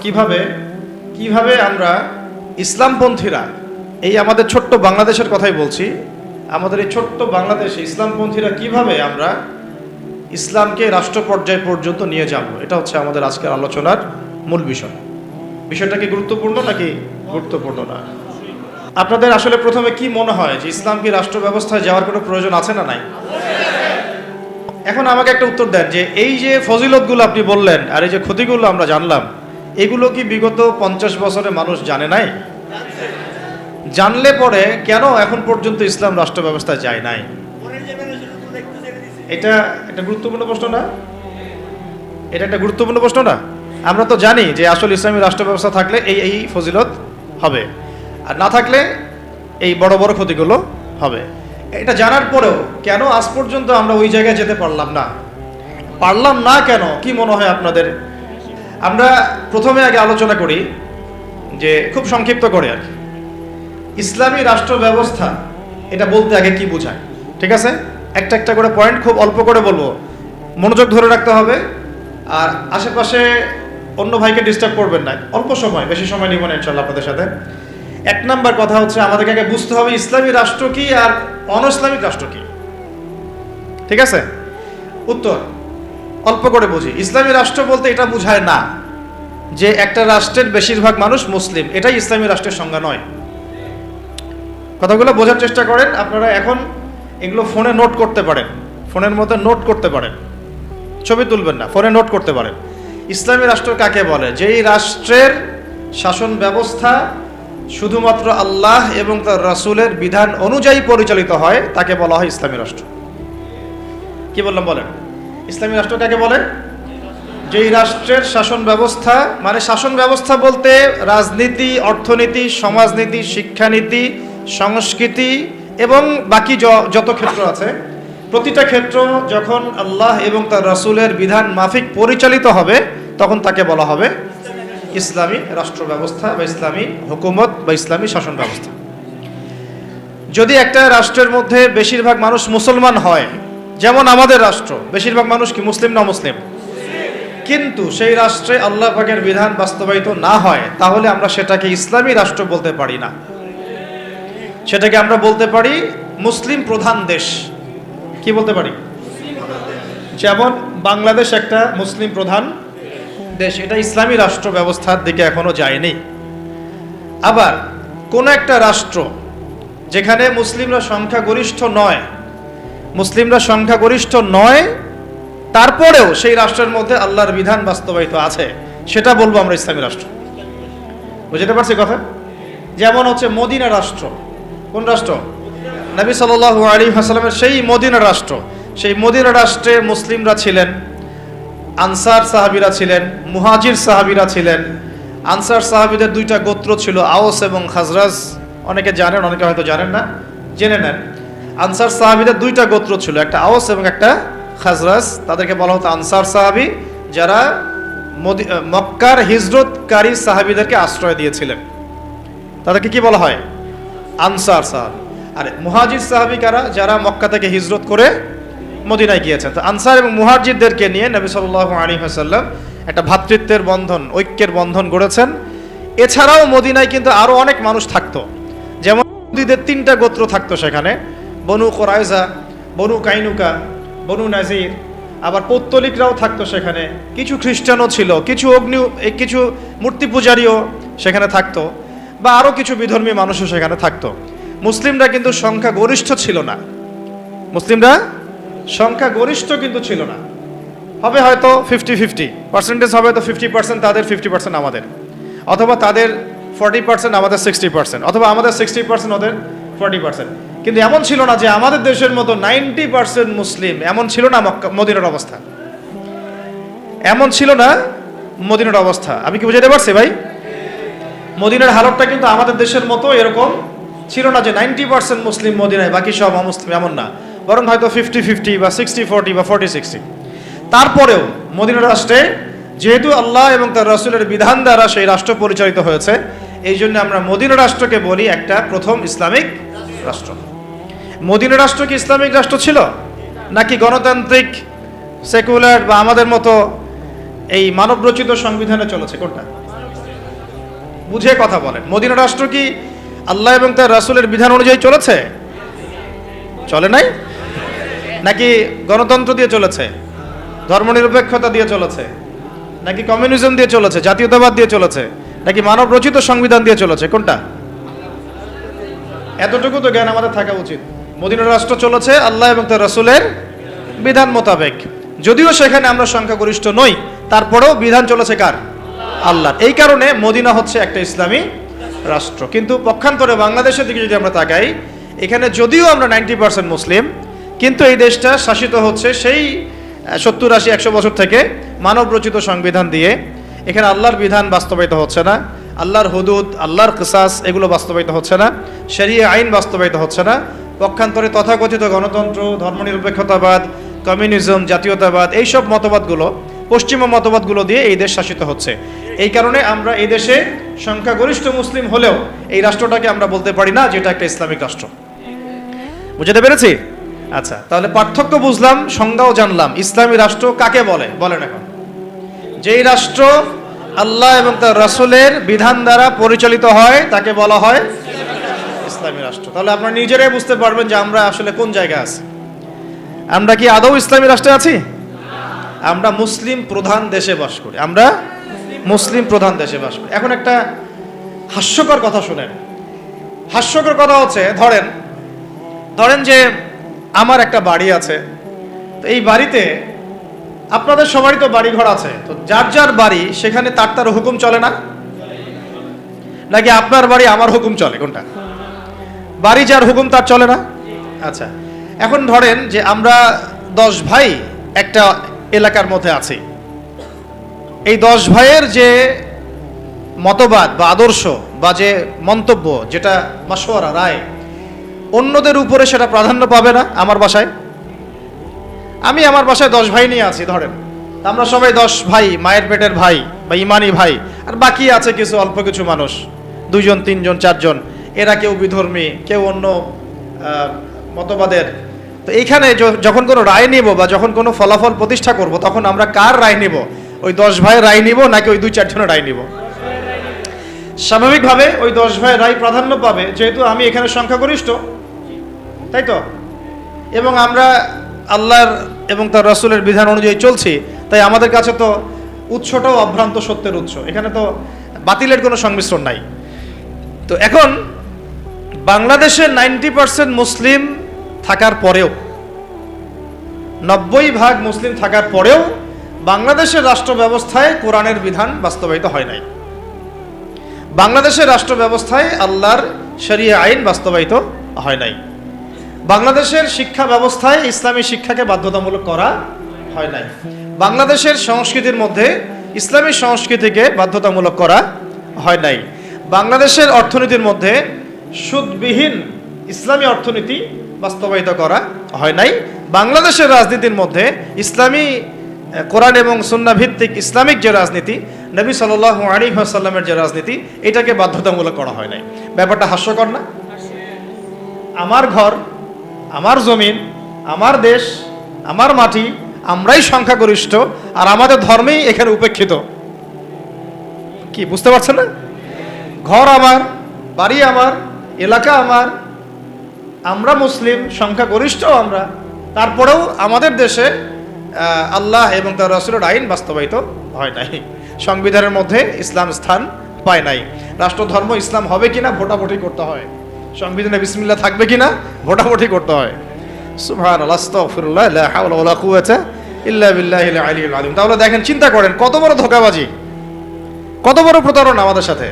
কিভাবে কিভাবে আমরা ইসলামপন্থীরা এই আমাদের ছোট্ট বাংলাদেশের কথাই বলছি, আমাদের এই ছোট্ট বাংলাদেশে ইসলামপন্থীরা কিভাবে আমরা ইসলামকে রাষ্ট্র পর্যায় পর্যন্ত নিয়ে যাব, এটা হচ্ছে আমাদের আজকের আলোচনার মূল বিষয়। বিষয়টা কি গুরুত্বপূর্ণ নাকি গুরুত্বপূর্ণ না? আপনাদের আসলে প্রথমে কি মনে হয় যে ইসলাম কি রাষ্ট্র ব্যবস্থায় যাওয়ার কোনো প্রয়োজন আছে না নাই? এখন আমাকে একটা উত্তর দেন যে এই যে ফজিলতগুলো আপনি বললেন আর এই যে ক্ষতিগুলো আমরা জানলাম, এগুলো কি বিগত 50 বছরে মানুষ জানে নাই? জানলে পরে কেন এখন পর্যন্ত ইসলাম রাষ্ট্র ব্যবস্থায় যায় নাই? এটা একটা গুরুত্বপূর্ণ প্রশ্ন না? এটা একটা গুরুত্বপূর্ণ প্রশ্ন না? আমরা তো জানি যে আসলে ইসলামী রাষ্ট্র ব্যবস্থা থাকলে এই এই ফজিলত হবে, আর না থাকলে এই বড় বড় ক্ষতিগুলো হবে। এটা জানার পরেও কেন আজ পর্যন্ত আমরা ওই জায়গায় যেতে পারলাম না কেন? কি মনে হয় আপনাদের? আমরা প্রথমে আগে আলোচনা করি যে খুব সংক্ষিপ্ত করে আর কি, ইসলামী রাষ্ট্র ব্যবস্থা এটা বলতে আগে কি বোঝায়, ঠিক আছে? একটা একটা করে পয়েন্ট খুব অল্প করে বলবো, মনোযোগ ধরে রাখতে হবে, আর আশেপাশে অন্য ভাইকে ডিস্টার্ব করবেন না। অল্প সময়, বেশি সময় নিব না ইনশাআল্লাহ আপনাদের সাথে। এক নাম্বার কথা হচ্ছে আমাদেরকে আগে বুঝতে হবে ইসলামী রাষ্ট্র কি আর অন ইসলামিক রাষ্ট্র কি, ঠিক আছে? উত্তর অল্প করে বুঝি। ইসলামী রাষ্ট্র বলতে এটা বোঝায় না যে একটা রাষ্ট্রের বেশিরভাগ মানুষ মুসলিম, এটাই ইসলামী রাষ্ট্রের সংজ্ঞা নয়। কথাগুলো বোঝার চেষ্টা করেন। আপনারা এখন এগুলো ফোনে নোট করতে পারেন, ফোনের মধ্যে নোট করতে পারেন, ছবি তুলবেন না, ফোনে নোট করতে পারেন। ইসলামী রাষ্ট্র কাকে বলে? যেই রাষ্ট্রের শাসন ব্যবস্থা শুধুমাত্র আল্লাহ এবং তার রাসূলের বিধান অনুযায়ী পরিচালিত হয় তাকে বলা হয় ইসলামী রাষ্ট্র। কি বললাম বলেন? ইসলামী রাষ্ট্র কাকে বলে? যেই রাষ্ট্রের শাসন ব্যবস্থা, মানে শাসন ব্যবস্থা বলতে রাজনীতি, অর্থনীতি, সমাজনীতি, শিক্ষানীতি, সংস্কৃতি এবং বাকি যত ক্ষেত্র আছে, প্রতিটা ক্ষেত্র যখন আল্লাহ এবং তার রাসূলের বিধান মাফিক পরিচালিত হবে তখন তাকে বলা হবে ইসলামী রাষ্ট্র ব্যবস্থা বা ইসলামী হুকুমত বা ইসলামী শাসন ব্যবস্থা। যদি একটা রাষ্ট্রের মধ্যে বেশিরভাগ মানুষ মুসলমান হয়, যেমন আমাদের রাষ্ট্র, বেশিরভাগ মানুষ কি মুসলিম না মুসলিম? কিন্তু সেই রাষ্ট্রে আল্লাহ পাকের বিধান বাস্তবায়িত না হয়, তাহলে আমরা সেটাকে ইসলামী রাষ্ট্র বলতে পারি না, সেটাকে আমরা বলতে পারি মুসলিম প্রধান দেশ। কি বলতে পারি? যেমন বাংলাদেশ একটা মুসলিম প্রধান দেশ, এটা ইসলামী রাষ্ট্র ব্যবস্থার দিকে এখনো যায়নি। আবার কোন একটা রাষ্ট্র যেখানে মুসলিমরা সংখ্যাগরিষ্ঠ নয়, তারপরেও সেই রাষ্ট্রের মধ্যে আল্লাহর বিধান বাস্তবায়িত আছে, সেটা বলবো আমরা ইসলামী রাষ্ট্র। বুঝতে পারছি কথা? যেমন হচ্ছে মদিনা রাষ্ট্র। কোন রাষ্ট্র? নবী সাল্লাল্লাহু আলাইহি ওয়াসাল্লামের সেই মদিনা রাষ্ট্র। সেই মদিনা রাষ্ট্রে মুসলিমরা ছিলেন, আনসার সাহাবীরা ছিলেন, মুহাজির সাহাবীরা ছিলেন। আনসার সাহাবীদের দুইটা গোত্র ছিল, আওস এবং খাজরাজ। অনেকে জানেন, অনেকে হয়তো জানেন না, জেনে নেন। আনসার সাহাবীদের দুইটা গোত্র ছিল, একটা আওস এবং একটা খাজরাজ। তাদেরকে বলা হতো আনসার সাহাবী, যারা মক্কার হিজরতকারী সাহাবীদেরকে আশ্রয় দিয়েছিলেন, তাদেরকে কি বলা হয়? আনসার সাহাবী। আর মুহাজির সাহাবী কারা? যারা মক্কা থেকে হিজরত করে মদিনায় গিয়েছেন। তো আনসার এবং মুহাজিরদেরকে নিয়ে নবী সাল্লাল্লাহু আলাইহি ওয়াসাল্লাম একটা ভ্রাতৃত্বের বন্ধন, ঐক্যের বন্ধন গড়েছেন। এছাড়াও মদিনায় কিন্তু আরো অনেক মানুষ থাকতো, যেমন ইহুদীদের 3টা গোত্র থাকতো সেখানে, বনু কুরাইজা, বনু কাইনুকা, বনু নাজির। আবার পৌত্তলিকরাও থাকতো সেখানে, কিছু খ্রিস্টানও ছিল, কিছু মূর্তি পূজারীও সেখানে থাকতো, বা আরো কিছু বিধর্মী মানুষও সেখানে থাকতো। মুসলিমরা কিন্তু সংখ্যাগরিষ্ঠ ছিল না, মুসলিমরা সংখ্যাগরিষ্ঠ কিন্তু ছিল না। হবে হয়তো 50-50 পার্সেন্টেজ, হবে তো 50% তাদের, 50% আমাদের, অথবা তাদের 40% আমাদের 60%, অথবা আমাদের 60% ওদের 40%। কিন্তু এমন ছিল না যে আমাদের দেশের মতো 90% মুসলিম, এমন ছিল না মদিনার অবস্থা, এমন ছিল না মদিনার অবস্থা। আমি কি বুঝাতে পারছি ভাই? মদিনার হালতটা কিন্তু আমাদের দেশের মতো এরকম ছিল না যে 90% মুসলিম মদিনায়, বাকি সব অমুসলিম, এমন না। বরং হয়তো 50-50 বা 60-40 বা 40-60। তারপরেও মদিনা রাষ্ট্রে যেহেতু আল্লাহ এবং তার রাসূলের বিধান দ্বারা সেই রাষ্ট্র পরিচালিত হয়েছে, এই জন্য আমরা মদিনা রাষ্ট্রকে বলি একটা প্রথম ইসলামিক রাষ্ট্র। মদিনা রাষ্ট্র কি ইসলামিক রাষ্ট্র ছিল নাকি গণতান্ত্রিক, সেকুলার বা আমাদের মতো এই মানবরচিত সংবিধানে চলেছে? কোনটা? বুঝে কথা বলেন। মদিনা রাষ্ট্র কি আল্লাহ এবং তার রাসূলের বিধান অনুযায়ী চলেছে? চলে নাই? নাকি গণতন্ত্র দিয়ে চলেছে, ধর্মনিরপেক্ষতা দিয়ে চলেছে, নাকি কমিউনিজম দিয়ে চলেছে, জাতীয়তাবাদ দিয়ে চলেছে, নাকি মানব রচিত সংবিধান দিয়ে চলেছে? কোনটা? এতটুকু তো জ্ঞান আমাদের থাকা উচিত। মদিনা রাষ্ট্র চলেছে আল্লাহ এবং তার রাসূলের বিধান মোতাবেক। যদিও সেখানে আমরা সংখ্যাগরিষ্ঠ নই, তারপরেও বিধান চলেছে কার? আল্লাহর। এই কারণে মদিনা হচ্ছে একটা ইসলামী রাষ্ট্র। কিন্তু পক্ষান্তরে বাংলাদেশের দিকে যদি আমরা তাকাই, এখানে যদিও আমরা 90% মুসলিম, কিন্তু এই দেশটা শাসিত হচ্ছে সেই 70, 80, 100 বছর থেকে মানব রচিত সংবিধান দিয়ে। এখানে আল্লাহর বিধান বাস্তবায়িত হচ্ছে না, আল্লাহর হুদুদ, আল্লাহর কিসাস এগুলো বাস্তবায়িত হচ্ছে না, শরিয়া আইন বাস্তবায়িত হচ্ছে না। পক্ষান্তরে তথাকথিত গণতন্ত্র, ধর্মনিরপেক্ষতাবাদ, কমিউনিজম, জাতীয়তাবাদ এইসব মতবাদগুলো, পশ্চিমা মতবাদগুলো দিয়ে এই দেশ শাসিত হচ্ছে। এই কারণে আমরা এই দেশে সংখ্যাগরিষ্ঠ মুসলিম হলেও এই রাষ্ট্রটাকে আমরা বলতে পারি না যেটা একটা ইসলামিক রাষ্ট্র। বুঝতে পেরেছি? আচ্ছা, তাহলে পার্থক্য বুঝলাম, সংজ্ঞাও জানলাম। ইসলামী রাষ্ট্র কাকে বলে? বলেন এখন। যেই রাষ্ট্র আল্লাহ এবং তার রাসূলের বিধান দ্বারা পরিচালিত হয় তাকে বলা হয় ইসলামী রাষ্ট্র। তাহলে আপনারা নিজেরাই বুঝতে পারবেন যে আমরা আসলে কোন জায়গায় আছি। আমরা কি আদৌ ইসলামী রাষ্ট্রে আছি? আমরা মুসলিম প্রধান দেশে বাস করি। আমরা মুসলিম প্রধান দেশে বাস করি। এখন একটা হাস্যকর কথা শুনেন। হাস্যকর কথা হচ্ছে, ধরেন যে আমার একটা বাড়ি আছে, তো এই বাড়িতে আপনাদের সবারই তো বাড়ি ঘর আছে, তো যার যার বাড়ি সেখানে তার হুকুম চলে না? নাকি আপনার বাড়ি আমার হুকুম চলে? কোনটা? বাড়ি যার হুকুম তার চলে না? আচ্ছা, এখন ধরেন যে আমরা 10 ভাই একটা এলাকার মধ্যে আছি। এই 10 ভাইয়ের যে মতবাদ বা আদর্শ বা যে মন্তব্য, যেটা মাশওয়ারা, রায়, অন্যদের উপরে সেটা প্রাধান্য পাবে না। আমার বাসায়, আমি আমার বাসায় 10 ভাই নিয়ে আছি, ধরেন আমরা সবাই 10 ভাই, মায়ের পেটের ভাই বা ইমানি ভাই, আর বাকি আছে কিছু অল্প কিছু মানুষ, 2 জন 3 জন 4 জন, এরা কেউ বিধর্মী, কেউ অন্য মতবাদের। তো এইখানে যখন কোনো রায় নিব বা যখন কোনো ফলাফল প্রতিষ্ঠা করব, তখন আমরা কার রায় নিব? ওই 10 ভাইয়ের রায় নিব নাকি ওই 2-4 জনের রায় নিব? স্বাভাবিকভাবে ওই 10 ভাইয়ের রায় প্রাধান্য পাবে, যেহেতু আমি এখানে সংখ্যাগরিষ্ঠ, তাই তো? এবং আমরা আল্লাহর এবং তার রাসূলের বিধান অনুযায়ী চলছি, তাই আমাদের কাছে তো উৎসটাও অভ্রান্ত সত্যের উৎস, এখানে তো বাতিলের কোনো সংমিশ্রণ নাই। তো এখন বাংলাদেশের 90% মুসলিম থাকার পরেও, 90% মুসলিম থাকার পরেও বাংলাদেশের রাষ্ট্র ব্যবস্থায় কোরআনের বিধান বাস্তবায়িত হয় নাই। বাংলাদেশের রাষ্ট্র ব্যবস্থায় আল্লাহর শরিয়া আইন বাস্তবায়িত হয় নাই। বাংলাদেশের শিক্ষা ব্যবস্থায় ইসলামী শিক্ষাকে বাধ্যতামূলক করা হয় নাই। বাংলাদেশের সংস্কৃতির মধ্যে ইসলামী সংস্কৃতিকে বাধ্যতামূলক করা হয় নাই। বাংলাদেশের অর্থনীতির মধ্যে সুদবিহীন ইসলামী অর্থনীতি বাস্তবায়িত করা হয় নাই। বাংলাদেশের রাজনীতির মধ্যে ইসলামী কোরআন এবং সুন্নাহ ভিত্তিক ইসলামিক যে রাজনীতি, নবী সাল্লাল্লাহু আলাইহি ওয়াসাল্লামের যে রাজনীতি, এটাকে বাধ্যতামূলক করা হয় নাই। ব্যাপারটা হাস্যকর না? আমার ঘর, আমার জমিন, আমার দেশ, আমার মাটি, আমরাই সংখ্যাগরিষ্ঠ, আর আমাদের ধর্মেই এখানে উপেক্ষিত। কি বুঝতে পারছেন না? ঘর আমার, বাড়ি আমার, এলাকা আমার, আমরা মুসলিম, সংখ্যাগরিষ্ঠ আমরা, তারপরেও আমাদের দেশে আল্লাহ এবং তার রাসূলের আইন বাস্তবায়িত হয় নাই। সংবিধানের মধ্যে ইসলাম স্থান পায় নাই। রাষ্ট্রধর্ম ইসলাম হবে কিনা ভোটাভুটি করতে হয়, সংবিধানে বিসমিল্লাহ থাকবে কিনা ভোটাভুটি করতে হয়। সুবহানাল্লাহ, আস্তাগফিরুল্লাহ, লা হাওলা ওয়ালা কুওয়াতা ইল্লা বিল্লাহিল আলিয়্যিল আযীম। তাহলে দেখেন, চিন্তা করেন কত বড় ধোঁকাবাজি, কত বড় প্রতারণা আমাদের সাথে।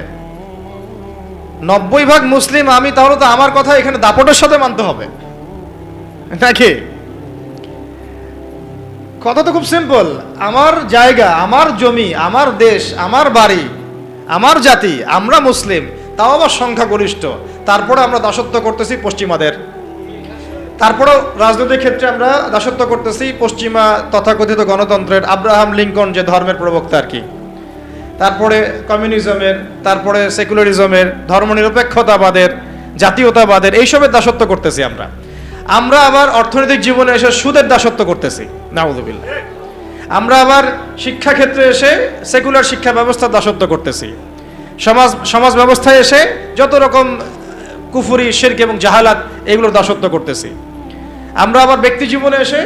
90% মুসলিম আমি, তাহলে তো আমার কথা এখানে দাপটের সাথে মানতে হবে নাকি? কথা তো খুব সিম্পল। আমার জায়গা, আমার জমি, আমার দেশ, আমার বাড়ি, আমার জাতি, আমরা মুসলিম, তাও আবার সংখ্যাগরিষ্ঠ, তারপরে আমরা দাসত্ব করতেছি পশ্চিমাদের। তারপরেও রাজনৈতিক ক্ষেত্রে আমরা দাসত্ব করতেছি পশ্চিমা তথাকথিত গণতন্ত্রের, আব্রাহাম লিঙ্কন যে ধর্মের প্রবক্তা আর কি, তারপরে কমিউনিজমের, তারপরে সেকুলারিজমের, ধর্মনিরপেক্ষতাবাদের, জাতীয়তাবাদের, এইসবের দাসত্ব করতেছি আমরা। আমরা আবার অর্থনৈতিক জীবনে এসে সুদের দাসত্ব করতেছি, নাউযুবিল্লাহ। আমরা আবার শিক্ষাক্ষেত্রে এসে সেকুলার শিক্ষা ব্যবস্থার দাসত্ব করতেছি। সমাজ ব্যবস্থায় এসে যত রকম কুফরি, শিরক এবং জাহালাত এগুলোর দাসত্ব করতেছি। আমরা আবার ব্যক্তি জীবনে এসে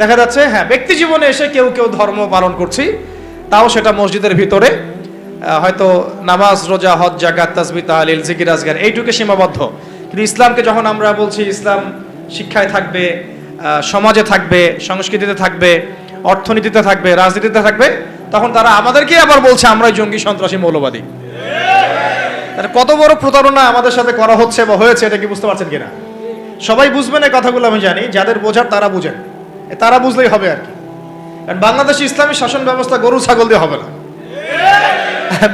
দেখা যাচ্ছে ব্যক্তি জীবনে এসে কেউ কেউ ধর্ম পালন করছি, তাও সেটা মসজিদের ভিতরে হয়তো নামাজ, রোজা, হজ, যাকাত, তাসবিহ, তাহলিল, জিকির, আজকার এইটুকু সীমাবদ্ধ। কিন্তু ইসলামকে যখন আমরা বলছি ইসলাম শিক্ষায় থাকবে, সমাজে থাকবে, সংস্কৃতিতে থাকবে, অর্থনীতিতে থাকবে, রাজনীতিতে থাকবে, তখন তারা আমাদেরকে আবার বলছে আমরাই জঙ্গি, সন্ত্রাসী, মৌলবাদী। কত বড় প্রতারণা আমাদের সাথে করা হচ্ছে বা হয়েছে, এটা কি বুঝতে পারছেন কিনা? সবাই বুঝবেন এই কথাগুলো, আমি জানি। যাদের বোঝার তারা বুঝেন, তারা বুঝলেই হবে আর কি। কারণ বাংলাদেশে ইসলামী শাসন ব্যবস্থা গরু ছাগল দিয়ে হবে না।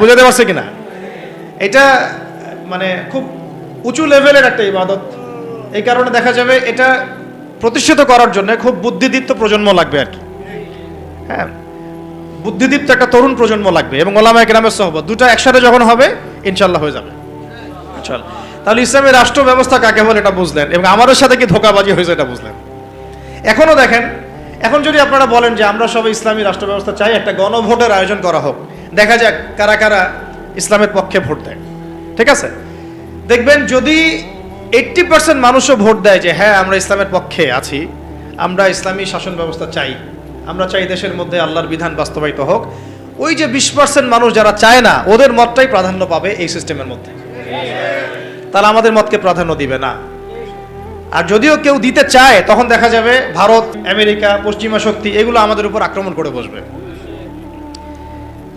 বুঝাতে পারছে কিনা? এটা মানে খুব উঁচু লেভেলের একটা ইবাদত। এই কারণে দেখা যাবে এটা প্রতিষ্ঠিত করার জন্য খুব বুদ্ধিদীপ্ত প্রজন্ম লাগবে আর কি। বুদ্ধিদীপ্ত একটা তরুণ প্রজন্ম লাগবে এবং ওলামায়ে কেরামের সোহবত, দুটো একসাথে যখন হবে ইনশাল্লাহ হয়ে যাবে। চল, তাহলে ইসলামের রাষ্ট্র ব্যবস্থা কাকে বলে এটা বুঝলেন, এবং আমাদের সাথে কি ধোঁকাবাজি হয়েছে এটা বুঝলেন। এখনো দেখেন, এখন যদি আপনারা বলেন যে আমরা সবাই ইসলামী রাষ্ট্র ব্যবস্থা চাই, একটা গণভোটের আয়োজন করা হোক, দেখা যাক কারা কারা ইসলামের পক্ষে ভোট দেয়। ঠিক আছে, দেখবেন যদি 80% মানুষও ভোট দেয় যে হ্যাঁ আমরা ইসলামের পক্ষে আছি, আমরা ইসলামী শাসন ব্যবস্থা চাই, আমরা চাই দেশের মধ্যে আল্লাহর বিধান বাস্তবায়িত হোক, ওই যে 20% মানুষ যারা চায় না, ওদের মতটাই প্রাধান্য পাবে এই সিস্টেমের মধ্যে। তাহলে আমাদের মতকে প্রাধান্য দিবে না। আর যদিও কেউ দিতে চায়, তখন দেখা যাবে ভারত, আমেরিকা, পশ্চিমা শক্তি এগুলো আমাদের উপর আক্রমণ করে বসবে।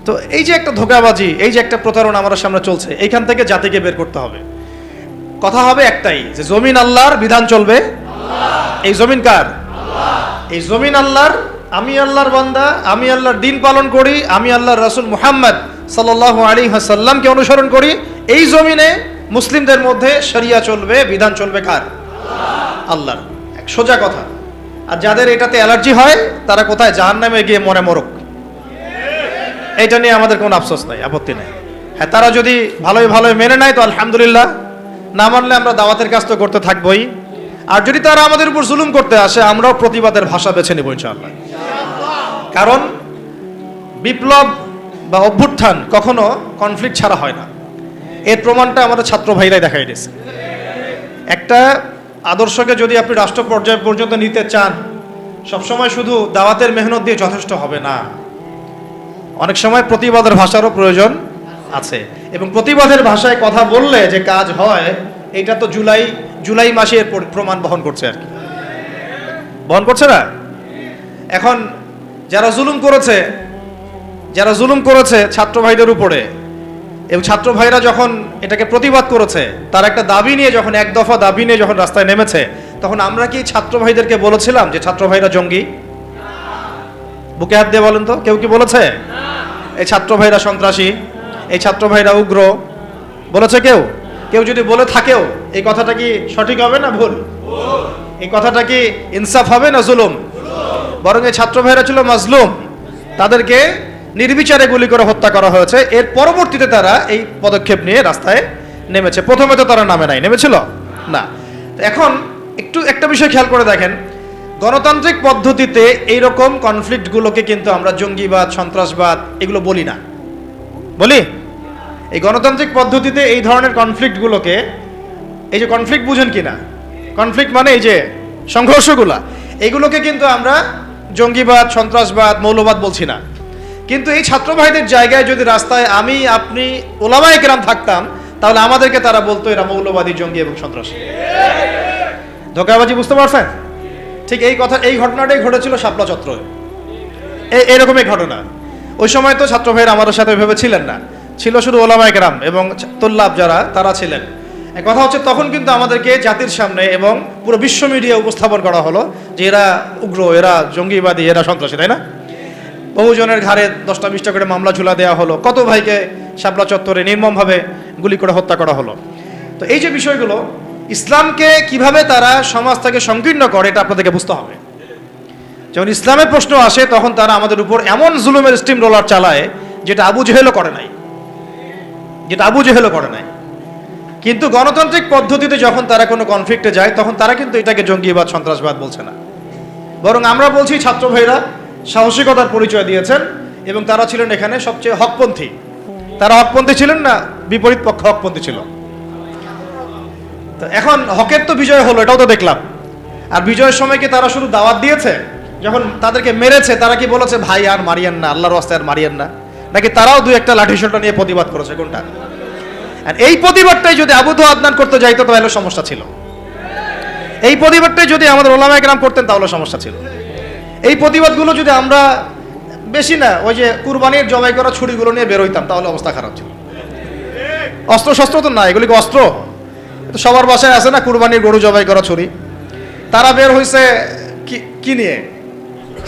তো এই যে একটা ধোঁকাবাজি, এই যে একটা প্রতারণা আমাদের সামনে চলছে, এইখান থেকে জাতিকে বের করতে হবে। কথা হবে একটাই, যে জমিন আল্লাহর, বিধান চলবে। এই জমিন কার? এই জমিন আল্লাহর। আমি আল্লাহর বান্দা, আমি আল্লাহর দিন পালন করি, আমি আল্লাহর রাসূল মুহাম্মদ সাল্লাল্লাহু আলাইহি ওয়াসাল্লামকে অনুসরণ করি। এই জমিনে মুসলিমদের মধ্যে শরিয়া চলবে, বিধান চলবে কার? আল্লাহর। সোজা কথা। আর যাদের এটাতে অ্যালার্জি হয় তারা কোথায়? জাহান্নামে গিয়ে মরে মরক। এইটা নিয়ে আমাদের কোনো আফসোস নাই, আপত্তি নাই। হ্যাঁ, তারা যদি ভালোই ভালোই মেনে নেয় তো আলহামদুলিল্লাহ, না মানলে আমরা দাওয়াতের কাজ তো করতে থাকবোই। আর যদি তারা আমাদের উপর জুলুম করতে আসে, আমরাও প্রতিবাদের ভাষা বেছে নেব ইনশাআল্লাহ। কারণ বিপ্লব বা অভ্যুত্থান কখনো কনফ্লিক্ট ছাড়া হয় না। এর প্রমাণটা আমাদের ছাত্র ভাইরাই দেখাই দিয়েছে। একটা আদর্শকে যদি আপনি রাষ্ট্র পর্যায় পর্যন্ত নিতে চান, সবসময় শুধু দাওয়াতের মেহনত দিয়ে যথেষ্ট হবে না। অনেক সময় প্রতিবাদের ভাষারও প্রয়োজন আছে, এবং প্রতিবাদের ভাষায় কথা বললে যে কাজ হয়, এটা তো জুলাই মাসে এর প্রমাণ বহন করছে আর কি। বহন করছে না? এখন যারা জুলুম করেছে ছাত্র ভাইদের উপরে, এবং ছাত্র ভাইরা যখন এটাকে প্রতিবাদ করেছে, তার একটা দাবি নিয়ে যখন, এক দফা দাবি নিয়ে যখন রাস্তায় নেমেছে, তখন আমরা কি ছাত্র ভাইদেরকে বলেছিলাম যে ছাত্র ভাইরা জঙ্গি? বুকে হাত দিয়ে বলেন তো, কেউ কি বলেছে এই ছাত্র ভাইরা সন্ত্রাসী, এই ছাত্র ভাইরা উগ্র? বলেছে কেউ? কেউ যদি বলে থাকেও, এই কথাটা কি সঠিক হবে না ভুল? এই কথাটা কি ইনসাফ হবে না জুলুম? বরং এই ছাত্র ভাইরা ছিল মাজলুম, তাদেরকে নির্বিচারে গুলি করে হত্যা করা হয়েছে। এর পরবর্তীতে তারা এই পদক্ষেপ নিয়ে রাস্তায় নেমেছে। প্রথমে তো তারা নামে নাই, নেমেছিল না। এখন একটা বিষয় খেয়াল করে দেখেন, গণতান্ত্রিক পদ্ধতিতে এইরকম কনফ্লিক্টগুলোকে কিন্তু আমরা জঙ্গিবাদ, সন্ত্রাসবাদ এগুলো বলি না। বলি? এই গণতান্ত্রিক পদ্ধতিতে এই ধরনের কনফ্লিক্টগুলোকে, এই যে কনফ্লিক্ট বুঝেন কিনা, কনফ্লিক্ট মানে এই যে সংঘর্ষগুলা, এগুলোকে কিন্তু আমরা জঙ্গিবাদ, সন্ত্রাসবাদ, মৌলবাদ বলছি না। কিন্তু এই ছাত্র ভাইদের জায়গায় যদি রাস্তায় আমি, আপনি, ওলামায়ে কেরাম থাকতাম, তাহলে আমাদেরকে তারা বলতো এরা মৌলবাদী, জঙ্গি এবং সন্ত্রাসী। ধোঁকাবাজি বুঝতে পারছেন? ঠিক এই ঘটনাটাই ঘটেছিল শাপলা চত্বরে। এইরকমই ঘটনা। ওই সময় তো ছাত্র ভাইয়ের আমাদের সাথে ওইভাবে ছিলেন না, ছিল শুধু ওলামায়ে কেরাম এবং তুল্লাব যারা, তারা ছিলেন। কথা হচ্ছে, তখন কিন্তু আমাদেরকে জাতির সামনে এবং পুরো বিশ্ব মিডিয়া উপস্থাপন করা হলো যে এরা উগ্র, এরা জঙ্গিবাদী, এরা সন্ত্রাসী, তাই না? বহুজনের ঘাড়ে 10টা-20টা করে মামলা ঝুলা দেওয়া হলো, কত ভাইকে শাপলা চত্বরে নির্মমভাবে গুলি করে হত্যা করা হলো। তো এই যে বিষয়গুলো, ইসলামকে কিভাবে তারা সমাজ থেকে সংকীর্ণ করে, এটা আপনাদেরকে বুঝতে হবে। যখন ইসলামের প্রশ্ন আসে, তখন তারা আমাদের উপর এমন জুলুমের স্টিম রোলার চালায় যেটা আবু জেহেলও করে নাই। কিন্তু গণতান্ত্রিক পদ্ধতিতে যখন তারা কোনো কনফ্লিক্টে যায়, তখন তারা কিন্তু এটাকে জঙ্গিবাদ, সন্ত্রাসবাদ বলছে না। বরং আমরা বলছি ছাত্র ভাইরা সাহসিকতার পরিচয় দিয়েছেন, এবং তারা ছিলেন এখানে সবচেয়ে হকপন্থী। তারা হকপন্থী ছিলেন না বিপরীত পক্ষ হকপন্থী ছিল। তো এখন হকের তো বিজয় হলো, এটাও তো দেখলাম। আর বিজয়ের সময় কি তারা শুধু দাওয়াত দিয়েছে? যখন তাদেরকে মেরেছে তারা কি বলেছে ভাই আর মারিয়েন না, আল্লাহর রাস্তায় আর মারিয়েন না? নাকি তারাও দুই একটা লাঠি সোটা নিয়ে প্রতিবাদ করেছে? কোনটা? আর এই প্রতিবাদটাই যদি আবু দো আদনান করতে যাইতো তাহলে সমস্যা ছিল। এই প্রতিবাদটাই যদি আমাদের ওলামায়ে কেরাম করতেন তাহলে সমস্যা ছিল। এই প্রতিবাদগুলো যদি আমরা বেশি না ওই যে কুরবানির জবাই করা ছুরিগুলো নিয়ে বের হইতাম তাহলে অবস্থা খারাপ ছিল। অস্ত্র শস্ত্র তো না, এগুলি কি অস্ত্র? তো সবার বাসায় আছে না কুরবানির গরু জবাই করা ছুরি। তারা বের হয়েছে কি নিয়ে?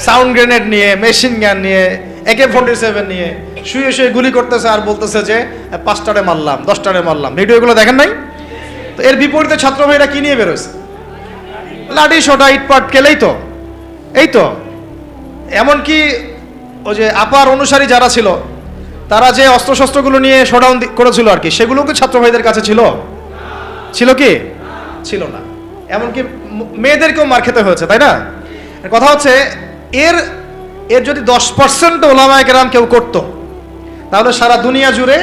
সাউন্ড গ্রেনেড নিয়ে, মেশিন গান নিয়ে, AK-47 নিয়ে শুয়ে শুয়ে গুলি করতেছে আর বলতেছে যে 5টারে মারলাম, 10টারে মারলাম। ভিডিওগুলো দেখেন নাই? তো এর বিপরীতে ছাত্র ভাইরা কি নিয়ে বেরোছে? লাঠি সোটা ইটপাট কেলেই তো। এই তো এমনকি ওই যে আপার অনুসারী যারা ছিল তারা যে অস্ত্রশস্ত্রগুলো নিয়ে শোডাউন করেছিল আর কি, সেগুলো কি ছাত্র ভাইদের কাছে ছিল? ছিল কি? ছিল না। এমনকি মেয়েদেরকেও মার খেতে হয়েছে, তাই না? কথা হচ্ছে এর যদি 10% ওলামায়ে কেরাম কেউ করতো তাহলে সারা দুনিয়া জুড়ে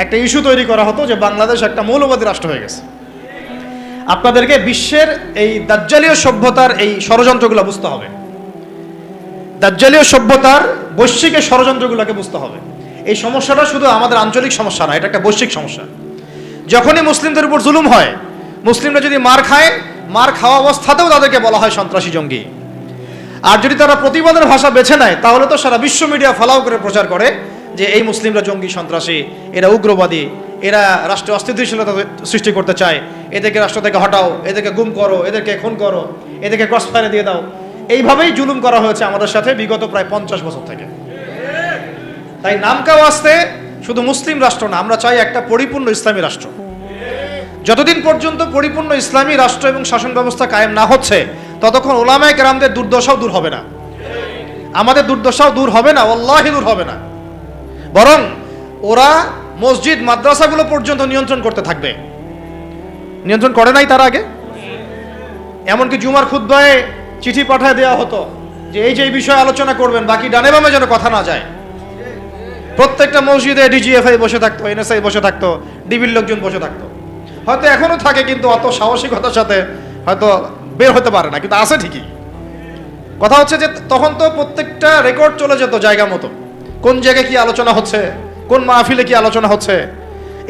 একটা ইস্যু তৈরি করা হতো যে বাংলাদেশ একটা মৌলবাদী রাষ্ট্র হয়ে গেছে। আপনাদেরকে বিশ্বের এই দাজ্জালীয় সভ্যতার এই ষড়যন্ত্রগুলো বুঝতে হবে। দাজ্জালীয় সভ্যতার বৈশ্বিক ষড়যন্ত্রগুলোকে বুঝতে হবে। এই সমস্যাটা শুধু আমাদের আঞ্চলিক সমস্যা না, এটা একটা বৈশ্বিক সমস্যা। যখনই মুসলিমদের উপর জুলুম হয়, মুসলিমরা যদি মার খায়, মার খাওয়া অবস্থাতেও তাদেরকে বলা হয় সন্ত্রাসী জঙ্গি। আর যদি তারা প্রতিবাদের ভাষা বেছে নেয় তাহলে তো সারা বিশ্ব মিডিয়া ফলাও করে প্রচার করে যে এই মুসলিমরা জঙ্গি, সন্ত্রাসী, এরা উগ্রবাদী, এরা রাষ্ট্রে অস্থিতিশীলতা সৃষ্টি করতে চায়, এদেরকে রাষ্ট্র থেকে হটাও, এদেরকে গুম করো, এদেরকে খুন করো, এদেরকে ক্রসফায়ারে দিয়ে দাও। এইভাবেই জুলুম করা হয়েছে আমাদের সাথে বিগত প্রায় 50 বছর থেকে। তাই নামকাও আসতে শুধু মুসলিম রাষ্ট্র না, আমরা চাই একটা পরিপূর্ণ ইসলামী রাষ্ট্র। যতদিন পর্যন্ত পরিপূর্ণ ইসলামী রাষ্ট্র এবং শাসন ব্যবস্থা কায়েম না হচ্ছে ততক্ষণ ওলামায়ে কেরামদের দুর্দশাও দূর হবে না, আমাদের দুর্দশাও দূর হবে না, ওয়াল্লাহি দূর হবে না। বরং ওরা মসজিদ মাদ্রাসাগুলো পর্যন্ত নিয়ন্ত্রণ করতে থাকবে। নিয়ন্ত্রণ করে নাই তার আগে? এমনকি জুমার খুতবায় চিঠি পাঠিয়ে দেওয়া হতো যে এই যে এই বিষয়ে আলোচনা করবেন, বাকি ডানে বামে যেন কথা না যায়। প্রত্যেকটা মসজিদে DGFI বসে থাকতো, NSI বসে থাকতো, ডিবির লোকজন বসে থাকতো। হয়তো এখনো থাকে কিন্তু অত সাহসিকতার সাথে হয়তো বের হতে পারে না, কিন্তু আছে ঠিকই। কথা হচ্ছে যে তখন তো প্রত্যেকটা রেকর্ড চলে যেত জায়গা মতো, কোন জায়গায় কি আলোচনা হচ্ছে, কোন মাহফিলে কি আলোচনা হচ্ছে।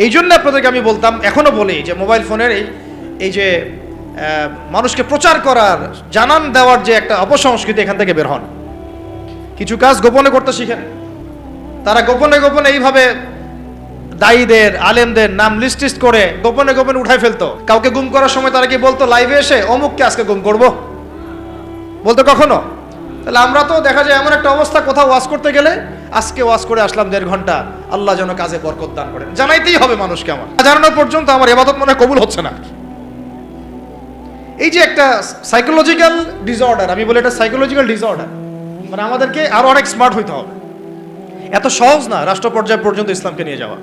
এই জন্য আপনাদেরকে আমি বলতাম, এখনো বলি যে মোবাইল ফোনের এই যে মানুষকে প্রচার করার, জানান দেওয়ার যে একটা অপসংস্কৃতি, এখান থেকে বের হন। কিছু কাজ গোপনে করতে শিখেন। তারা গোপনে গোপনে এইভাবে দায়ীদের, আলেমদের নাম লিস্ট করে গোপনে গোপনে উঠাই ফেলতো। কাউকে গুম করার সময় তারা কি বলতো লাইভে এসে অমুককে আজকে গুম করব? বলতো কখনো? তাহলে আমরা তো দেখা যায় এমন একটা অবস্থা, কোথাও ওয়াজ করতে গেলে আজকে ওয়াজ করে আসলাম 1.5 ঘন্টা, আল্লাহ যেন কাজে বরকত দান করেন, জানাইতেই হবে মানুষকে। আমার জানানোর পর্যন্ত আমার ইবাদত মনে কবুল হচ্ছে না। এই যে একটা সাইকোলজিক্যাল ডিসঅর্ডার, আমি বলি এটা সাইকোলজিক্যাল ডিসঅর্ডার। মানে আমাদেরকে আরো অনেক স্মার্ট হইতে হবে। এত সহজ না রাষ্ট্র পর্যায় পর্যন্ত ইসলামকে নিয়ে যাওয়া।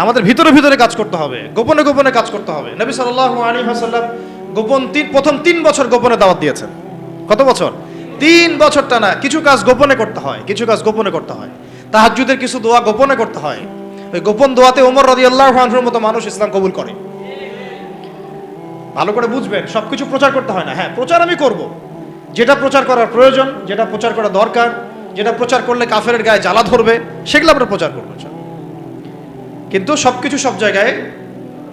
আমাদের ভিতরে ভিতরে কাজ করতে হবে, গোপনে গোপনে কাজ করতে হবে। নবী সাল্লাল্লাহু আলাইহি ওয়াসাল্লাম প্রথম 3 বছর গোপনে দাওয়াত দিয়েছেন। কত বছর? 3 বছর টানা। কিছু কাজ গোপনে করতে হয়, কিছু কাজ গোপনে করতে হয়। তাহাজ্জুদের কিছু দোয়া গোপনে করতে হয়। ওই গোপন দোয়াতে ওমর রাদিয়াল্লাহু আনহুর মতো মানুষ ইসলাম কবুল করে। ভালো করে বুঝবেন, সবকিছু প্রচার করতে হয় না। হ্যাঁ, প্রচার আমি করব, যেটা প্রচার করার প্রয়োজন, যেটা প্রচার করা দরকার, যেটা প্রচার করলে কাফেরের গায়ে জ্বালা ধরবে, সেগুলো আমরা প্রচার করবো। কিন্তু সবকিছু সব জায়গায়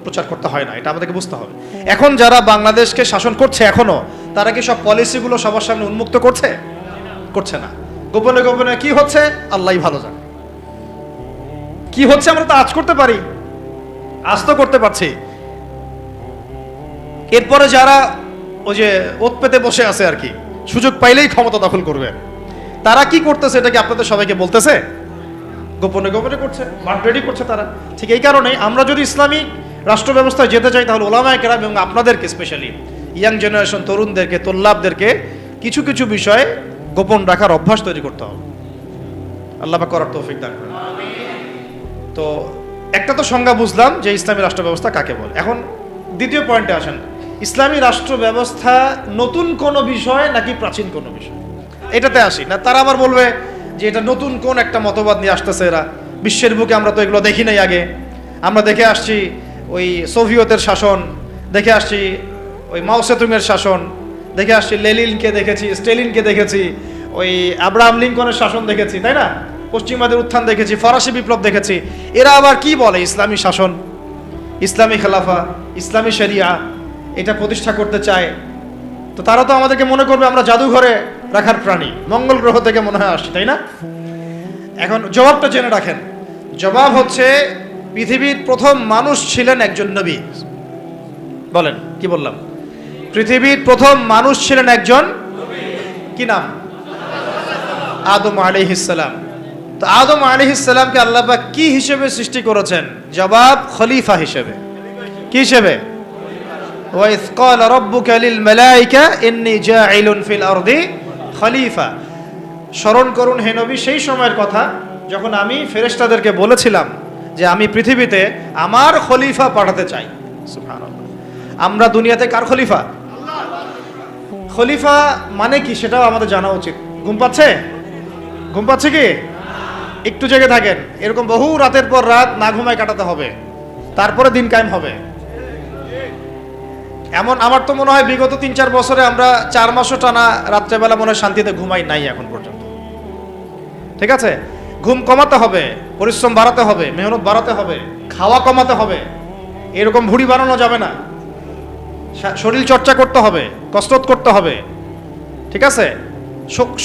প্রচার করতে হয় না, এটা আমাদেরকে বুঝতে হবে। এখন যারা বাংলাদেশকে শাসন করছে এখনো, তারা কি সব পলিসিগুলো সবার সামনে উন্মুক্ত করছে? করছে না। গোপনে গোপনে কি হচ্ছে আল্লাহই ভালো জানে। কি হচ্ছে আমরা তো আজ করতে পারি, আজ তো করতে পারছি। এরপরে যারা ওই যে ওত পেতে বসে আছে আর কি, সুযোগ পাইলেই ক্ষমতা দখল করবে, তারা কি করতেছে এটা কি আপনাদের সবাইকে বলতেছে? গোপনে গোপনে করছে, মাঠ রেডি করছে তারা। ঠিক এই কারণে আমরা যদি ইসলামিক রাষ্ট্র ব্যবস্থায় যেতে চাই তাহলে ওলামায়ে কেরাম এবং আপনাদেরকে, স্পেশালি ইয়াং জেনারেশন, তরুণদেরকে, তোল্লাবদেরকে কিছু কিছু বিষয়ে গোপন রাখার অভ্যাস তৈরি করতে হবে। আল্লাহ পাক করার তৌফিক দান করেন। তো একটা তো সংজ্ঞা বুঝলাম যে ইসলামী রাষ্ট্র ব্যবস্থা কাকে বলে। এখন দ্বিতীয় পয়েন্টে আসেন, ইসলামী রাষ্ট্র ব্যবস্থা নতুন কোনো বিষয় নাকি প্রাচীন কোনো বিষয়, এটাতে আসি না। তারা আবার বলবে যে এটা নতুন কোন একটা মতবাদ নিয়ে আসতেছে এরা, বিশ্বের বুকে আমরা তো এগুলো দেখি নাই আগে, আমরা দেখে আসছি ওই সোভিয়েতের শাসন, দেখে আসছি ওই মাও সেতুংয়ের শাসন, দেখে আসছি লেনিনকে দেখেছি, স্টেলিনকে দেখেছি, ওই আব্রাহাম লিঙ্কনের শাসন দেখেছি, তাই না? পশ্চিমাদের উত্থান দেখেছি, ফরাসি বিপ্লব দেখেছি। এরা আবার কি বলে ইসলামী শাসন, ইসলামী খেলাফা, ইসলামী শরিয়া এটা প্রতিষ্ঠা করতে চায়। তো তারা তো আমাদেরকে মনে করবে আমরা জাদুঘরে রাখার প্রাণী, মঙ্গল গ্রহ থেকে মনে হয় আসছি, তাই না? এখন জবাবটা জেনে রাখেন। জবাব হচ্ছে পৃথিবীর প্রথম মানুষ ছিলেন একজন নবী। বলেন কি বললাম? পৃথিবীর প্রথম মানুষ ছিলেন একজন, কি নাম? আদম আলাইহিস সালাম। তো আদম আলাইহিস সালামকে আল্লাহ পাক কি হিসেবে সৃষ্টি করেছেন? জবাব, খলিফা হিসেবে। কি হিসেবে? ওয়া ইয ক্বালা রাব্বুকা লিল মালায়েকা ইন্নী জাঈলুন ফিল আরদি খলিফা। স্মরণ করুন হে নবী সেই সময়ের কথা যখন আমি ফেরেশতাদেরকে বলেছিলাম যে আমি পৃথিবীতে আমার খলিফা পাঠাতে চাই। সুবহানাল্লাহ। আমরা দুনিয়াতে কার খলিফা? খলিফা মানে কি সেটাও আমাদের জানা উচিত। ঘুম পাচ্ছে? ঘুম পাচ্ছে কি? একটু জেগে থাকেন। এরকম বহু রাতের পর রাত না ঘুমায় কাটাতে হবে, তারপরে দিন কায়েম হবে। এমন আমার তো মনে হয় বিগত 3-4 বছরে আমরা 4 মাসও টানা রাত্রেবেলা মনে হয় শান্তিতে ঘুমাই নাই এখন পর্যন্ত। ঠিক আছে? ঘুম কমাতে হবে, পরিশ্রম বাড়াতে হবে, মেহনত বাড়াতে হবে, খাওয়া কমাতে হবে। এরকম ভুঁড়ি বানানো যাবে না। শরীর চর্চা করতে হবে, কসরত করতে হবে। ঠিক আছে?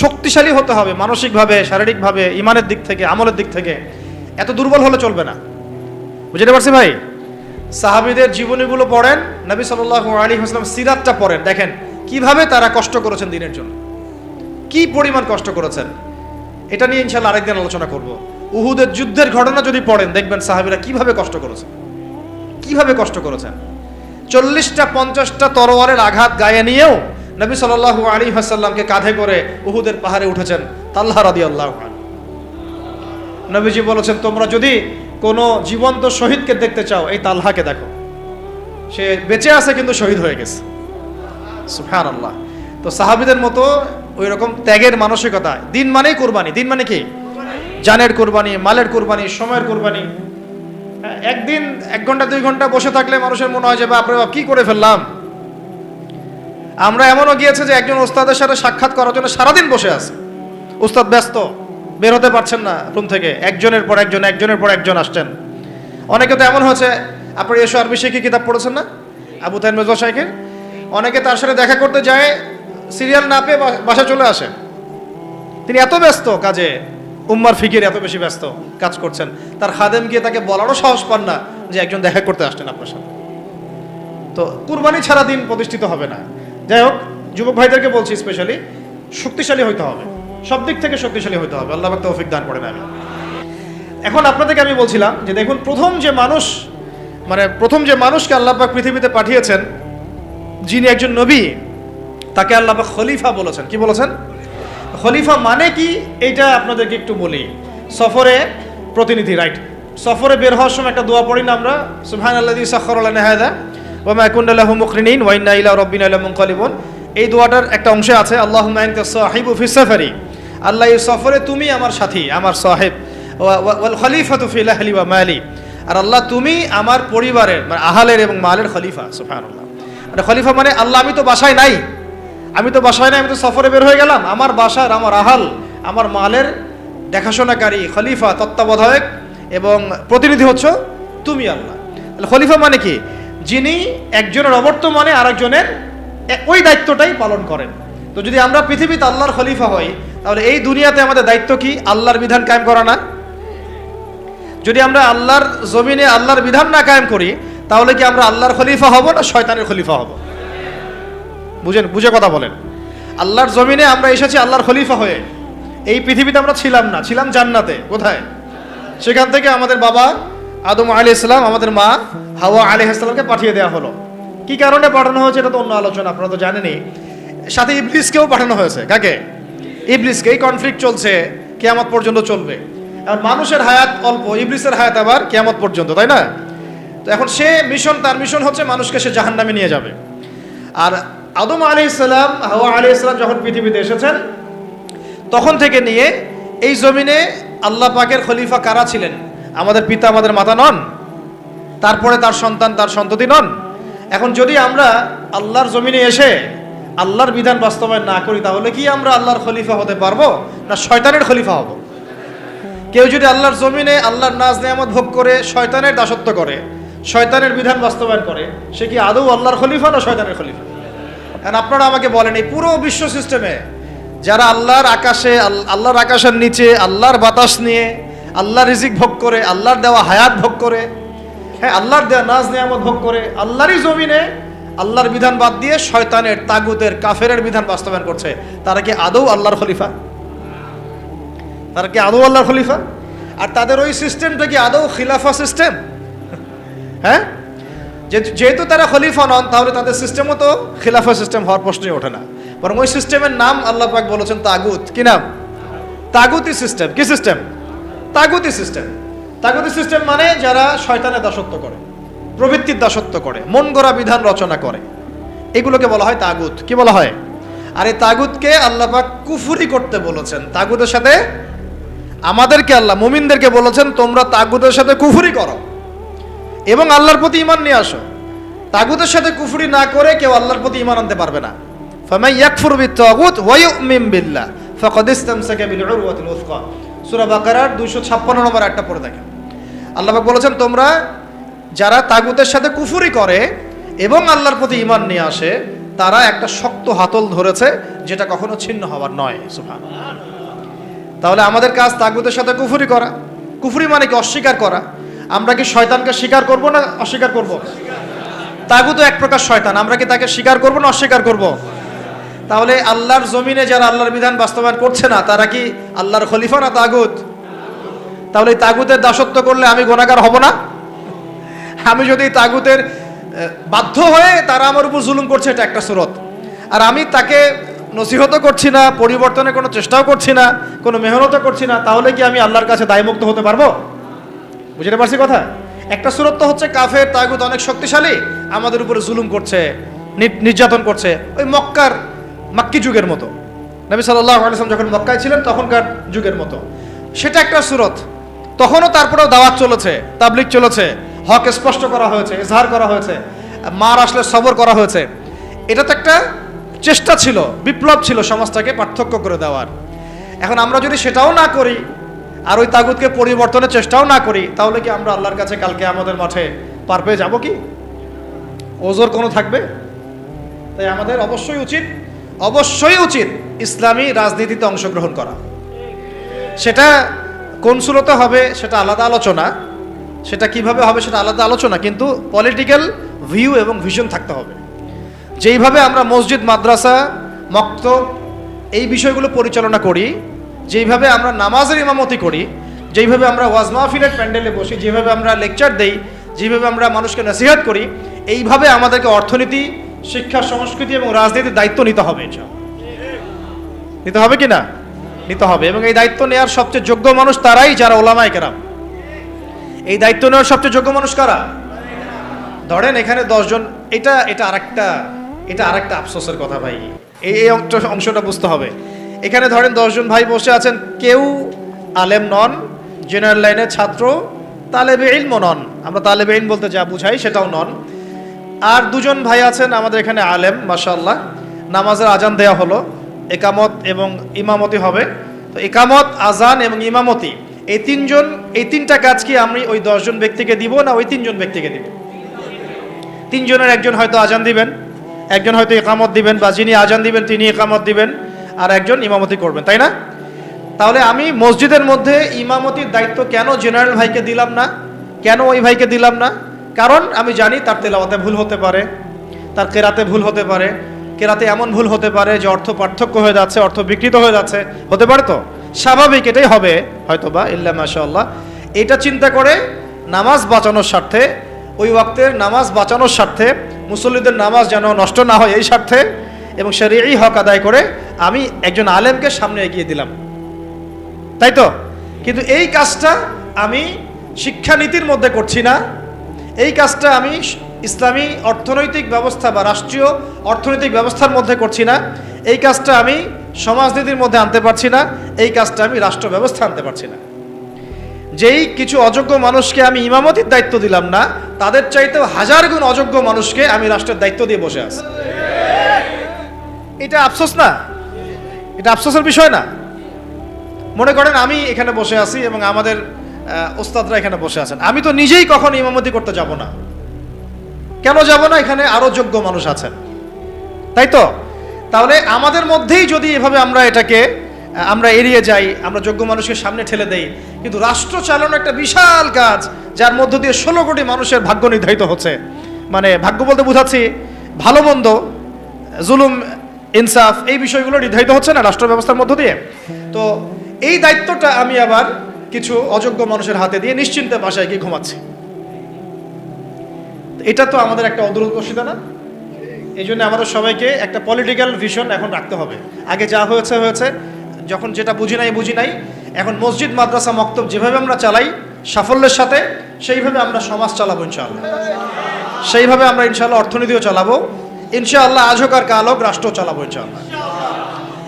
শক্তিশালী হতে হবে মানসিকভাবে, শারীরিকভাবে, ইমানের দিক থেকে, আমলের দিক থেকে। এত দুর্বল হলে চলবে না। বুঝতে পারছি ভাই? সাহাবীদের জীবনীগুলো পড়েন, নবী সাল্লাল্লাহু আলাইহি ওয়াসাল্লাম সিরাতটা পড়েন, দেখেন কিভাবে তারা কষ্ট করেছেন দিনের জন্য, কি পরিমাণ কষ্ট করেছেন। এটা নিয়ে ইনশাআল্লাহ আরেকদিন আলোচনা করব। উহুদের যুদ্ধের ঘটনা যদি পড়েন দেখবেন সাহাবীরা কিভাবে কষ্ট করেছেন, কিভাবে কষ্ট করেছেন। 40টা 50টা তরোয়ারের আঘাত গায়ে নিয়েও নবী সাল্লাল্লাহু আলাইহি ওয়াসাল্লামকে কাঁধে করে উহুদের পাহাড়ে উঠেছেন তালহা রাদিয়াল্লাহু আনহু। নবীজি বলেছেন তোমরা যদি কোনো জীবন্ত শহীদকে দেখতে চাও এই তালহাকে দেখো, সে বেঁচে আছে কিন্তু শহীদ হয়ে গেছে। সুবহানাল্লাহ। তো সাহাবীদের মতো ওই রকম ত্যাগের মানসিকতা। দিন মানেই কুরবানি। দিন মানে কি? জানের কুরবানি, মালের কুরবানি, সময়ের কুরবানি। একদিন 1 ঘন্টা 2 ঘন্টা বসে থাকলে মানুষের মনে হয় যে বাপরে বাপ কি করে ফেললাম। আমরা এমনও গিয়েছে যে একজন ওস্তাদের সাথে সাক্ষাৎ করার জন্য সারাদিন বসে আছে, ওস্তাদ ব্যস্ত, বের হতে পারছেন না রুম থেকে, একজনের পর একজন, একজনের পর একজন আসছেন। অনেকে তো এমন হয়েছে, আপনার এসো আরবি শিখি কিতাব পড়েছেন না আবু তাহের মেজবা শাইখের? অনেকে তার সাথে দেখা করতে যায়, সিরিয়াল না পেয়ে বাসা চলে আসে। তিনি এত ব্যস্ত কাজে, উম্মার ফিকির এত বেশি ব্যস্ত কাজ করছেন, তার খাদেম গিয়ে তাকে বলারও সাহস পান না যে একজন দেখা করতে আসছেন আপনার সাথে। তো কুরবানি ছাড়া দিন প্রতিষ্ঠিত হবে না। যাই হোক, যুবক ভাইদেরকে বলছি স্পেশালি শক্তিশালী হইতে হবে, সব দিক থেকে শক্তিশালী হইতে হবে। আল্লাহ পাক তৌফিক দান করেন। আমি এখন আপনাদেরকে আমি বলছিলাম যে দেখুন প্রথম যে মানুষকে আল্লাহ পাক পৃথিবীতে পাঠিয়েছেন, যিনি একজন নবী, তাকে আল্লাহ পাক খলিফা বলেছেন। কি বলেছেন? খলিফা মানে কি এইটা আপনাদেরকে একটু বলি। সফরে প্রতিনিধি, রাইট? সফরে বের হওয়ার সময় একটা দোয়া পড়ি না আমরা, সুবহানাল্লাযী সাখখারা লানা হাযা ওয়া মা কুন্না লাহু মুকরিনিন ওয়া ইন্না ইলা রাব্বিনা লামুনকালিবুন। এই দোয়াটার একটা অংশ আছে, আল্লাহুম্মা আনতা সাহিবু ফিস সাফারি, আল্লাহ এই সফরে তুমি আমার সাথী, আমার সাহেব, ওয়াল খলিফাতু ফিল আহলি ওয়া মালি, আর আল্লাহ তুমি আমার পরিবারের মানে আহলের এবং মালের খলিফা। সুবহানাল্লাহ। মানে খলিফা মানে আল্লাহ আমি তো বাসায় নাই, আমি তো সফরে বের হয়ে গেলাম, আমার বাসার, আমার আহাল, আমার মালের দেখাশোনাকারী খলিফা, তত্ত্বাবধায়ক এবং প্রতিনিধি হচ্ছে তুমি আল্লাহ। তাহলে খলিফা মানে কি? যিনি একজনের অবর্তমানে আরেকজনের ওই দায়িত্বটাই পালন করেন। তো যদি আমরা পৃথিবীতে আল্লাহর খলিফা হই, তাহলে এই দুনিয়াতে আমাদের দায়িত্ব কি? আল্লাহর বিধান কায়েম করা না? যদি আমরা আল্লাহর জমিনে আল্লাহর বিধান না কায়েম করি, তাহলে কি আমরা আল্লাহর খলিফা হব না শয়তানের খলিফা হব? বুঝে কথা বলেন। আল্লাহর জমিনে আমরা এসেছি আল্লাহর খলিফা হয়ে। এই পৃথিবীতে আমরা ছিলাম না, ছিলাম জান্নাতে। কোথায়? সেখান থেকে আমাদের বাবা আদম আলাইহিস সালাম, আমাদের মা হাওয়া আলাইহিস সালামকে পাঠিয়ে দেওয়া হলো। কি কারণে পাঠানো হয়েছে এটা তো অন্য আলোচনা, আপনারা তো জানেনই। সাথে ইবলিসকেও পাঠানো হয়েছে। কাকে? ইবলিসকে। এই কনফ্লিক্ট চলছে, কিয়ামত পর্যন্ত চলবে। আর মানুষের হায়াত অল্প, ইবলিসের হায়াত আবার কিয়ামত পর্যন্ত, তাই না? তো এখন তার মিশন হচ্ছে মানুষকে সে জাহান্নামে নিয়ে যাবে। আর আদম আলাইহিস সালাম, হাওয়া আলাইহিস সালাম যখন পৃথিবীতে এসেছেন, তখন থেকে নিয়ে এই জমিনে আল্লাহ পাকের খলিফা কারা ছিলেন? আমাদের পিতা, আমাদের মাতা নন? তারপরে তার সন্তান, তার সন্ততি নন? এখন যদি আমরা আল্লাহর জমিনে এসে আল্লাহর বিধান বাস্তবায়ন না করি, তাহলে কি আমরা আল্লাহর খলিফা হতে পারবো, না শয়তানের খলিফা হব? কেউ যদি আল্লাহর জমিনে আল্লাহর নাজ নেয়ামত ভোগ করে শয়তানের দাসত্ব করে, শয়তানের বিধান বাস্তবায়ন করে, সে কি আদৌ আল্লাহর খলিফা না শয়তানের খলিফা? এখন আপনারা আমাকে বলেন, এই পুরো বিশ্ব সিস্টেমে যারা আল্লাহর আকাশের নিচে আল্লাহর বাতাস নিয়ে আল্লাহর রিজিক ভোগ করে, আল্লাহর দেওয়া হায়াত ভোগ করে, হ্যাঁ আল্লাহর দেওয়া নাজ নেয়ামত ভোগ করে, আল্লাহরই জমিনে আল্লাহর বিধান বাদ দিয়ে শয়তানের, তাগুতের, কাফেরের বিধান বাস্তবায়ন করছে, তারা কি আদৌ আল্লাহর খলিফা? তারা কি আদৌ আল্লাহর খলিফা? আর তাদের ওই সিস্টেমটা কি আদৌ খিলাফা সিস্টেম? হ্যাঁ, যেহেতু তারা খলিফা নন, তাহলে তাদের সিস্টেমও তো খিলাফা সিস্টেম হওয়ার প্রশ্নই ওঠে না। বরং ওই সিস্টেমের নাম আল্লাহ পাক বলেছেন তাগুত। কি নাম? তাগুতি সিস্টেম। কি সিস্টেম? তাগুতি সিস্টেম। তাগুতি সিস্টেম মানে যারা শয়তানের দাসত্ব করে, প্রবৃত্তির দাসত্ব করে, মন গড়া বিধান রচনা করে, এগুলোকে বলা হয় তাগুত। কি বলা হয়? আর এই তাগুতকে আল্লাহ পাক কুফরি করতে বলেছেন। তাগুতের সাথে আমাদেরকে আল্লাহ, মুমিনদেরকে বলেছেন তোমরা তাগুতের সাথে কুফরি করো এবং আল্লাহর প্রতি ঈমান নিয়ে আসো। তাগুতের সাথে কুফরি না করে কেউ আল্লাহর প্রতি ঈমান আনতে পারবে না। ফামান ইয়াকফুর বিত-তাগুত ওয়া ইউমিন বিল্লাহ ফাকাদ ইসতামসাকা বিল উরওয়াতিল উসকা। সূরা বাকারার 256 নম্বর আয়াতটা পড়ে দেখেন। আল্লাহ পাক বলেছেন তোমরা যারা তাগুতের সাথে কুফরি করে এবং আল্লাহর প্রতি ঈমান নিয়ে আসে, তারা একটা শক্ত হাতল ধরেছে, যেটা কখনো ছিন্ন হওয়ার নয়। সুবহানাল্লাহ। তাহলে আমাদের কাজ তাগুতের সাথে কুফরি করা। কুফরি মানে কি? অস্বীকার করা। আমরা কি শয়তানকে স্বীকার করব না অস্বীকার করব? তাগুত এক প্রকার শয়তান, আমরা কি তাকে স্বীকার করব না অস্বীকার করব? তাহলে আল্লাহর জমিনে যারা আল্লাহর বিধান বাস্তবায়ন করছে না, তারা কি আল্লাহর খলিফা না তাগুত? তাহলে এই তাগুতের দাসত্ব করলে আমি গুনাহগার হব না? আমি যদি তাগুতের বাধ্য হয়ে তারা আমার উপর জুলুম করছে, এটা একটা সুরত, আর আমি তাকে নসিহতও করছি না, পরিবর্তনের কোনো চেষ্টাও করছি না, কোনো মেহনতও করছি না, তাহলে কি আমি আল্লাহর কাছে দায়মুক্ত হতে পারবো? বুঝতে পারছি কথা? একটা সুরত তো হচ্ছে কাফের, তাগুত অনেক শক্তিশালী, আমাদের উপরে জুলুম করছে, নির্যাতন করছে, ওই মাক্কি যুগের মতো, নবী সাল্লাল্লাহু আলাইহি ওয়াসাল্লাম যখন মক্কায় ছিলেন তখনকার যুগের মতো। সেটা একটা সুরত। তখনও তারপরেও দাওয়াত চলেছে, তাবলিগ চলেছে, হক স্পষ্ট করা হয়েছে, ইজহার করা হয়েছে, মার আসলে সবর করা হয়েছে। এটা তো একটা চেষ্টা ছিল, বিপ্লব ছিল সমাজটাকে পার্থক্য করে দেওয়ার। এখন আমরা যদি সেটাও না করি আর ওই তাগুতকে পরিবর্তনের চেষ্টাও না করি, তাহলে কি আমরা আল্লাহর কাছে কালকে আমাদের মাঠে পার পেয়ে যাবো? কি ওজোর কোনো থাকবে? তাই আমাদের অবশ্যই উচিত ইসলামী রাজনীতিতে অংশগ্রহণ করা। সেটা কোন সুরতে হবে সেটা আলাদা আলোচনা, সেটা কিভাবে হবে সেটা আলাদা আলোচনা, কিন্তু পলিটিক্যাল ভিউ এবং ভিশন থাকতে হবে। যেইভাবে আমরা মসজিদ, মাদ্রাসা, মক্তব এই বিষয়গুলো পরিচালনা করি, যেইভাবে আমরা নামাজের ইমামতি করি, যেইভাবে আমরা ওয়াজ মাহফিলের প্যান্ডেলে বসি, যেভাবে আমরা লেকচার দেই, যেভাবে আমরা মানুষকে নসিহত করি, এইভাবে আমাদেরকে অর্থনীতি, শিক্ষা, সংস্কৃতি এবং রাজনীতির দায়িত্ব নিতে হবে। নিতে হবে কি না? নিতে হবে। এবং এই দায়িত্ব নেওয়ার সবচেয়ে যোগ্য মানুষ তারাই যারা ওলামায়ে কেরাম। এই দায়িত্ব নেওয়ার সবচেয়ে যোগ্য মানুষ কারা? ধরেন এখানে 10 জন, এটা আরেকটা আফসোসের কথা ভাই, এই অংশটা বুঝতে হবে। এখানে ধরেন 10 জন ভাই বসে আছেন, কেউ আলেম নন, জেনারেল লাইনের ছাত্র, তালেবে ইলম নন, আমরা তালেবে ইলম বলতে যা বুঝাই সেটাও নন। আর 2 জন ভাই আছেন আমাদের এখানে আলেম, মাশাআল্লাহ। নামাজের আজান দেয়া হলো, একামত এবং ইমামতি হবে। তো একামত, আজান এবং ইমামতি, এই 3টা কাজ কি আমি ওই 10 জন ব্যক্তিকে দিব না ওই 3 জন ব্যক্তিকে দিব? 3 জনের একজন হয়তো আজান দিবেন, একজন হয়তো একামত দিবেন, বা যিনি আজান দিবেন তিনি একামত দিবেন, আর একজন ইমামতি করবেন, তাই না? তাহলে আমি মসজিদের মধ্যে ইমামতির দায়িত্ব কেন জেনারেল ভাইকে দিলাম না, কেন ওই ভাইকে দিলাম না? কারণ আমি জানি তার তেলাওয়াতে ভুল হতে পারে, তার কেরাতে ভুল হতে পারে, কেরাতে এমন ভুল হতে পারে যে অর্থ পার্থক্য হয়ে যাচ্ছে, অর্থ বিকৃত হয়ে যাচ্ছে, হতে পারে। তো স্বাভাবিক, এটাই হবে হয়তোবা, ইল্লা মাশাআল্লাহ। এটা চিন্তা করে নামাজ বাঁচানোর স্বার্থে, ওই ওয়াক্তের নামাজ বাঁচানোর স্বার্থে, মুসল্লিদের নামাজ যেন নষ্ট না হয় এই স্বার্থে, এবং শরীয়ী হক আদায় করে আমি একজন আলেমকে সামনে এগিয়ে দিলাম, তাই তো? কিন্তু এই কাজটা আমি শিক্ষানীতির মধ্যে করছি না, এই কাজটা আমি ইসলামী অর্থনৈতিক ব্যবস্থা বা রাষ্ট্রীয় অর্থনৈতিক ব্যবস্থার মধ্যে করছি না, এই কাজটা আমি সমাজনীতির মধ্যে আনতে পারছি না, এই কাজটা আমি রাষ্ট্র ব্যবস্থা আনতে পারছি না। যেই কিছু অযোগ্য মানুষকে আমি ইমামতির দায়িত্ব দিলাম না, তাদের চাইতেও হাজার গুণ অযোগ্য মানুষকে আমি রাষ্ট্রের দায়িত্ব দিয়ে বসে আছি। এটা আফসোস না? এটা আফসোসের বিষয় না? মনে করেন আমি এখানে বসে আছি এবং আমাদের ওস্তাদরা এখানে বসে আছেন, আমি তো নিজেই কখনো ইমামতি করতে যাব না। কেন যাব না? এখানে আরো যোগ্য মানুষ আছেন, তাই তো? তাহলে আমাদের মধ্যেই যদি এভাবে আমরা এড়িয়ে যাই, আমরা যোগ্য মানুষকে সামনে ঠেলে দেই, কিন্তু রাষ্ট্র চালানো একটা বিশাল কাজ, যার মধ্য দিয়ে 16 কোটি মানুষের ভাগ্য নির্ধারিত হচ্ছে। মানে ভাগ্য বলতে বোঝাচ্ছি ভালো মন্দ, জুলুম ইনসাফ, এই বিষয়গুলো নির্ধারিত হচ্ছে না রাষ্ট্র ব্যবস্থার মধ্য দিয়ে। তো এই দায়িত্বটা আমি আবার কিছু অযোগ্য মানুষের হাতে দিয়ে নিশ্চিন্তে বাসায় গিয়ে ঘুমাচ্ছি। এটা তো আমাদের একটা অদূরদর্শিতা না? এই জন্য আমাদের সবাইকে একটা পলিটিক্যাল ভিশন এখন রাখতে হবে। আগে যা হয়েছে হয়েছে, যখন যেটা বুঝি নাই, এখন মসজিদ মাদ্রাসা মক্তব যেভাবে আমরা চালাই সাফল্যের সাথে, সেইভাবে আমরা সমাজ চালাবো ইনশাআল্লাহ। সেইভাবে আমরা ইনশাআল্লাহ অর্থনীতিও চালাবো ইনশাআল্লাহ, আজ হোক আর কাল হোক রাষ্ট্র চালাবো ইনশাআল্লাহ।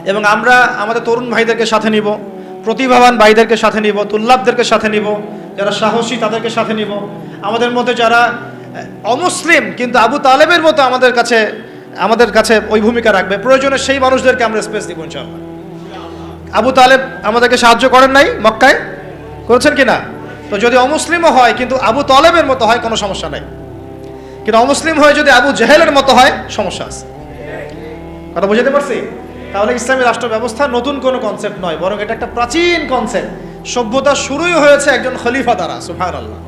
এবং আমরা আমাদের তরুণ ভাইদেরকে সাথে নিব, প্রতিভাবান ভাইদেরকে সাথে নিব, তুল্লাবদেরকে সাথে নিব, যারা সাহসী তাদেরকে সাথে নিব। আমাদের মধ্যে যারা অমুসলিম কিন্তু আবু তালেবের মতো আমাদের কাছে ওই ভূমিকা রাখবে, প্রয়োজনে সেই মানুষদেরকে আমরা স্পেস দিব ইনশাআল্লাহ। আবু তালেব আমাদেরকে সাহায্য করেন নাই মক্কায়? করেছেন কিনা? তো যদি অমুসলিমও হয় কিন্তু আবু তালেবের মতো হয়, কোনো সমস্যা নাই। কিন্তু অমুসলিম হয়ে যদি আবু জেহেলের মতো হয়, সমস্যা আছে। কথা বুঝতে পারছি? তাহলে ইসলামী রাষ্ট্র ব্যবস্থা নতুন কোনো কনসেপ্ট নয়, বরং এটা একটা প্রাচীন কনসেপ্ট। সভ্যতা শুরুই হয়েছে একজন খলিফা দ্বারা, সুবহানাল্লাহ।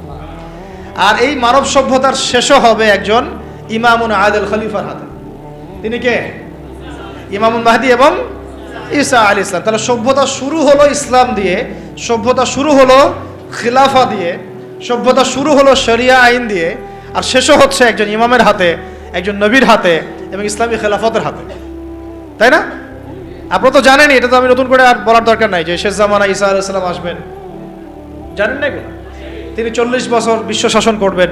আর এই মানব সভ্যতার শেষও হবে একজন ইমামুন আদিল খলিফার হাতে। তিনি কে? ইমামুল মাহদি এবং ঈসা আলাইহিস সালাম। তাহলে সভ্যতা শুরু হলো ইসলাম দিয়ে, সভ্যতা শুরু হলো খিলাফা দিয়ে, সভ্যতা শুরু হলো শরিয়া আইন দিয়ে, আর শেষও হচ্ছে একজন ইমামের হাতে, একজন নবীর হাতে এবং ইসলামী খেলাফতের হাতে, তাই না? আপনারা তো জানেন, এটা তো আমি নতুন করে আর বলার দরকার নাই যে শেষ জামানা ঈসা আলাইহিস সালাম আসবেন। জানেন না এগুলো? তিনি 40 বছর বিশ্ব শাসন করবেন।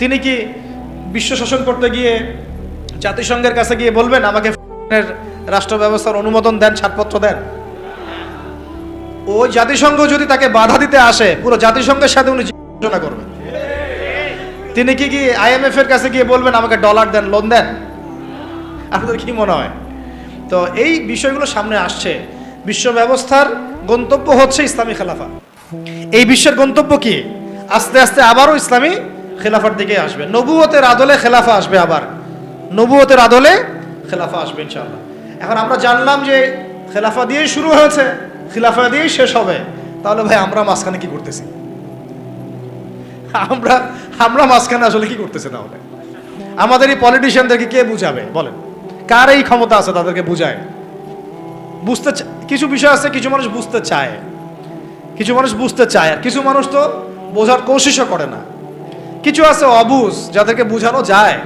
তিনি কি বিশ্ব শাসন করতে গিয়ে জাতিসংঘের কাছে গিয়ে বলবেন আমাকে রাষ্ট্র ব্যবস্থার অনুমোদন দেন, ছাড়পত্র দেন? ওই জাতিসংঘ যদি তাকে বাধা দিতে আসে, পুরো জাতিসংঘের সাথে উনি আলোচনা করবেন। তিনি কি IMF এর কাছে গিয়ে বলবেন আমাকে ডলার দেন, লোন দেন? আপনাদের কি মনে হয়? তো এই বিষয়গুলো সামনে আসছে। বিশ্ব ব্যবস্থার গন্তব্য হচ্ছে ইসলামী খেলাফা। এই বিশ্বের গন্তব্য কি? আস্তে আস্তে আবারও ইসলামী খেলাফার দিকে আসবে। নবুয়তের আদলে খেলাফা আসবে, আবার নবুয়তের আদলে খেলাফা আসবে ইনশাআল্লাহ। এখন আমরা জানলাম যে খেলাফা দিয়েই শুরু হয়েছে, খেলাফা দিয়েই শেষ হবে। তাহলে ভাই আমরা মাঝখানে কি করতেছি? আমরা মাঝখানে আসলে কি করতেছি? তাহলে আমাদের এই পলিটিশিয়ানদেরকে কে বুঝাবে বলেন? কার এই ক্ষমতা আছে তাদেরকে বুঝায়? কিছু বিষয় আছে, কিছু মানুষ বুঝতে চায়, আর কিছু মানুষ তো বোঝার কোশিশও করে না। কিছু আছে অবুঝ, যাদেরকে বুঝানো যায়,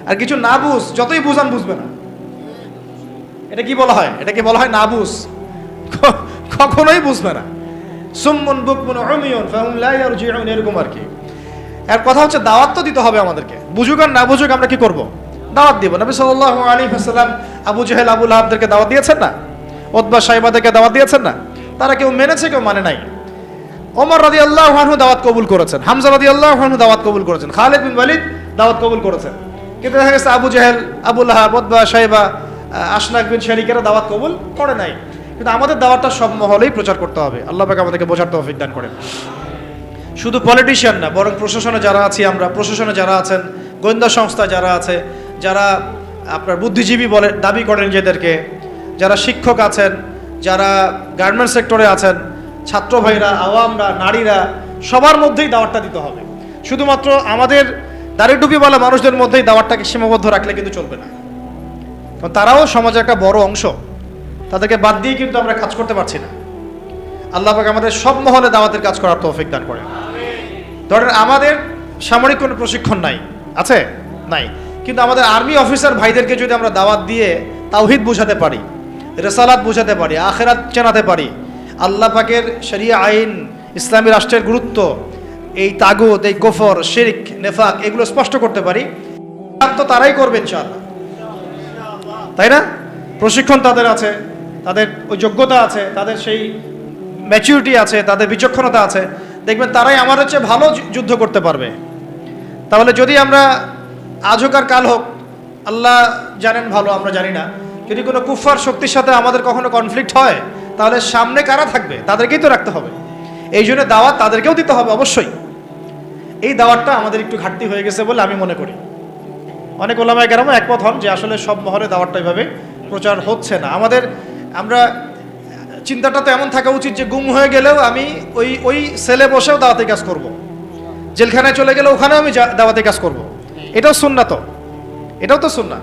আর কিছু না বুঝ, যতই বুঝান বুঝবে না। এটা কি বলা হয়? এটাকে বলা হয় না বুঝ, কখনোই বুঝবে না। সুম্মুন বুকমুন উমিয়ুন ফাহুম লা ইয়ারজিউন, এরকম আর কি। এর কথা হচ্ছে দাওয়াত তো দিতে হবে আমাদেরকে, বুঝুক আর না বুঝুক আমরা কি করব? দাওয়াত দিব। নবী সাল্লাল্লাহু আলাইহি ওয়াসাল্লাম আবু জেহেল, আবু লাহাবদেরকে দাওয়াত দিয়েছেন না? উতবা সাইবাদেরকে দাওয়াত দিয়েছেন না? তারা কেউ মেনেছে, কেউ মানে নাই। ওমর রাদিয়াল্লাহু আনহু দাওয়াত কবুল করেছেন, হামজা রাদিয়াল্লাহু আনহু দাওয়াত কবুল করেছেন, খালিদ বিন ওয়ালিদ দাওয়াত কবুল করেছেন। কিন্তু দেখা গেছে আবু জেহেল, আবু লাহাব, উতবা সাইবা, আশনাক বিন শারিকেরা দাওয়াত কবুল করে নাই। কিন্তু আমাদের দাওয়াতটা সব মহলেই প্রচার করতে হবে। আল্লাহ পাক আমাদেরকে বোঝার তৌফিক দান করেন। শুধু পলিটিশিয়ান না, বরং প্রশাসনে যারা আছি আমরা, প্রশাসনে যারা আছেন, গোয়েন্দা সংস্থা যারা আছে, যারা আপনার বুদ্ধিজীবী বলে দাবি করেন নিজেদেরকে, যারা শিক্ষক আছেন, যারা গার্মেন্টস সেক্টরে আছেন, ছাত্র ভাইরা, আওয়ামরা, নারীরা, সবার মধ্যেই দাওয়াতটা দিতে হবে। শুধুমাত্র আমাদের দাড়ি টুপিওয়ালা মানুষদের মধ্যেই দাওয়াতটাকে সীমাবদ্ধ রাখলে কিন্তু চলবে না, কারণ তারাও সমাজের একটা বড় অংশ। তাদেরকে বাদ দিয়ে কিন্তু আমরা কাজ করতে পারছি না। আল্লাহ পাক আমাদের সব মহলে দাওয়াতের কাজ করার তৌফিক দান করেন। ধরেন আমাদের সামরিক কোনো প্রশিক্ষণ নাই, আছে? নাই। কিন্তু আমাদের আর্মি অফিসার ভাইদেরকে যদি আমরা দাওয়াত দিয়ে তাওহীদ বুঝাতে পারি, রিসালাত বুঝাতে পারি, আখিরাত জানাতে পারি, আল্লাহ পাকের শরিয়া আইন, ইসলামী রাষ্ট্রের গুরুত্ব, এই তাগুত, এই কুফর, শিরক, নেফাক, এগুলো স্পষ্ট করতে পারি, তো তারাই করবে ইনশাআল্লাহ, তাই না? প্রশিক্ষণ তাদের আছে, তাদের ওই যোগ্যতা আছে, তাদের সেই ম্যাচুরিটি আছে, তাদের বিচক্ষণতা আছে, দেখবেন তারাই আমাদের চেয়ে ভালো যুদ্ধ করতে পারবে। তাহলে যদি আমরা আজ হোক আর কাল হোক, আল্লাহ জানেন ভালো, আমরা জানি না, যদি কোনো কুফার শক্তির সাথে আমাদের কখনো কনফ্লিক্ট হয়, তাহলে সামনে কারা থাকবে? তাদেরকেই তো রাখতে হবে। এই জন্য দাওয়াত তাদেরকেও দিতে হবে অবশ্যই। এই দাওয়াতটা আমাদের একটু ঘাটতি হয়ে গেছে বলে আমি মনে করি। অনেক ওলামায়ে কেরাম একমত হন যে আসলে সব মহলে দাওয়াতটা এইভাবে প্রচার হচ্ছে না। আমরা চিন্তাটা তো এমন থাকা উচিত যে গুম হয়ে গেলেও আমি ওই সেলে বসেও দাওয়াতি কাজ করব, জেলখানায় চলে গেলে ওখানেও আমি দাওয়াতি কাজ করব। এটাও সুন্নাত, এটাও তো সুন্নাত।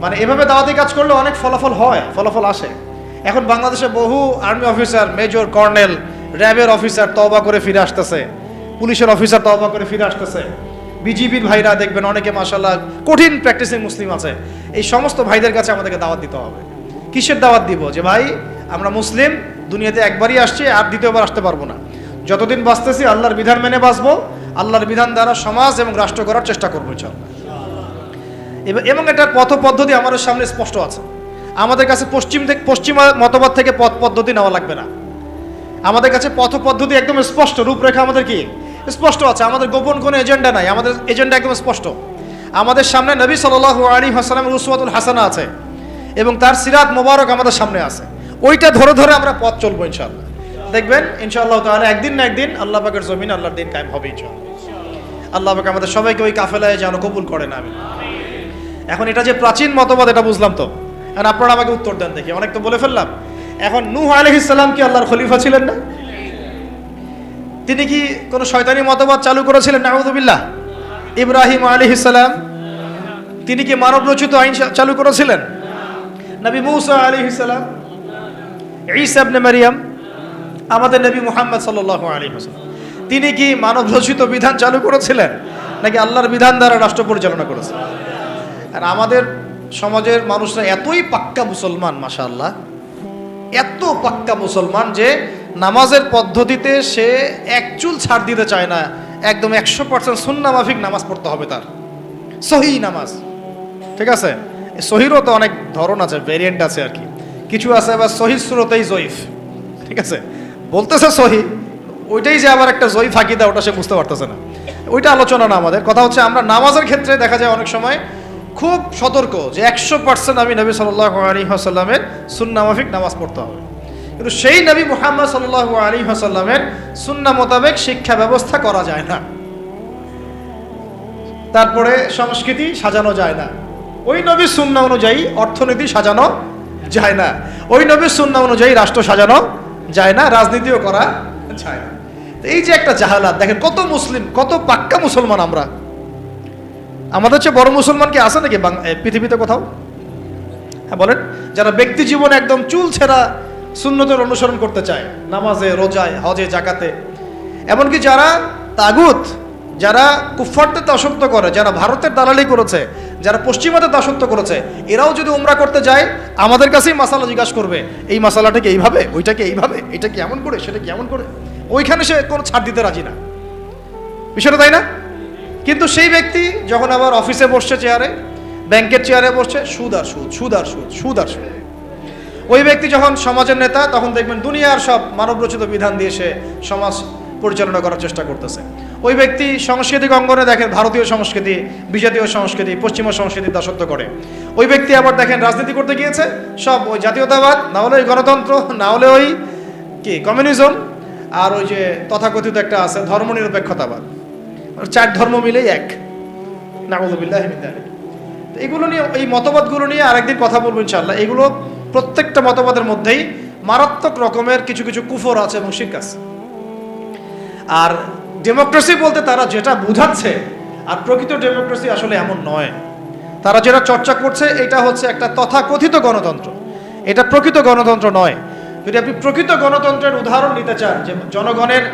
মানে এভাবে দাওয়াতি কাজ করলে অনেক ফলাফল হয়, ফলাফল আসে। এখন বাংলাদেশে বহু আর্মি অফিসার, মেজর, কর্নেল, র্যাবের অফিসার তওবা করে ফিরে আসতেছে, পুলিশের অফিসার তওবা করে ফিরে আসতেছে, বিজিবির ভাইরা দেখবেন অনেকে মাশাআল্লাহ কঠিন প্র্যাকটিসিং মুসলিম আছে। এই সমস্ত ভাইদের কাছে আমাদেরকে দাওয়াত দিতে হবে। কিসের দাওয়াত দিব? যে ভাই আমরা মুসলিম, দুনিয়াতে একবারই আসছি, আর দ্বিতীয়বার আসতে পারবো না। যতদিন বাঁচতেছি আল্লাহর বিধান মেনে বাঁচবো, আল্লাহর বিধান দ্বারা সমাজ এবং রাষ্ট্র করার চেষ্টা করবো ইনশাআল্লাহ। এবং এটার পথ পদ্ধতি আমাদের সামনে স্পষ্ট আছে। আমাদের কাছে পশ্চিমা মতবাদ থেকে পথ পদ্ধতি নেওয়া লাগবে না। আমাদের কাছে পথ পদ্ধতি একদম স্পষ্ট, রূপরেখা আমাদের কি স্পষ্ট আছে। আমাদের গোপন কোনো এজেন্ডা নাই, আমাদের এজেন্ডা একদম স্পষ্ট। আমাদের সামনে নবী সাল্লাল্লাহু আলাইহি ওয়াসাল্লামের উসওয়াতুল হাসানা আছে এবং তার সিরাত মোবারক আমাদের সামনে আছে। ওইটা ধরে ধরে আমরা পথ চলবো ইনশাআল্লাহ। দেখবেন ইনশাআল্লাহ তাআলা একদিন না একদিন আল্লাহ পাকের জমিনে আল্লাহর দিন কায়েম হবে ইনশাআল্লাহ। আল্লাহ পাক আমাদের সবাইকে ওই কাফেলায় যেন কবুল করেন, আমিন। এখন এটা যে প্রাচীন মতবাদ এটা বুঝলাম তো, এখন আপনারা আমাকে উত্তর দেন দেখি। অনেক তো বলে ফেললাম। এখন নূহ আলাইহিস সালাম কি আল্লাহর খলিফা ছিলেন না? তিনি কি কোনো শয়তানি মতবাদ চালু করেছিলেন? নাউযুবিল্লাহ। ইব্রাহিম আলাইহিস সালাম তিনি কি মানব রচিত আইন চালু করেছিলেন? নবী মূসা আলাইহিস সালাম, ঈসা ইবনে মারইয়াম, আমাদের নবী মুহাম্মদ সাল্লাল্লাহু আলাইহি ওয়াসাল্লাম তিনি কি মানব রচিত বিধান চালু করেছিলেন নাকি আল্লাহর বিধান দ্বারা রাষ্ট্র পরিচালনা করেছিলেন? আর আমাদের সমাজের মানুষরা এতই পাক্কা মুসলমান, মাশাআল্লাহ, এত পাক্কা মুসলমান যে নামাজের পদ্ধতিতে সে এক চুল ছাড় দিতে চায় না। একদম 100% সুন্নাহ মাফিক নামাজ পড়তে হবে তার, সহিহ নামাজ। ঠিক আছে, সহিরও তো অনেক ধরন আছে, ভেরিয়েন্ট আছে আর কি। কিছু আছে আবার সহিহ সুরতেই জয়ীফ। ঠিক আছে, বলতেছে সহিহ, ওইটাই যে আবার একটা জয়ীফ আকিদা, ওটা সে বুঝতে পারতেছে না। ওইটা আলোচনা না আমাদের। কথা হচ্ছে আমরা নামাজের ক্ষেত্রে দেখা যায় অনেক সময় খুব সতর্ক যে 100% আমি নবী সাল্লাল্লাহু আলাইহি ওয়াসাল্লামের সুন্নাহ মাফিক নামাজ পড়তে হবে। কিন্তু সেই নবী মুহাম্মদ সাল্লাল্লাহু আলাইহি ওয়াসাল্লামের সুন্নাহ মোতাবেক শিক্ষা ব্যবস্থা করা যায় না, তারপরে সংস্কৃতি সাজানো যায় না, ওই নবীর সুন্নাহ অনুযায়ী অর্থনীতি সাজানো যায় না, ওই নবীর সুন্নাহ অনুযায়ী রাষ্ট্র সাজানো যায় না, রাজনীতিও করা যায় না। এই যে একটা জাহালাত, দেখেন কত মুসলিম, কত পাক্কা মুসলমান আমরা। আমাদের চেয়ে বড় মুসলমান কি আছে নাকি পৃথিবীতে কোথাও? হ্যাঁ বলেন। যারা ব্যক্তি জীবনে একদম চুল ছেঁড়া সুন্নতের অনুসরণ করতে চায়, নামাজে, রোজায়, হজে, জাকাতে, এমনকি যারা তাগুত, যারা কুফফারদের দাসত্ব করে, যারা ভারতের দালালি করেছে, যারা পশ্চিমাদের দাসত্ব করেছে, এরাও যদি উমরা করতে যায় আমাদের কাছেই মাসালা জিজ্ঞাসা করবে, এই মাসালাটাকে এইভাবে, ওইটাকে এইভাবে, এটা কি এমন করে, সেটা কি এমন করে। ওইখানে সে কোনো ছাড় দিতে রাজি না, বিষয়টা তাই না? কিন্তু সেই ব্যক্তি যখন আবার অফিসে বসছে, চেয়ারে, ব্যাংকের চেয়ারে বসছে, সুদ আর সুদ, সুদ আর সুদ, সুদ আর সুদ। ওই ব্যক্তি যখন সমাজের নেতা, তখন দেখবেন দুনিয়ার সব মানবরচিত বিধান দিয়ে সে সমাজ পরিচালনা করার চেষ্টা করতেছে। ওই ব্যক্তি সাংস্কৃতিক অঙ্গনে দেখেন ভারতীয় সংস্কৃতি, বিজাতীয় সংস্কৃতি, পশ্চিমা সংস্কৃতির দাসত্ব করে। ওই ব্যক্তি আবার দেখেন রাজনীতি করতে গিয়েছে, সব ওই জাতীয়তাবাদ, না হলে ওই গণতন্ত্র, না হলে ওই কি কমিউনিজম, আর ওই যে তথাকথিত একটা আছে ধর্মনিরপেক্ষতাবাদ। 4 ধর্ম মিলেই এক, নাউযুবিল্লাহি মিন যালিক। এগুলো নিয়ে, এই মতবাদগুলো নিয়ে আরেকদিন কথা বলবো ইনশাআল্লাহ। এগুলো প্রত্যেকটা মতবাদের মধ্যেই মারাত্মক রকমের কিছু কিছু কুফর আছে এবং শিরক আছে। আর ডেমোক্রেসি বলতে তারা যেটা বুঝাচ্ছে, আর প্রকৃত ডেমোক্রেসি আসলে এমন নয়। তারা যেটা চর্চা করছে এটা হচ্ছে একটা তথাকথিত গণতন্ত্র, এটা প্রকৃত গণতন্ত্র নয়। যদি আপনি প্রকৃত গণতন্ত্রের উদাহরণ নিতে চান, যে জনগণের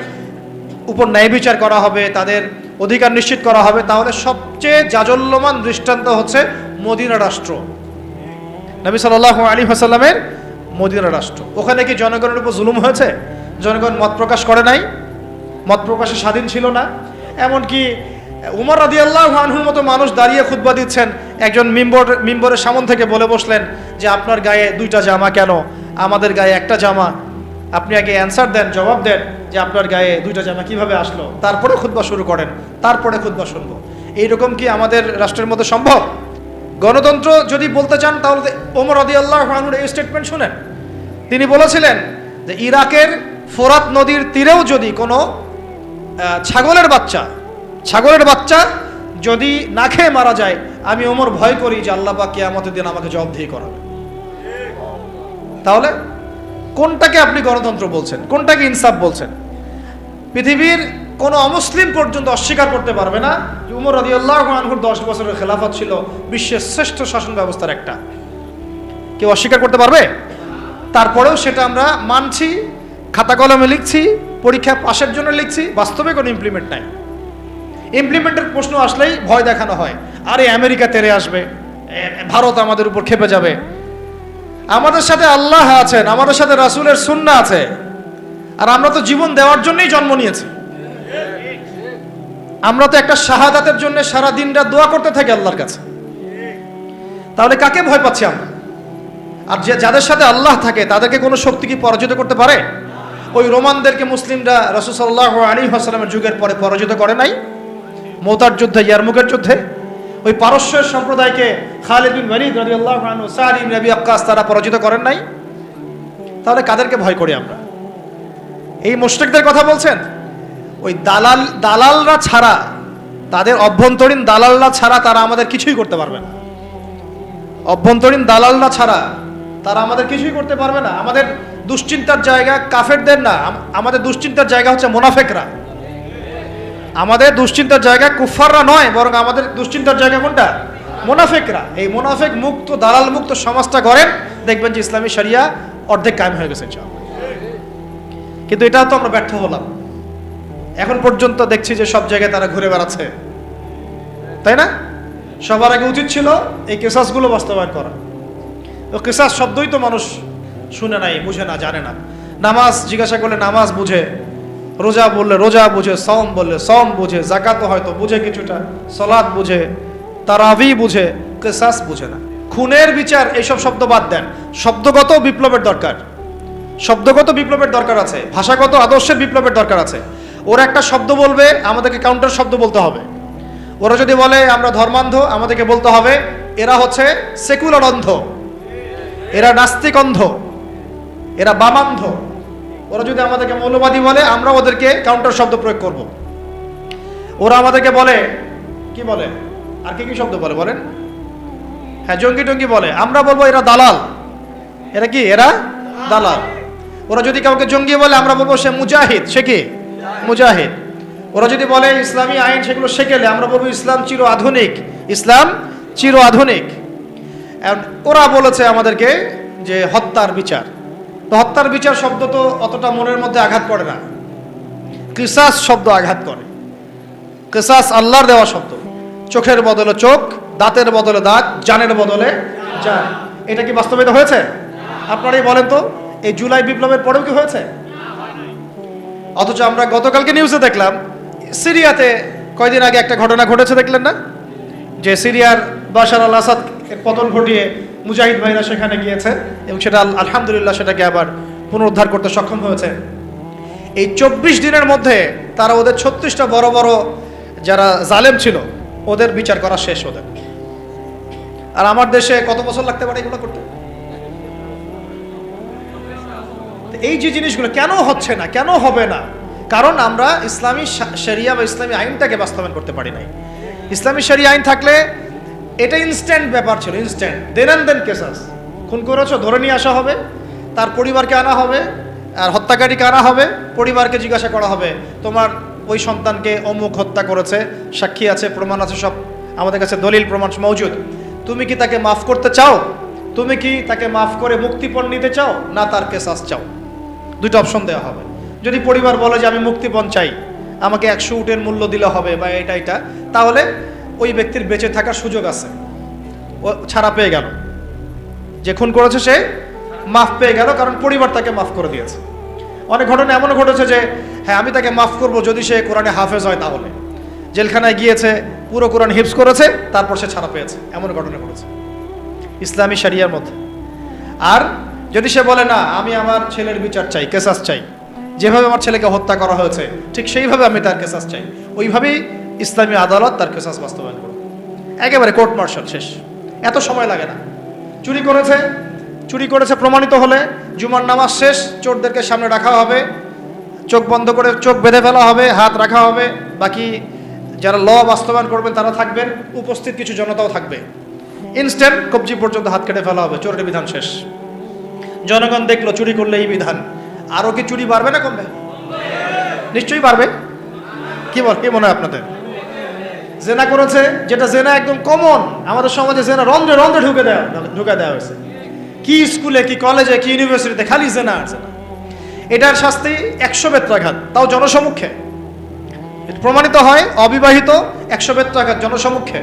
উপর ন্যায় বিচার করা হবে, তাদের অধিকার নিশ্চিত করা হবে, তাহলে সবচেয়ে জাজল্যমান দৃষ্টান্ত হচ্ছে মদিনা রাষ্ট্র, নবী সাল্লাল্লাহু আলাইহি ওয়াসাল্লামের মদিনা রাষ্ট্র। ওখানে কি জনগণের উপর জুলুম হয়েছে? জনগণ মত প্রকাশ করে নাই, মত প্রকাশে স্বাধীন ছিল না। এমনকি উমর রাদিয়াল্লাহু আনহুর মতো মানুষ দাঁড়িয়ে খুতবা দিচ্ছেন, একজন মিম্বরের সামন থেকে বলে বসলেন যে আপনার গায়ে 2টা জামা কেন, আমাদের গায়ে একটা জামা। আপনি আগে অ্যান্সার দেন, জবাব দেন যে আপনার গায়ে দুইটা জামা কিভাবে আসলো, তারপরে খুতবা শুরু করেন, তারপরে খুতবা শুনবো। এইরকম কি আমাদের রাষ্ট্রের মধ্যে সম্ভব? গণতন্ত্র যদি বলতে চান তাহলে ওমর রাদিয়াল্লাহু আনহুর এই স্টেটমেন্ট শুনেন। তিনি বলেছিলেন যে ইরাকের ফোরাত নদীর তীরেও যদি কোনো ছাগলের বাচ্চা যদি না খেয়ে মারা যায়, আমি ওমর ভয় করি যে আল্লাহ পাক কিয়ামতের দিন আমাকে জবাবদিহি করাবে। তাহলে কোনটাকে আপনি গণতন্ত্র বলছেন, কোনটাকে ইনসাফ বলছেন? পৃথিবীর কোনো অমুসলিম পর্যন্ত অস্বীকার করতে পারবে না যে উমর রাদিয়াল্লাহু আনহুর 10 বছরের খেলাফত ছিল বিশ্বের শ্রেষ্ঠ শাসন ব্যবস্থার একটা। কেউ অস্বীকার করতে পারবে? তারপরেও সেটা আমরা মানছি, খাতা কলমে লিখছি, পরীক্ষা পাশের জন্য লিখছি, বাস্তবে কোনো ইমপ্লিমেন্ট নাই। ইমপ্লিমেন্টের প্রশ্ন আসলেই ভয় দেখানো হয়, আরে আমেরিকা তেড়ে আসবে, ভারত আমাদের উপর খেপে যাবে। আমাদের সাথে আল্লাহ আছেন, আমাদের সাথে রাসূলের সুন্নাহ আছে, আর আমরা তো জীবন দেওয়ার জন্যই জন্ম নিয়েছি। আমরা তো একটা শাহাদাতের জন্য সারা দিন রাত দোয়া করতে থাকি আল্লাহর কাছে। তাহলে কাকে ভয় পাচ্ছি আমরা? আর যাদের সাথে আল্লাহ থাকে তাদেরকে কোনো শক্তি কি পরাজিত করতে পারে? ওই রোমানদেরকে মুসলিমরা রাসূল সাল্লাল্লাহু আলাইহি ওয়াসাল্লামের যুগের পরে পরাজিত করে নাই? মুতার যুদ্ধে, ইয়ারমুকের যুদ্ধে ওই পারস্যের সম্প্রদায়কে খালিদ বিন ওয়ালিদ রাদিয়াল্লাহু আনহু, সাদ ইবনে আবি ওয়াক্কাস তারা পরাজিত করেন নাই? তাহলে কাদেরকে ভয় করি আমরা? এই মুশরিকদের কথা বলছেন? ওই দালালরা ছাড়া, তাদের অভ্যন্তরীণ দালালরা ছাড়া তারা আমাদের কিছুই করতে পারবে না। অভ্যন্তরীণ দালালরা ছাড়া তারা আমাদের কিছুই করতে পারবে না। আমাদের দুশ্চিন্তার জায়গা কাফেরদের না, আমাদের দুশ্চিন্তার জায়গা হচ্ছে মুনাফিকরা। আমাদের দুশ্চিন্তার জায়গা কুফাররা নয়, বরং আমাদের দুশ্চিন্তার জায়গা কোনটা? মুনাফিকরা। এই মুনাফিক মুক্ত, দালাল মুক্ত সমাজটা গড়েন, দেখবেন যে ইসলামী শরিয়া অর্ধেক কায়েম হয়ে গেছে ইনশাআল্লাহ। কিন্তু এটাও তো আমরা ব্যর্থ হলাম। এখন পর্যন্ত দেখছি যে সব জায়গায় তারা ঘুরে বেড়াচ্ছে, তাই না? সবার আগে উচিত ছিল এই কিসাসগুলো বাস্তবায়ন করা। তো কিসাস শব্দই তো মানুষ শুনে নাই, বুঝে না, জানে না। নামাজ জিজ্ঞাসা করলে নামাজ বুঝে, রোজা বললে রোজা বুঝে, সওম বললে সওম বুঝে, যাকাত হয়তো বুঝে কিছুটা, সালাত বুঝে, তারাবি বুঝে, কিসাস বুঝে না। খুনের বিচার এইসব শব্দ বাদ দেন, শব্দগত বিপ্লবের দরকার, শব্দগত বিপ্লবের দরকার আছে, ভাষাগত আদর্শের বিপ্লবের দরকার আছে। ওরা একটা শব্দ বলবে, আমাদেরকে কাউন্টার শব্দ বলতে হবে। ওরা যদি বলে আমরা ধর্মান্ধ, আমাদেরকে বলতে হবে এরা হচ্ছে সেকুলার অন্ধ, এরা নাস্তিক অন্ধ, এরা বামান্ধ। ওরা যদি আমাদেরকে মৌলবাদী বলে, আমরা ওদেরকে কাউন্টার শব্দ প্রয়োগ করব। ওরা আমাদেরকে বলে কি বলে, আর কি কি শব্দ বলে বলেন? হ্যাঁ, জঙ্গি টঙ্গি বলে, আমরা বলবো এরা দালাল। এরা কি? এরা দালাল। ওরা যদি কাউকে জঙ্গি বলে, আমরা বলবো সে মুজাহিদ। সে কি? মুজাহিদ। ওরা যদি বলে ইসলামী আইন সেগুলো শেখেলে, আমরা বলবো ইসলাম চির আধুনিক, ইসলাম চির আধুনিক। ওরা বলেছে আমাদেরকে যে হত্যার বিচার, তো হত্যার বিচার শব্দ তো অতটা মনের মধ্যে আঘাত করে না। কিসাস শব্দ আঘাত করে। কিসাস আল্লাহর দেওয়া শব্দ। চোখের বদলে চোখ, দাঁতের বদলে দাঁত, জানের বদলে জান। এটা কি বাস্তবায়িত হয়েছে? আপনারাই বলেন তো, এই জুলাই বিপ্লবের পরেও কি হয়েছে? অথচ আমরা গতকালকে নিউজে দেখলাম সিরিয়াতে কয়দিন আগে একটা ঘটনা ঘটেছে, দেখলেন না? যে সিরিয়ার বাশার আল আসাদ পতন ঘটিয়ে মুজাহিদ ভাইরা সেখানে গিয়েছে এবং সেটা আলহামদুলিল্লাহ সেটাকে আবার পুনরুদ্ধার করতে সক্ষম হয়েছে। এই 24 দিনের মধ্যে তারা ওদের 36টা বড় বড় যারা জালেম ছিল ওদের বিচার করা শেষ ওদের। আর আমার দেশে কত বছর লাগতে পারে এগুলো করতে? এই যে জিনিসগুলো কেন হচ্ছে না, কেন হবে না? কারণ আমরা ইসলামী শরিয়া বা ইসলামী আইনটাকে বাস্তবায়ন করতে পারি নাই। ইসলামী শরিয়া আইন থাকলে এটা ইনস্ট্যান্ট ব্যাপার ছিল, ইনস্ট্যান্ট। দেন কেসাস, খুন করেছো ধরে নিয়ে আসা হবে, তার পরিবারকে আনা হবে, আর হত্যাকারীকে আনা হবে, পরিবারকে জিজ্ঞাসা করা হবে তোমার ওই সন্তানকে অমুক হত্যা করেছে, সাক্ষী আছে, প্রমাণ আছে, সব আমাদের কাছে দলিল প্রমাণ মওজুদ। তুমি কি তাকে মাফ করতে চাও? তুমি কি তাকে মাফ করে মুক্তিপণ নিতে চাও, না তার কেসাস চাও? দুটো অপশন দেওয়া হবে। যদি পরিবার বলে যে আমি মুক্তিপণ চাই, আমাকে 100 উটের মূল্য দিলে হবে বা এটা, তাহলে ওই ব্যক্তির বেঁচে থাকার সুযোগ আছে, ও ছাড়া পেয়ে গেল। যে খুন করেছে সে মাফ পেয়ে গেল, কারণ পরিবার তাকে মাফ করে দিয়েছে। অনেক ঘটনা এমনও ঘটেছে যে হ্যাঁ আমি তাকে মাফ করব যদি সে কোরআনে হাফেজ হয়, তাহলে জেলখানায় গিয়েছে, পুরো কোরআন হিফজ করেছে, তারপর সে ছাড়া পেয়েছে। এমন ঘটনা ঘটেছে ইসলামী শরিয়ার মধ্যে। আর যদি সে বলে না আমি আমার ছেলের বিচার চাই, কেসাস চাই, যেভাবে আমার ছেলেকে হত্যা করা হয়েছে ঠিক সেইভাবে আমি তার কেসাস চাই, ওইভাবেই ইসলামী আদালত তার কেসাস বাস্তবায়ন করবে। একেবারে কোর্ট মার্শাল শেষ, এত সময় লাগে না। চুরি করেছে প্রমাণিত হলে জুমার নামাজ শেষ, চোরদেরকে সামনে রাখা হবে, চোখ বন্ধ করে চোখ বেঁধে ফেলা হবে, হাত রাখা হবে, বাকি যারা ল বাস্তবায়ন করবেন তারা থাকবেন, উপস্থিত কিছু জনতাও থাকবে। ইনস্ট্যান্ট কবজি পর্যন্ত হাত কেটে ফেলা হবে, চোরের বিধান শেষ। জনগণ দেখলো চুরি করলে এই বিধান, আরও কি চুরি বাড়বে না কমবে? নিশ্চয়ই বাড়বে। কি মনে হয় আপনাদের? জেনা করেছে, যেটা জেনা একদম কমন আমাদের সমাজে, জেনা রন্ধ্রে রন্ধ্রে ঢুকে দেওয়া হয়েছে। কি স্কুলে, কি কলেজে, কি ইউনিভার্সিটিতে খালি জেনা আর জেনা। এটার শাস্তি 100 বেত্রাঘাত, তাও জনসমক্ষে। প্রমাণিত হয় অবিবাহিত 100 বেত্রাঘাত জনসমক্ষে।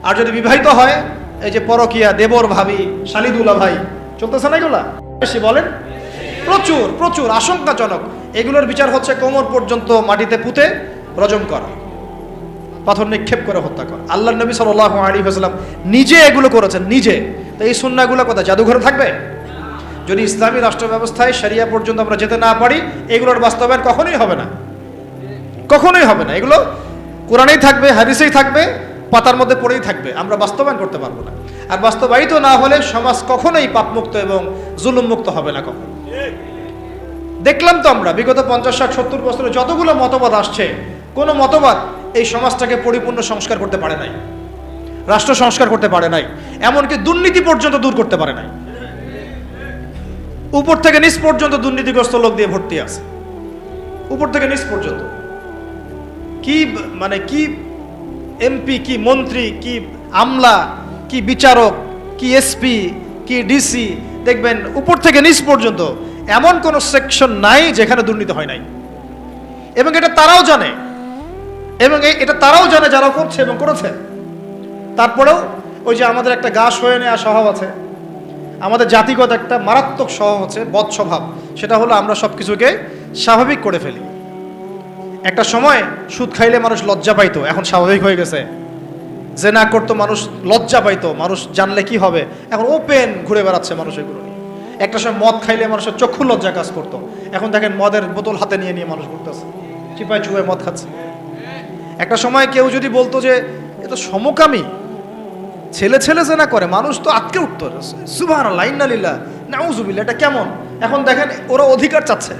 আর যদি বিবাহিত হয়, এই যে পরকিয়া, দেবর ভাবি, শালিদুলা ভাই চলতেছে না এগুলা, বেশি বলেন, প্রচুর প্রচুর আশঙ্কাজনক। এগুলোর বিচার হচ্ছে কোমর পর্যন্ত মাটিতে পুঁতে রজম করা, পাথর নিক্ষেপ করে হত্যা করা। আল্লাহর নবী সাল্লাল্লাহু আলাইহি ওয়াসাল্লাম নিজে এগুলো করেছেন, নিজে। তো এই সুন্নাহগুলো কোথায়? জাদুঘরে থাকবে? যদি ইসলামী রাষ্ট্র ব্যবস্থায় শরিয়া পর্যন্ত আমরা যেতে না পারি, এগুলোর বাস্তবায়ন কখনোই হবে না, কখনোই হবে না। এগুলো কোরআনেই থাকবে, হাদিসেই থাকবে, পাতার মধ্যে পড়েই থাকবে, আমরা বাস্তবায়ন করতে পারবো না। আর বাস্তবায়িত না হলে সমাজ কখনোই পাপমুক্ত এবং জুলুম মুক্ত হবে না কখনো। দেখলাম তো আমরা বিগত 50, 60, 70 বছরে যতগুলো মতবাদ আসছে, কোনো মতবাদ এই সমাজটাকে পরিপূর্ণ সংস্কার করতে পারে নাই, রাষ্ট্র সংস্কার করতে পারে নাই, এমনকি দুর্নীতি পর্যন্ত দূর করতে পারে নাই। উপর থেকে নিচ পর্যন্ত দুর্নীতিগ্রস্ত লোক দিয়ে ভর্তি আছে, উপর থেকে নিচ পর্যন্ত। কি মানে কি এমপি, কি মন্ত্রী, কি আমলা, কি বিচারক, কি এসপি, কি ডিসি, দেখবেন উপর থেকে নিচ পর্যন্ত এমন কোন সেকশন নাই যেখানে দুর্নীতি হয় নাই। এবং এটা তারাও জানে, এটা তারাও জানে যারা করছে এবং করেছে। তারপরেও ওই যে আমাদের একটা গা সয়ে নেওয়া স্বভাব আছে, আমাদের জাতিগত একটা মারাত্মক স্বভাব আছে, বদ স্বভাব। সেটা হলো আমরা সব কিছুকে স্বাভাবিক করে ফেলি। একটা সময় সুদ খাইলে মানুষ লজ্জা পাইতো, এখন স্বাভাবিক হয়ে গেছে। জেনা করতো মানুষ লজ্জা পাইতো, মানুষ জানলে কি হবে, এখন ওপেন ঘুরে বেড়াচ্ছে মানুষ এগুলো নিয়ে। একটা সময় মদ খাইলে মানুষের চক্ষু লজ্জা কাজ করতো, এখন দেখেন মদের বোতল হাতে নিয়ে নিয়ে মানুষ ঘুরতেছে, চিপায় চুপায় মদ খাচ্ছে। একটা সময় কেউ যদি বলতো যে এ তো সমকামী, ছেলে জেনা করে, মানুষ তো আটকে উঠতো, সুবহানাল্লাহ, ইন্নালিল্লাহ, নাউজুবিল্লাহ, এটা কেমন? এখন দেখেন ওরা অধিকার চাচ্ছে।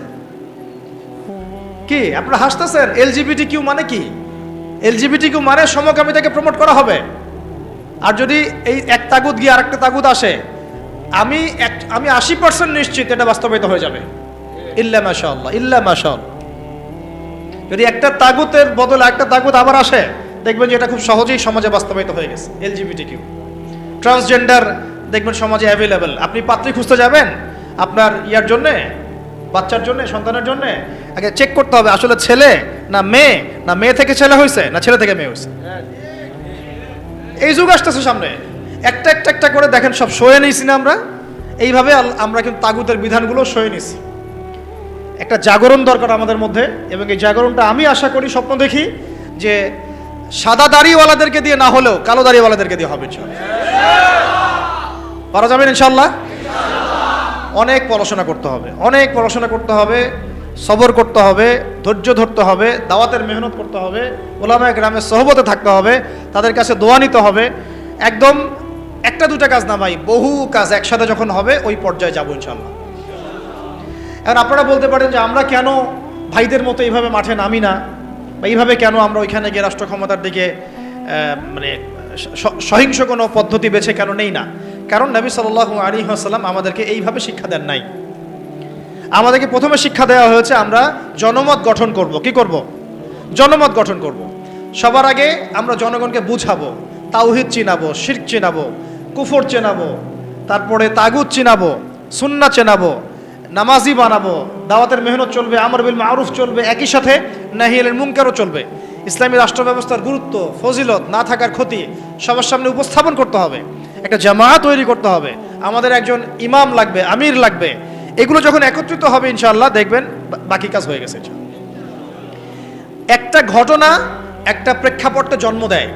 কি আপনারা হাসতেছেন? LGBTQ মানে কি? LGBTQ মানে সমকামিতাকে প্রমোট করা হবে। আর যদি এই এক তাগুত গিয়ে আরেকটা তাগুত আসে, আমি 80% নিশ্চিত এটা বাস্তবায়িত হয়ে যাবে, ইল্লা মাশাআল্লাহ, ইল্লা মাশাআল্লাহ। যদি একটা তাগুতের বদলে একটা তাগুত আবার আসে, দেখবেন যে এটা খুব সহজেই সমাজে বাস্তবায়িত হয়ে গেছে। LGBTQ, ট্রান্সজেন্ডার দেখবেন সমাজে অ্যাভেলেবেল। আপনি পাত্রী খুঁজতে যাবেন আপনার ইয়ার জন্যে, বাচ্চার জন্য, সন্তানের জন্য, আগে চেক করতে হবে আসলে ছেলে না মেয়ে, না মেয়ে থেকে ছেলে হয়েছে, না ছেলে থেকে মেয়ে হয়েছে। এই যুগ আসতেছে সামনে, একটা একটা একটা করে দেখেন সব সয়ে নিয়েছি না আমরা। এইভাবে আমরা কিন্তু তাগুতের বিধানগুলো সয়ে নিছি। একটা জাগরণ দরকার আমাদের মধ্যে, এবং এই জাগরণটা আমি আশা করি, স্বপ্ন দেখি যে সাদা দাড়িওয়ালাদেরকে দিয়ে না হলেও কালো দাড়িওয়ালাদেরকে দিয়ে হবে ইনশাআল্লাহ। পারা যাবেন ইনশাআল্লাহ। অনেক পড়াশোনা করতে হবে, অনেক পড়াশোনা করতে হবে, সবর করতে হবে, ধৈর্য ধরতে হবে, দাওয়াতের মেহনত করতে হবে, ওলামায়ে কেরামের সোহবতে থাকতে হবে, তাদের কাছে দোয়া নিতে হবে। একদম একটা দুটা কাজ না ভাই, বহু কাজ একসাথে যখন হবে ওই পর্যায়ে যাবো ইনশাআল্লাহ। এখন আপনারা বলতে পারেন যে আমরা কেন ভাইদের মতো এইভাবে মাঠে নামি না, বা এইভাবে কেন আমরা ওইখানে গিয়ে রাষ্ট্র ক্ষমতার দিকে মানে সহিংস কোনো পদ্ধতি বেছে কেন নেই না? কারণ নবী সাল্লাল্লাহু আলাইহি ওয়াসাল্লাম আমাদেরকে এইভাবে শিক্ষা দেন নাই। আমাদেরকে প্রথমে শিক্ষা দেওয়া হয়েছে আমরা জনমত গঠন করব। কি করব? জনমত গঠন করব। সবার আগে আমরা জনগণকে বুঝাবো, তাওহীদ চিনাবো, শিরক চিনাবো, কুফর চেনাবো, তারপরে তাগুত চিনাবো, সুন্নাহ চেনাবো, নামাজি বানাবো, দাওয়াতের মেহনত চলবে, আমর বিল মারুফ চলবে, একই সাথে নাহি আনিল মুনকারও চলবে। ইসলামী রাষ্ট্র ব্যবস্থার গুরুত্ব, ফজিলত, না থাকার ক্ষতি সবার সামনে উপস্থাপন করতে হবে। একটা জামাত তৈরি করতে হবে, আমাদের একজন ইমাম লাগবে, আমির লাগবে। এগুলো যখন একত্রিত হবে ইনশাআল্লাহ দেখবেন বাকি কাজ হয়ে গেছে। একটা ঘটনা একটা প্রেক্ষাপটে জন্ম দেয়।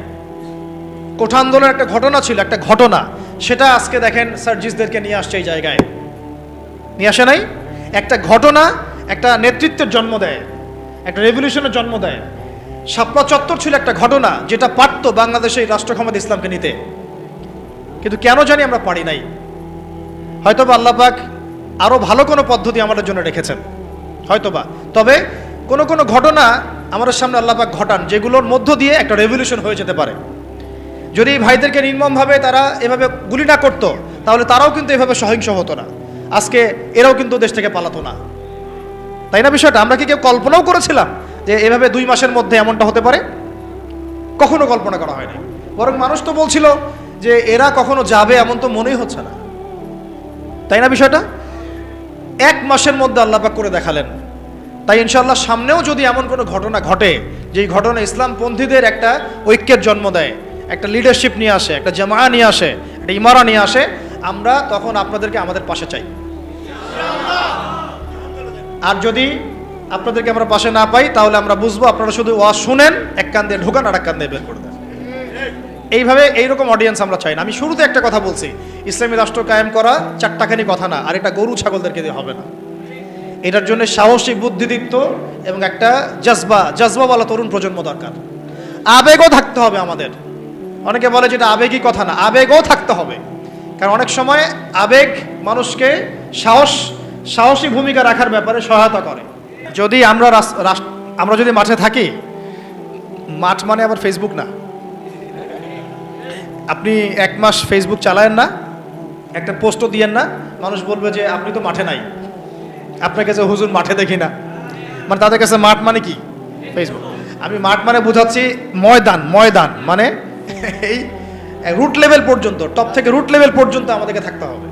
কোঠা আন্দোলনের একটা ঘটনা ছিল, একটা ঘটনা, সেটা আজকে দেখেন সার্জিসদেরকে নিয়ে আসছে এই জায়গায়। নিয়ে আসে নাই? একটা ঘটনা একটা নেতৃত্বের জন্ম দেয়, একটা রেভলিউশনের জন্ম দেয়। শাপলা চত্বর ছিল একটা ঘটনা যেটা পারত বাংলাদেশে রাষ্ট্র ক্ষমতা ইসলামকে নিতে, কিন্তু কেন জানি আমরা পারি নাই। হয়তোবা আল্লাহ পাক আরো ভালো কোনো পদ্ধতি আমাদের জন্য রেখেছেন হয়তোবা। তবে কোনো কোনো ঘটনা আমাদের সামনে আল্লাহ পাক ঘটান যেগুলোর মধ্য দিয়ে একটা রেভলিউশন হয়ে যেতে পারে। যদি এই ভাইদেরকে নির্মমভাবে তারা এভাবে গুলি না করতো, তাহলে তারাও কিন্তু এভাবে সহিংস হতো না, আজকে এরাও কিন্তু দেশ থেকে পালাতো না, তাই না? বিষয়টা আমরা কি কেউ কল্পনাও করেছিলাম যে এভাবে 2 মাসের মধ্যে এমনটা হতে পারে? কখনো কল্পনা করা হয়নি। বরং মানুষ তো বলছিল যে এরা কখনো যাবে, এমন তো মনেই হচ্ছে না, তাই না? বিষয়টা 1 মাসের মধ্যে আল্লাহ পাক করে দেখালেন। তাই ইনশাআল্লাহ সামনেও যদি এমন কোনো ঘটনা ঘটে যেই ঘটনা ইসলামপন্থীদের একটা ঐক্যের জন্ম দেয়, একটা লিডারশিপ নিয়ে আসে, একটা জামায়া নিয়ে আসে, একটা ইমারা নিয়ে আসে, আমরা তখন আপনাদেরকে আমাদের পাশে চাই। আর যদি আপনাদেরকে আমরা পাশে না পাই, তাহলে আমরা বুঝবো আপনারা শুধু ওয়াজ শুনেন, এক কান দিয়ে ঢোকান আর এক কান দিয়ে বের করে দেন। এইভাবে এইরকম অডিয়েন্স আমরা চাই না। আমি শুরুতে একটা কথা বলছি, ইসলামী রাষ্ট্র কায়েম করা চারটাখানি কথা না, আর এটা গরু ছাগলদেরকে দিয়ে হবে না। এটার জন্য সাহসী, বুদ্ধিদীপ্ত এবং একটা জজবাওয়ালা তরুণ প্রজন্ম দরকার। আবেগও থাকতে হবে আমাদের। অনেকে বলে যেটা আবেগী কথা না, আবেগও থাকতে হবে, কারণ অনেক সময় আবেগ মানুষকে সাহসী ভূমিকা রাখার ব্যাপারে সহায়তা করে। যদি আমরা যদি মাঠে থাকি, মাঠ মানে আবার ফেসবুক না। আপনি 1 মাস ফেসবুক চালায়েন না, একটা পোস্টও দিয়েন না, মানুষ বলবে যে আপনি তো মাঠে নাই, আপনার কাছে হুজুর মাঠে দেখি না। মানে তাদের কাছে মাঠ মানে কি? ফেসবুক। আমি মাঠ মানে বুঝাচ্ছি ময়দান মানে এই রুট লেভেল পর্যন্ত, টপ থেকে রুট লেভেল পর্যন্ত আমাদেরকে থাকতে হবে।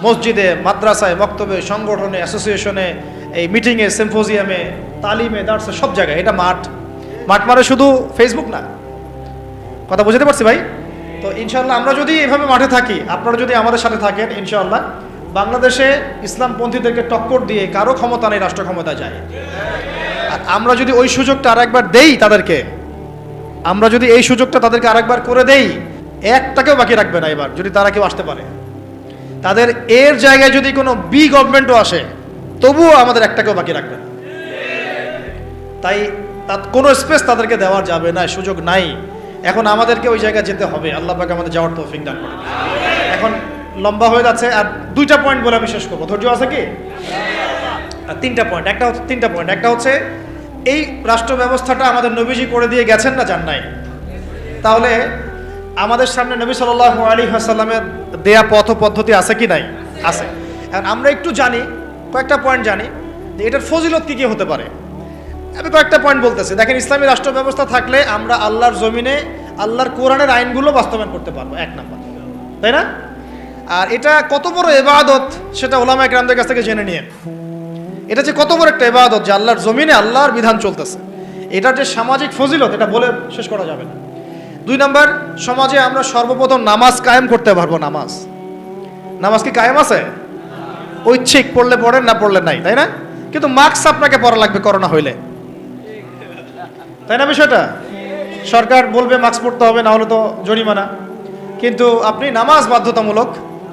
মসজিদে, মাদ্রাসায়, মক্তবে, সংগঠনে, অ্যাসোসিয়েশনে, এই মিটিংয়ে, সিম্পোজিয়ামে, তালিমে, দার্সে, সব জায়গায়। এটা মাঠ মানে শুধু ফেসবুক না। কথা বুঝতে পারছি ভাই? তো ইনশাআল্লাহ আমরা যদি এভাবে মাঠে থাকি, আপনারা যদি আমাদের সাথে থাকেন, ইনশাআল্লাহ বাংলাদেশে ইসলামপন্থীদেরকে টক্কর দিয়ে কারো ক্ষমতা নেই রাষ্ট্র ক্ষমতা যায়। আর আমরা যদি ওই সুযোগটা আরেকবার দেই তাদেরকে, আমরা যদি এই সুযোগটা তাদেরকে আরেকবার করে দেই, একটাকেও বাকি রাখবে না এবার, যদি তারা কেউ আসতে পারে। তাদের এর জায়গায় যদি কোনো বি গভর্নমেন্টও আসে, তবুও আমাদের একটাকেও বাকি রাখবে না। তাই কোনো স্পেস তাদেরকে দেওয়া যাবে না, সুযোগ নাই। এখন আমাদেরকে ওই জায়গায় যেতে হবে। আল্লাহ পাক আমাদের যাওয়ার তৌফিক দান করেন। এখন লম্বা হয়ে যাচ্ছে, আর 2টা পয়েন্ট বলে আমি শেষ করবো। ধৈর্য আছে কি? আর 3টা পয়েন্ট। একটা হচ্ছে এই রাষ্ট্র ব্যবস্থাটা আমাদের নবীজি করে দিয়ে গেছেন না যান নাই? তাহলে আমাদের সামনে নবী সাল্লাল্লাহু আলাইহি ওয়াসাল্লামের দেয়া পথ পদ্ধতি আছে কি নাই? আছে। এখন আমরা একটু জানি, কয়েকটা পয়েন্ট জানি যে এটার ফজিলত কি কি হতে পারে। আমি কয়েকটা পয়েন্ট বলতেছি। দেখেন, ইসলামী রাষ্ট্র ব্যবস্থা থাকলে আমরা আল্লাহর জমিনে আল্লাহর কোরআনের আইনগুলো বাস্তবায়ন করতে পারবো, 1 নাম্বার, তাই না? আর এটা কত বড় ইবাদত সেটা উলামায়ে কেরামদের কাছ থেকে জেনে নিয়ে, এটা যে কত বড় একটা ইবাদত যে আল্লাহর জমিনে আল্লাহর বিধান চলতেছে, এটার যে সামাজিক ফজিলত এটা বলে শেষ করা যাবে না। 2 নাম্বার, সমাজে আমরা সর্বপ্রথম নামাজ কায়েম করতে পারবো। নামাজ কি কায়েম আছে? ঐচ্ছিক, পড়লে পড়েন, না পড়লে নাই, তাই না? কিন্তু মাস্ক আপনাকে পড়া লাগবে করোনা হইলে, তাই না? বিষয়টা সরকার বলবে মাস্ক পড়তে হবে, না হলে তো জরিমানা। কিন্তু আপনি নামাজ বাধ্যতামূলক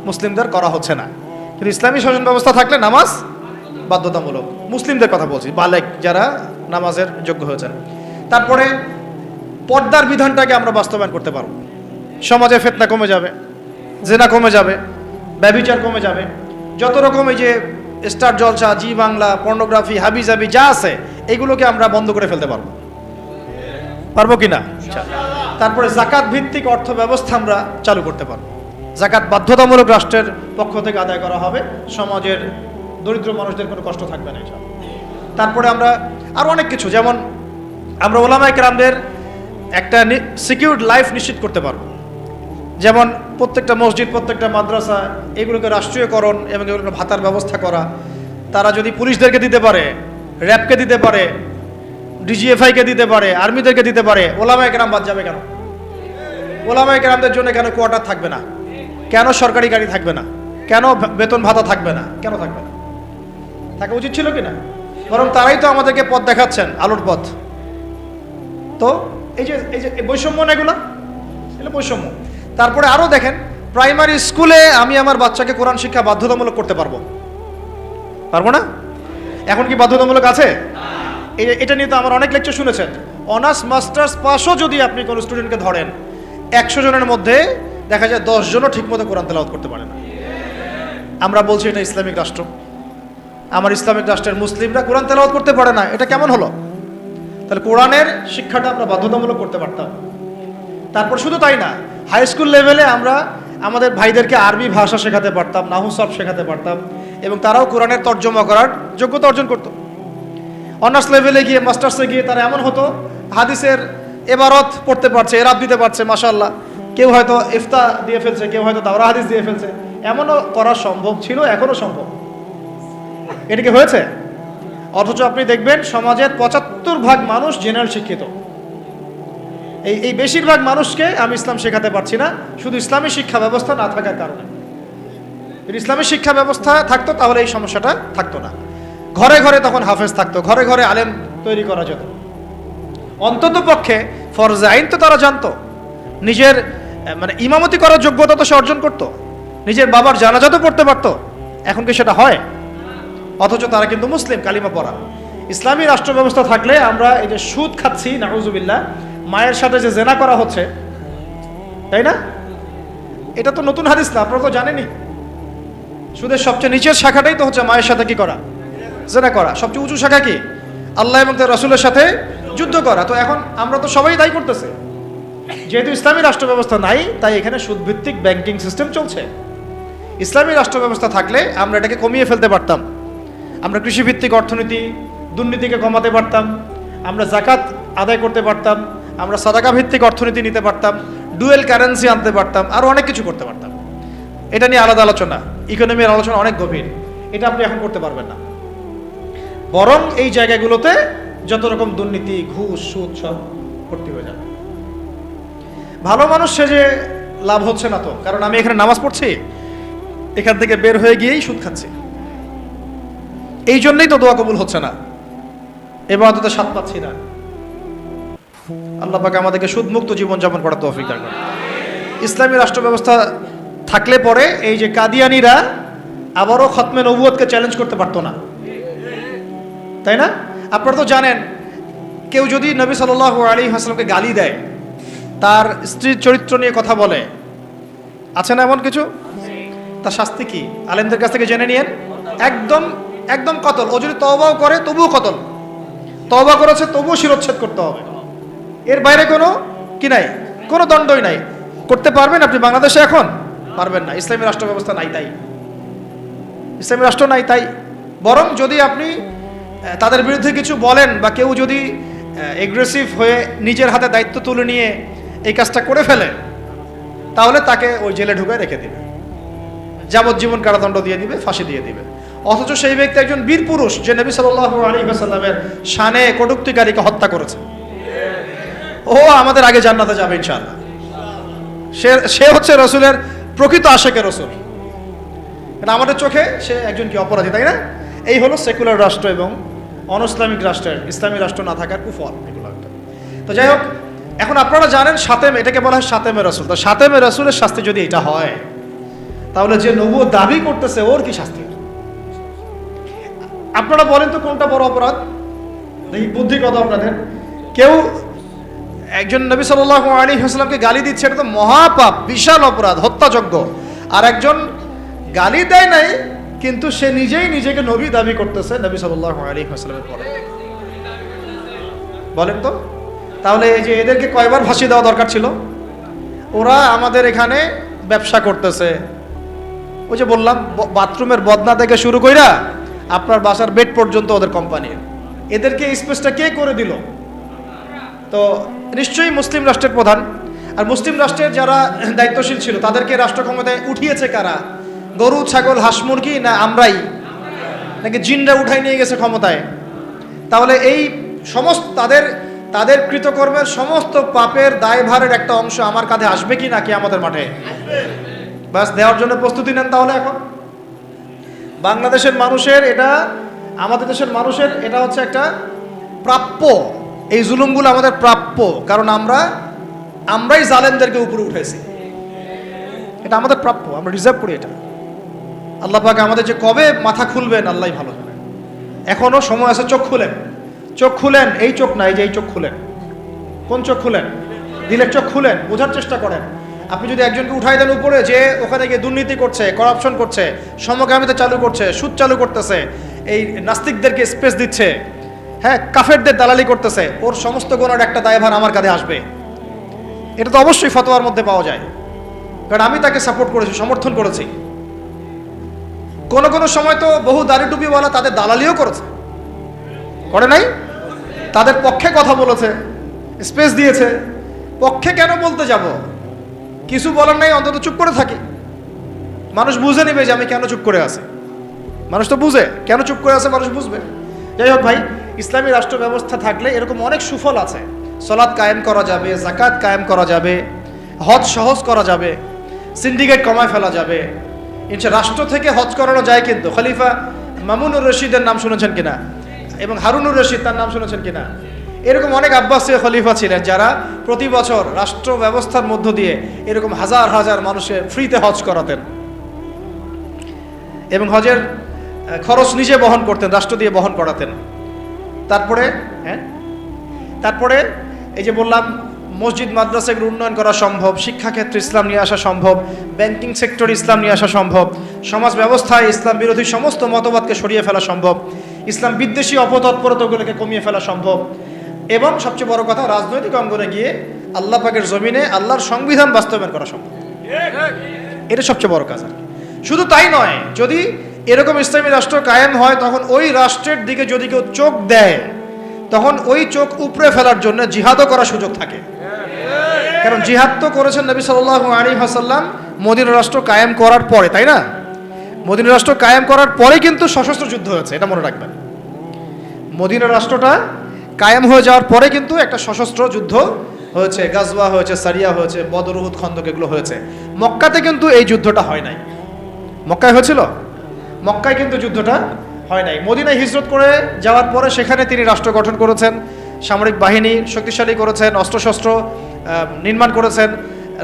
মুসলিমদের করা হচ্ছে না। কিন্তু ইসলামী শাসন ব্যবস্থা থাকলে নামাজ বাধ্যতামূলক, মুসলিমদের কথা বলছি, বালেগ যারা নামাজের যোগ্য হয়েছেন। তারপরে পর্দার বিধানটাকে আমরা বাস্তবায়ন করতে পারবো। সমাজে ফিতনা কমে যাবে, জেনা কমে যাবে, ব্যভিচার কমে যাবে, যত রকম এই যে স্টার জলসা, জি বাংলা, পর্নোগ্রাফি, হাবিজাবি যা আছে, এগুলোকে আমরা বন্ধ করে ফেলতে পারবো কি না? তারপরে জাকাত ভিত্তিক অর্থ ব্যবস্থা আমরা চালু করতে পারবো। জাকাত বাধ্যতামূলক রাষ্ট্রের পক্ষ থেকে আদায় করা হবে, সমাজের দরিদ্র মানুষদের কোনো কষ্ট থাকবে না। তারপরে আমরা আরো অনেক কিছু, যেমন আমরা উলামায়ে কেরামদের একটা সিকিউরড লাইফ নিশ্চিত করতে পারবো। যেমন প্রত্যেকটা মসজিদ, প্রত্যেকটা মাদ্রাসা, এগুলোকে রাষ্ট্রীয়করণ এবং এগুলোকে ভাতার ব্যবস্থা করা। তারা যদি পুলিশদেরকে দিতে পারে, র্যাবকে দিতে পারে, ডিজিএফআইকে দিতে পারে, আর্মিদেরকে দিতে পারে, উলামায়ে কেরাম বাদ যাবে কেন? উলামায়ে কেরামদের জন্য কেন কোয়ার্টার থাকবে না? কেন সরকারি গাড়ি থাকবে না? কেন বেতন ভাতা থাকবে না? কেন থাকবে না? থাকা উচিত ছিল কিনা? বরং তারাই তো আমাদেরকে পথ দেখাচ্ছেন, আলোর পথ। তো এই যে বৈষম্য না, এগুলো বৈষম্য। তারপরে আরো দেখেন, প্রাইমারি স্কুলে আমি আমার বাচ্চাকে কোরআন শিক্ষা বাধ্যতামূলক করতে পারবো। পারবো না? এখন কি বাধ্যতামূলক আছে? এটা নিয়ে তো আমার অনেক লেকচার শুনেছেন। অনার্স মাস্টার্স পাসও যদি আপনি কোনো স্টুডেন্টকে ধরেন, 100 জনের মধ্যে দেখা যায় 10 জনও ঠিকমতো কোরআন তেলাওয়াত করতে পারে না। আমরা বলছি এটা ইসলামিক রাষ্ট্র, আমার ইসলামিক রাষ্ট্রের মুসলিমরা কোরআন তেলাওয়াত করতে পারে না, এটা কেমন হলো? তাহলে কোরআনের শিক্ষাটা আমরা বাধ্যতামূলক করতে পারতাম। তারপর শুধু তাই না, হাই স্কুল লেভেলে আমরা আমাদের ভাইদেরকে আরবি ভাষা শেখাতে পারতাম, নাহু সরফ শেখাতে পারতাম, এবং তারাও কোরআনের তর্জমা করার যোগ্যতা অর্জন করত। অনার্স লেভেলে গিয়ে, মাস্টার্সে গিয়ে তারা এমন হতো হাদিসের এবারত পড়তে পারছে, এরাব দিতে পারছে, মাশাআল্লাহ। কেউ হয়তো ইফতা দিয়ে ফেলছে, কেউ হয়তো দাওরা হাদিস দিয়ে ফেলছে। এমনও করা সম্ভব ছিল, এখনো সম্ভব। এটা কি হয়েছে? অথচ আপনি দেখবেন সমাজের 75% মানুষ জেনারেল শিক্ষিত। এই বেশিরভাগ মানুষকে আমি ইসলাম শেখাতে পারছি না, শুধু ইসলামী শিক্ষা ব্যবস্থা না থাকার কারণে। যদি ইসলামী শিক্ষা ব্যবস্থা থাকতো তাহলে এই সমস্যাটা থাকতো না। ঘরে ঘরে তখন হাফেজ থাকতো, ঘরে ঘরে আলেম তৈরি করা যেত। অন্তত পক্ষে ফরজে আইন তো তারা জানতো, নিজের মানে ইমামতি করার যোগ্যতা তো সে অর্জন করতো, নিজের বাবার জানাজা তো পড়তে পারতো। এখন কি সেটা হয়? অথচ তারা কিন্তু মুসলিম, কালিমা পড়া। ইসলামী রাষ্ট্র ব্যবস্থা থাকলে আমরা এই যে সুদ খাচ্ছি, নাউজুবিল্লাহ, মায়ের সাথে যে জেনা করা হচ্ছে, তাই না? এটা তো নতুন হাদিস না, আপনারা তো জানেনই। সুদের সবচেয়ে নিচের শাখাটাই তো হচ্ছে মায়ের সাথে কি করা? জেনা করা। সবচেয়ে উঁচু শাখা কি? আল্লাহ এবং তার রাসূলের সাথে যুদ্ধ করা। তো এখন আমরা তো সবাই দায়ী করতেছে। যেহেতু ইসলামী রাষ্ট্র ব্যবস্থা নাই, তাই এখানে সুদভিত্তিক ব্যাংকিং সিস্টেম চলছে। ইসলামী রাষ্ট্র ব্যবস্থা থাকলে আমরা এটাকে কমিয়ে ফেলতে পারতাম। আমরা কৃষিভিত্তিক অর্থনীতি, দুর্নীতিকে কমাতে পারতাম, আমরা যাকাত আদায় করতে পারতাম, আমরা সাদাকা ভিত্তিক অর্থনীতি নিতে পারতাম, ডুয়েল কারেন্সি আনতে পারতাম, আরও অনেক কিছু করতে পারতাম। এটা নিয়ে আলাদা আলোচনা, ইকোনমির আলোচনা অনেক গভীর। এটা আপনি এখন করতে পারবেন না। বরং এই জায়গাগুলোতে যত রকম দুর্নীতি, ঘুষ, সুদ সব ভর্তি হয়ে যাবে। ভালো মানুষ সেজে লাভ হচ্ছে না তো, কারণ আমি এখানে নামাজ পড়ছি, এখান থেকে বের হয়ে গিয়েই সুদ খাচ্ছি। এই জন্যই তো দোয়া কবুল হচ্ছে না, ইবাদতে স্বাদ পাচ্ছি না। আল্লাহ পাক আমাদেরকে সুদমুক্ত জীবনযাপন করার তৌফিক দান করুন। ইসলামী রাষ্ট্র ব্যবস্থা থাকলে পরে এই যে কাদিয়ানিরা আবারও খতমে নবুয়তকে চ্যালেঞ্জ করতে পারতো না, তাই না? আপনারা তো জানেন, কেউ যদি নবী সাল্লাল্লাহু আলাইহি ওয়াসাল্লামকে গালি দেয়, তার স্ত্রীর চরিত্র নিয়ে কথা বলে, আছে না এমন কিছু? তার শাস্তি কি? আলেমদের কাছ থেকে জেনে নিয়েন। একদম একদম কতল। ও যদি তওবাও করে তবুও কতল। তওবা করেছে তবুও শিরচ্ছেদ করতে হবে। এর বাইরে কোনো কি নাই, কোনো দণ্ডই নাই। করতে পারবেন আপনি বাংলাদেশে? এখন পারবেন না, ইসলামী রাষ্ট্র ব্যবস্থা নাই তাই। ইসলামী রাষ্ট্র নাই তাই। বরং যদি আপনি তাদের বিরুদ্ধে কিছু বলেন, বা কেউ যদি এগ্রেসিভ হয়ে নিজের হাতে দায়িত্ব তুলে নিয়ে এই কাজটা করে ফেলে, তাহলে তাকে ওই জেলে ঢুকে রেখে দিবে, যাবজ্জীবন কারাদণ্ড দিয়ে দিবে, ফাঁসি দিয়ে দিবে। অথচ সেই ব্যক্তি একজন বীর পুরুষ, যে নবী সাল্লাল্লাহু আলাইহি ওয়াসাল্লামের শানে কটূক্তিকারীকে হত্যা করেছে। ও আমাদের আগে জান্নাতে যাবে ইনশাআল্লাহ। সে হচ্ছে রাসূলের প্রকৃত আশিকে রাসূল। এটা আমাদের চোখে সে একজন কি অপরাধী, তাই না? এই হলো সেকুলার রাষ্ট্র এবং অনইসলামিক রাষ্ট্রের, ইসলামী রাষ্ট্র না থাকার কুফল এগুলো একটা। তো যাই হোক, এখন আপনারা জানেন শাতেম, এটাকে বলা হয় শাতেমে রাসূল। তো শাতেমে রাসূলের শাস্তি যদি এটা হয়, তাহলে যে নবুয়ত দাবি করতেছে ওর কি শাস্তি? আপনারা বলেন তো কোনটা বড় অপরাধ? দেখি বুদ্ধি কত আপনাদের। কেউ একজন নবী সাল্লাল্লাহু আলাইহি ওয়াসাল্লামকে গালি দিচ্ছে, এটা তো মহাপাপ, বিশাল অপরাধ, হত্যাযোগ্য। আর একজন গালি দেয় নাই, কিন্তু সে নিজেই নিজেকে নবী দাবি করতেছে নবী সাল্লাল্লাহু আলাইহি ওয়াসাল্লামের পরে। বলেন তো, তাহলে এই যে এদেরকে কয়বার ফাঁসি দেওয়া দরকার ছিল? ওরা আমাদের এখানে ব্যবসা করতেছে, ওই যে বললাম, বাথরুমের বদনা থেকে শুরু কইরা আপনার বাসার বেড পর্যন্ত ওদের কোম্পানির। এদেরকে স্পেসটা কে করে দিল? তো নিশ্চয়ই মুসলিম রাষ্ট্রের প্রধান। আর মুসলিম রাষ্ট্রের যারা দায়িত্বশীল ছিল, তাদেরকে রাষ্ট্র ক্ষমতায় উঠিয়েছে কারা? গরু, ছাগল, হাঁস, মুরগি, না আমরাই? নাকি জিনরা উঠাই নিয়ে গেছে ক্ষমতায়? তাহলে এই সমস্ত তাদের কৃতকর্মের সমস্ত পাপের দায়ভারের একটা অংশ আমার কাঁধে আসবে কি না কিয়ামতের মাঠে? বাস দেওয়ার জন্য প্রস্তুতি নেন তাহলে। এখন বাংলাদেশের মানুষের এটা, আমাদের দেশের মানুষের এটা হচ্ছে একটা প্রাপ্য। এই জুলুমগুলো আমাদের প্রাপ্য, কারণ আমরাই জালেমদেরকে উপরে উঠেছি। এটা আমাদের প্রাপ্য, আমরা রিজার্ভ করি এটা। আল্লাহ পাক আমাদের যে কবে মাথা খুলবেন আল্লাহই ভালো জানে। এখনো সময় আছে, চোখ খুলেন, চোখ খুলেন। এই চোখ না, এই যে এই চোখ খুলেন। কোন চোখ খুলেন? দিলের চোখ খুলেন, বোঝার চেষ্টা করেন। আপনি যদি একজনকে উঠাই দেন উপরে, যে ওখানে গিয়ে দুর্নীতি করছে, করাপশন করছে, সমকামিতা চালু করছে, সুদ চালু করতেছে, এই নাস্তিকদেরকে স্পেস দিচ্ছে, হ্যাঁ, কাফেরদের দালালি করতেছে, ওর সমস্ত গুণের একটা দায়ভার আমার কাঁধে আসবে। এটা তো অবশ্যই ফতোয়ার মধ্যে পাওয়া যায়, কারণ আমি তাকে সাপোর্ট করেছি, সমর্থন করেছি। কোন কোন সময় তো বহু দাড়ি টুপিওয়ালা তাদের দালালিও করেছে, করে নাই? তাদের পক্ষে কথা বলেছে, স্পেস দিয়েছে। পক্ষে কেন বলতে যাব? কিছু বলার নাই, অন্তত চুপ করে থাকি। মানুষ বুঝে নেবে যে আমি কেন চুপ করে আছি। মানুষ তো বুঝে কেন চুপ করে আছে, মানুষ বুঝবে। যাই হোক ভাই, ইসলামী রাষ্ট্র ব্যবস্থা থাকলে এরকম অনেক সুফল আছে। সালাত কায়েম করা যাবে, যাকাত কায়েম করা যাবে, হজ সহজ করা যাবে, সিন্ডিকেট কমায় ফেলা যাবে। রাষ্ট্র থেকে হজ করানো যায়। কিন্তু খলিফা মামুনুর রশিদের নাম শুনেছেন কিনা, এবং হারুনুর রশিদ তার নাম শুনেছেন কিনা? এরকম অনেক আব্বাসীয় খলিফা ছিলেন যারা প্রতি বছর রাষ্ট্র ব্যবস্থার মধ্য দিয়ে এরকম হাজার হাজার মানুষের ফ্রিতে হজ করাতেন, এবং হজের খরচ নিজে বহন করতেন, রাষ্ট্র দিয়ে বহন করাতেন। তারপরে এই যে বললাম, মসজিদ মাদ্রাসাগুলো উন্নয়ন করা সম্ভব, শিক্ষাক্ষেত্রে ইসলাম নিয়ে আসা সম্ভব, ব্যাংকিং সেক্টরে ইসলাম নিয়ে আসা সম্ভব, সমাজ ব্যবস্থায় ইসলাম বিরোধী সমস্ত মতবাদকে সরিয়ে ফেলা সম্ভব, ইসলাম বিদ্বেষী অপতৎপরতাগুলোকে কমিয়ে ফেলা সম্ভব, এবং সবচেয়ে বড় কথা, রাজনৈতিক অঙ্গনে গিয়ে আল্লাহ পাকের জমিনে আল্লাহর সংবিধান বাস্তবায়ন করা সম্ভব। এটা সবচেয়ে বড় কাজ। শুধু তাই নয়, যদি এরকম ইসলামী রাষ্ট্র কায়েম হয়, তখন ওই রাষ্ট্রের দিকে যদি কেউ চোখ দেয়, তখন ওই চোখ উপড়ে ফেলার জন্য জিহাদও করার সুযোগ থাকে। কারণ জিহাদ তো করেছেন নবী সাল্লাল্লাহু আলাইহি ওয়াসাল্লাম মদিনা রাষ্ট্র কায়েম করার পরে, তাই না? মদিনা রাষ্ট্র কায়েম করার পরে কিন্তু সশস্ত্র যুদ্ধ হয়েছে, এটা মনে রাখবেন। মদিনা রাষ্ট্রটা কায়েম হয়ে যাওয়ার পরে কিন্তু একটা সশস্ত্র যুদ্ধ হয়েছে, গাজওয়া হয়েছে, সারিয়া হয়েছে, বদর, উহুদ, খন্দক, এগুলো হয়েছে। মক্কাতে কিন্তু এই যুদ্ধটা হয় নাই। মক্কায় হয়েছিল? মক্কায় কিন্তু যুদ্ধটা হয় নাই। মদিনায় হিজরত করে যাওয়ার পরে সেখানে তিনি রাষ্ট্র গঠন করেছেন, সামরিক বাহিনী শক্তিশালী করেছেন, অস্ত্রশস্ত্র নির্মাণ করেছেন,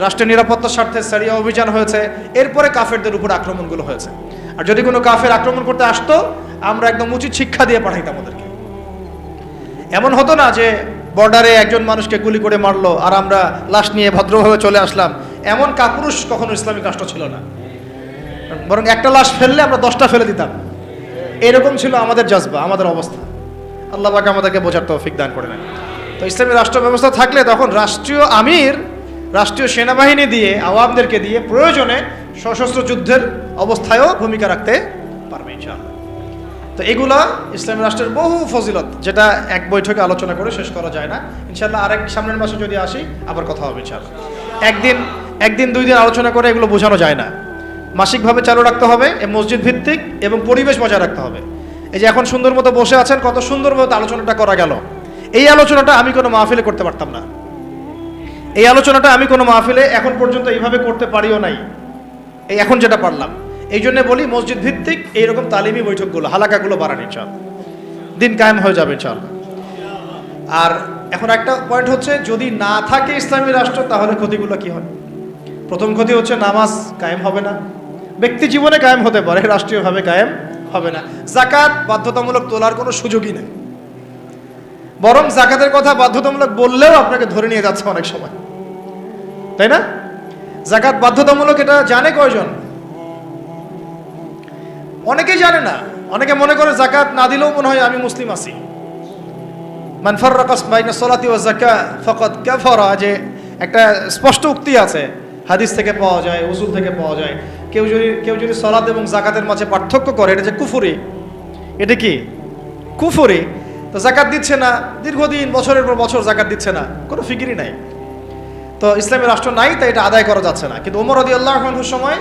রাষ্ট্রের নিরাপত্তার স্বার্থে সারিয়া অভিযান হয়েছে। এরপরে কাফেরদের উপর আক্রমণগুলো হয়েছে। আর যদি কোনো কাফের আক্রমণ করতে আসতো, আমরা একদম উচিত শিক্ষা দিয়ে পাঠাইতাম ওদেরকে। এমন হতো না যে বর্ডারে একজন মানুষকে গুলি করে মারলো আর আমরা লাশ নিয়ে ভদ্রভাবে চলে আসলাম। এমন কাপুরুষ কখনো ইসলামিক রাষ্ট্র ছিল না। বরং একটা লাশ ফেললে আমরা 10টা ফেলে দিতাম। এরকম ছিল আমাদের জজবা, আমাদের অবস্থা। আল্লাহ পাক আমাদেরকে বোঝার তৌফিক দান করে নেন। তো ইসলামী রাষ্ট্র ব্যবস্থা থাকলে তখন রাষ্ট্রীয় আমির রাষ্ট্রীয় সেনাবাহিনী দিয়ে, আওয়ামদেরকে দিয়ে প্রয়োজনে সশস্ত্র যুদ্ধের অবস্থায়ও ভূমিকা রাখতে পারবে ইনশাআল্লাহ। তো এগুলা ইসলামী রাষ্ট্রের বহু ফজিলত, যেটা এক বৈঠকে আলোচনা করে শেষ করা যায় না। ইনশাআল্লাহ আরেক সামনের মাসে যদি আসি আবার কথা হবে ইনশাআল্লাহ। একদিন 2 দিন আলোচনা করে এগুলো বোঝানো যায় না। মাসিকভাবে চালু রাখতে হবে, মসজিদ ভিত্তিক, এবং পরিবেশ বজায় রাখতে হবে। এই যে এখন সুন্দর মতো বসে আছেন, কত সুন্দর মতো আলোচনাটা করা গেল। এই আলোচনাটা আমি কোনো মাহফিলে করতে পারতাম না। এই আলোচনাটা আমি কোনো মাহফিলে এখন পর্যন্ত এইভাবে করতে পারিও নাই, এই এখন যেটা পারলাম। এই জন্য বলি, মসজিদ ভিত্তিক এইরকম তালিমি বৈঠকগুলো, হালাকাগুলো বাড়ান ইনশাআল্লাহ, দিন কায়েম হয়ে যাবে ইনশাআল্লাহ। আর এখন একটা পয়েন্ট হচ্ছে, যদি না থাকে ইসলামী রাষ্ট্র, তাহলে ক্ষতিগুলো কি হয়? প্রথম ক্ষতি হচ্ছে নামাজ কায়েম হবে না। ব্যক্তি জীবনে কায়েম হতে পারে, রাষ্ট্রীয়ভাবে কায়েম হবে না। যাকাত বাধ্যতামূলক তোলার কোনো সুযোগই নেই। বরং যাকাতের কথা বাধ্যতামূলক বললেও আপনাকে ধরে নিয়ে যাচ্ছে অনেক সময়, তাই না? যাকাত বাধ্যতামূলক, এটা জানে কয়জন? অনেকেই জানে না। অনেকে মনে করে যাকাত না দিলেও মনে হয় আমি মুসলিম আছি। মান ফাররাকা বাইনা সালাতি ওয়া যাকাত ফাকাদ কাফারা, যে একটা স্পষ্ট উক্তি আছে, হাদিস থেকে পাওয়া যায়, উসুল থেকে পাওয়া যায়। কেউ যদি সালাত এবং যাকাতের মাঝে পার্থক্য করে, এটা যে কুফরি। এটা কি কুফরি? তো যাকাত দিচ্ছে না, দীর্ঘদিন বছরের পর বছর যাকাত দিচ্ছে না, কোনো ফিকিরই নাই। তো ইসলামী রাষ্ট্র নাই, তাই এটা আদায় করা যাচ্ছে না। কিন্তু ওমর রাদিয়াল্লাহু আনহুর সময়